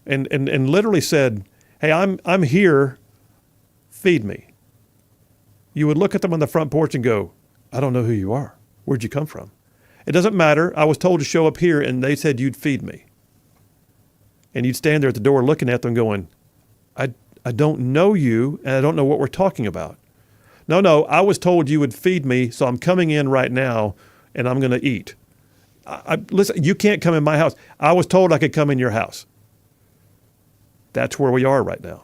and literally said, "Hey, I'm here, feed me," you would look at them on the front porch and go, "I don't know who you are. Where'd you come from?" "It doesn't matter. I was told to show up here and they said you'd feed me." And you'd stand there at the door looking at them going, I don't know you and I don't know what we're talking about. No, I was told you would feed me, so I'm coming in right now and I'm going to eat. Listen, you can't come in my house. I was told I could come in your house. That's where we are right now.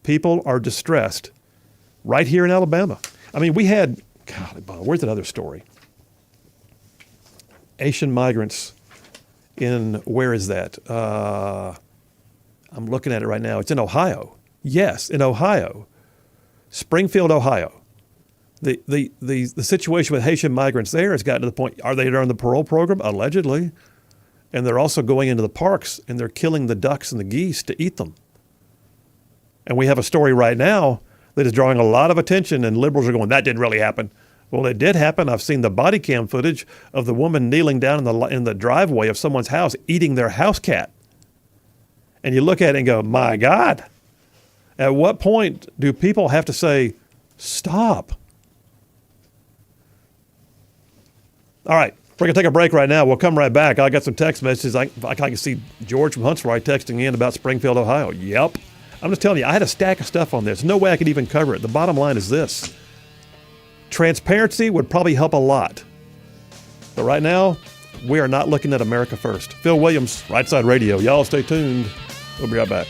People are distressed right here in Alabama. I mean, we had, where's that other story? Asian migrants in, where is that? I'm looking at it right now. It's in Ohio. Yes, in Ohio. Springfield, Ohio. The situation with Haitian migrants there has gotten to the point, are they on the parole program? Allegedly. And they're also going into the parks and they're killing the ducks and the geese to eat them. And we have a story right now that is drawing a lot of attention, and liberals are going, that didn't really happen. Well, it did happen. I've seen the body cam footage of the woman kneeling down in the driveway of someone's house eating their house cat. And you look at it and go, my God, at what point do people have to say, stop? All right, we're going to take a break right now. We'll come right back. I got some text messages. I can see George from Huntsville texting in about Springfield, Ohio. Yep. I'm just telling you, I had a stack of stuff on this. No way I could even cover it. The bottom line is this. Transparency would probably help a lot. But right now, we are not looking at America first. Phil Williams, Rightside Radio. Y'all stay tuned. We'll be right back.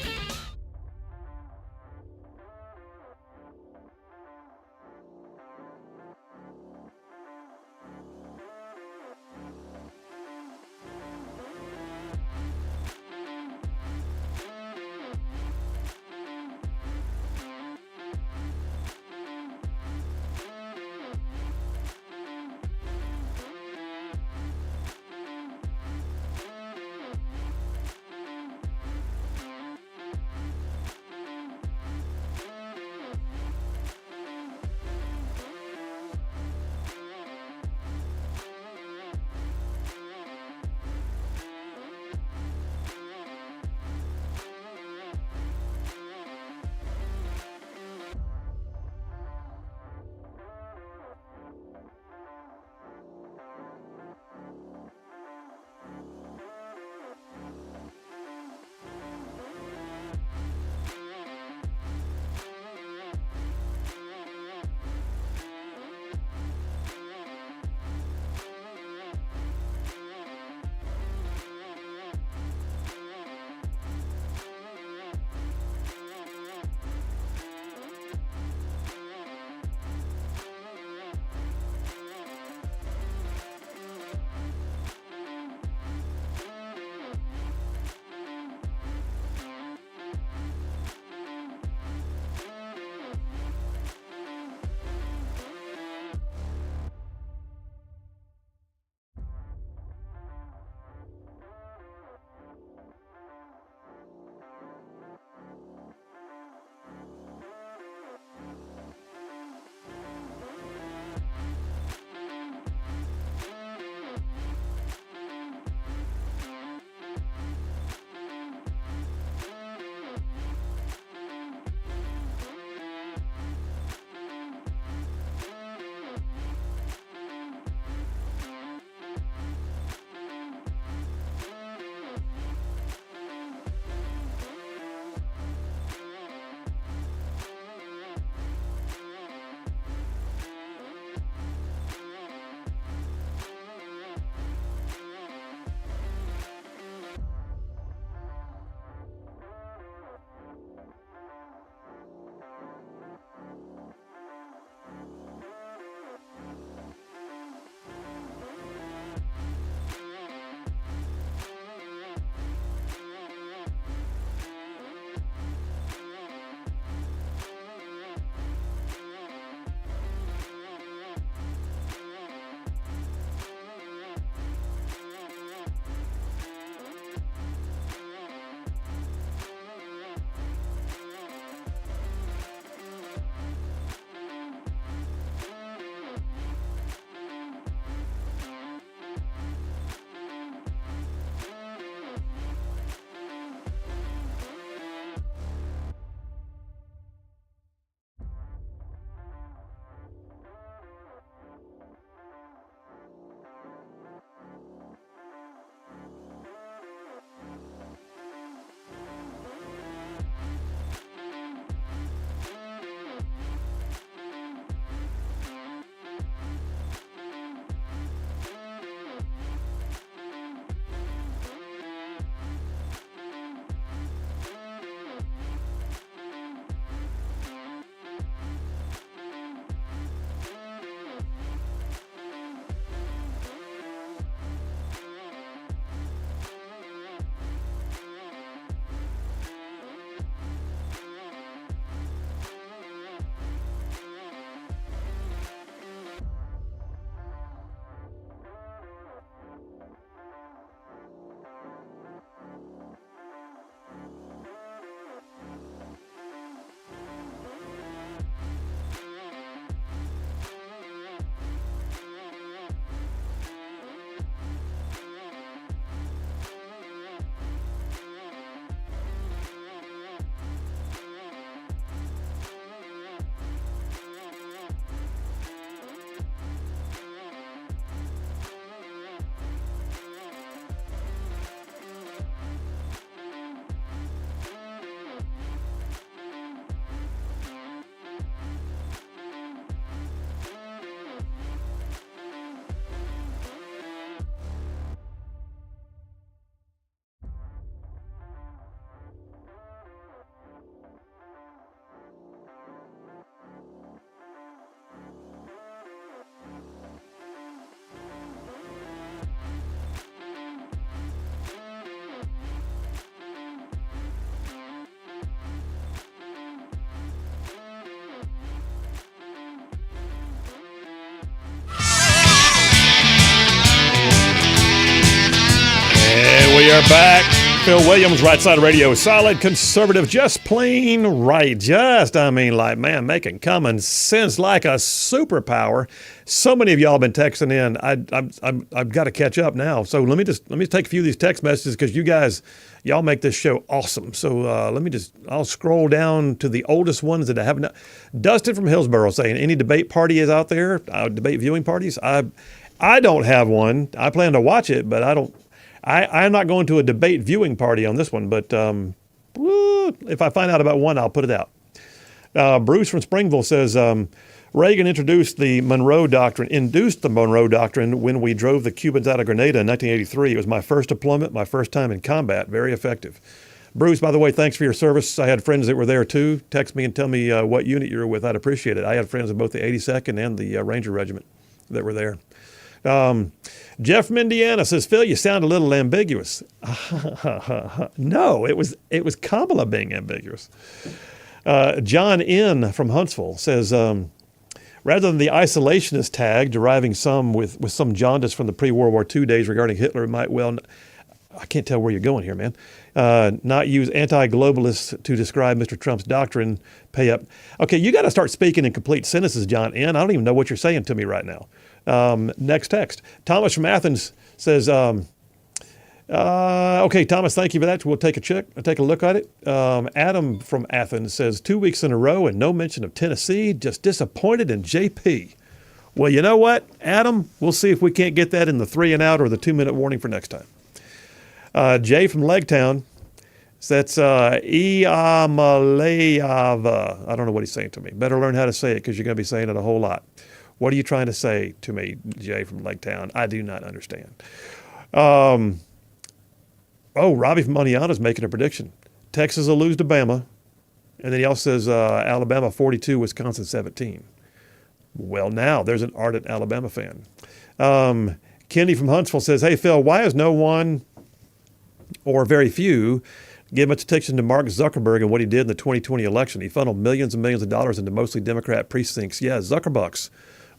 We are back. Phil Williams, Rightside Radio. Solid conservative, just plain right. Making common sense like a superpower. So many of y'all have been texting in. I've got to catch up now. So let me take a few of these text messages because y'all make this show awesome. So I'll scroll down to the oldest ones that I haven't. Dustin from Hillsborough saying, any debate party is out there? Debate viewing parties? I don't have one. I plan to watch it, but I don't. I'm not going to a debate viewing party on this one, but if I find out about one, I'll put it out. Bruce from Springville says, Reagan induced the Monroe Doctrine when we drove the Cubans out of Grenada in 1983. It was my first deployment, my first time in combat. Very effective. Bruce, by the way, thanks for your service. I had friends that were there too. Text me and tell me what unit you were with. I'd appreciate it. I had friends in both the 82nd and the Ranger Regiment that were there. Jeff from Indiana says, Phil, you sound a little ambiguous. No, it was Kamala being ambiguous. John N. from Huntsville says, rather than the isolationist tag deriving some with some jaundice from the pre-World War II days regarding Hitler, might well, I can't tell where you're going here, man, not use anti-globalists to describe Mr. Trump's doctrine, pay up. Okay, you got to start speaking in complete sentences, John N. I don't even know what you're saying to me right now. Next text. Thomas from Athens says, okay, Thomas, thank you for that. We'll take a look at it. Adam from Athens says, 2 weeks in a row and no mention of Tennessee, just disappointed in JP. Well, you know what, Adam? We'll see if we can't get that in the 3 and out or the 2-minute warning for next time. Jay from Legtown, that's Iamaleava. I don't know what he's saying to me. Better learn how to say it because you're going to be saying it a whole lot. What are you trying to say to me, Jay from Legtown? I do not understand. Robbie from Moniana is making a prediction. Texas will lose to Bama. And then he also says Alabama 42, Wisconsin 17. Well, now there's an ardent Alabama fan. Kenny from Huntsville says, hey, Phil, why is no one or very few give much attention to Mark Zuckerberg and what he did in the 2020 election? He funneled millions and millions of dollars into mostly Democrat precincts. Yeah, Zuckerbucks.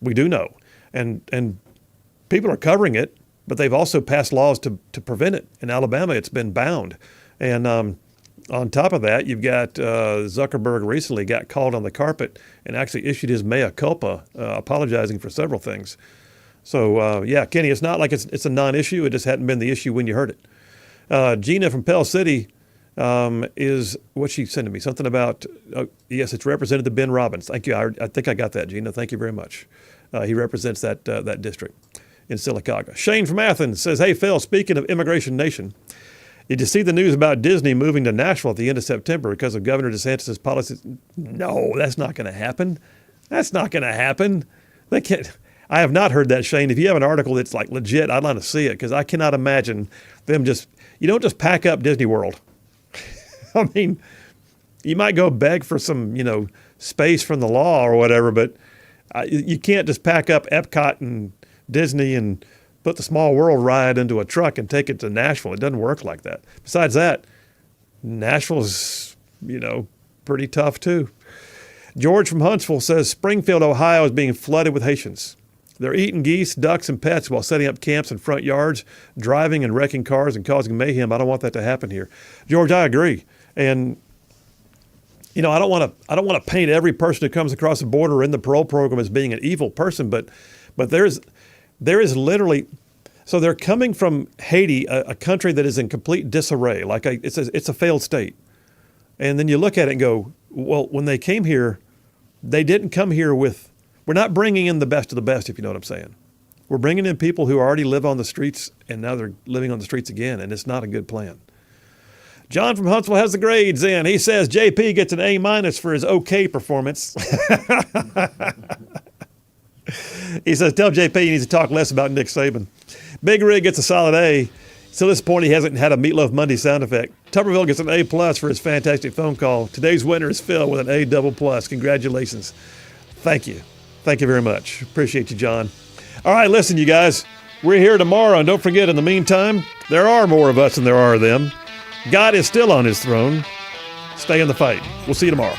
We do know. And people are covering it, but they've also passed laws to prevent it. In Alabama, it's been bound. And on top of that, you've got Zuckerberg recently got called on the carpet and actually issued his mea culpa, apologizing for several things. So, Kenny, it's not like it's a non-issue. It just hadn't been the issue when you heard it. Gina from Pell City is what she sent to me. Something about, yes, it's Representative Ben Robbins. Thank you. I think I got that, Gina. Thank you very much. He represents that district in Sylacauga. Shane from Athens says, hey, Phil, speaking of Immigration Nation, did you see the news about Disney moving to Nashville at the end of September because of Governor DeSantis' policies? No, that's not going to happen. That's not going to happen. They can't. I have not heard that, Shane. If you have an article that's like legit, I'd like to see it because I cannot imagine them you don't just pack up Disney World. I mean, you might go beg for some, space from the law or whatever, but you can't just pack up Epcot and Disney and put the Small World ride into a truck and take it to Nashville. It doesn't work like that. Besides that, Nashville's, pretty tough too. George from Huntsville says Springfield, Ohio is being flooded with Haitians. They're eating geese, ducks, and pets while setting up camps in front yards, driving and wrecking cars and causing mayhem. I don't want that to happen here. George, I agree. And I don't want to paint every person who comes across the border in the parole program as being an evil person, but there is literally, so they're coming from Haiti, a country that is in complete disarray. Like it's a failed state. And then you look at it and go, well, when they came here, they didn't come here with, we're not bringing in the best of the best, if you know what I'm saying. We're bringing in people who already live on the streets, and now they're living on the streets again, and it's not a good plan. John from Huntsville has the grades in. He says JP gets an A- for his okay performance. He says, tell JP he needs to talk less about Nick Saban. Big Rig gets a solid A. Till this point, he hasn't had a Meatloaf Monday sound effect. Tuberville gets an A+ for his fantastic phone call. Today's winner is Phil with an A++. Congratulations. Thank you. Thank you very much. Appreciate you, John. All right, listen, you guys. We're here tomorrow, and don't forget, in the meantime, there are more of us than there are of them. God is still on his throne. Stay in the fight. We'll see you tomorrow.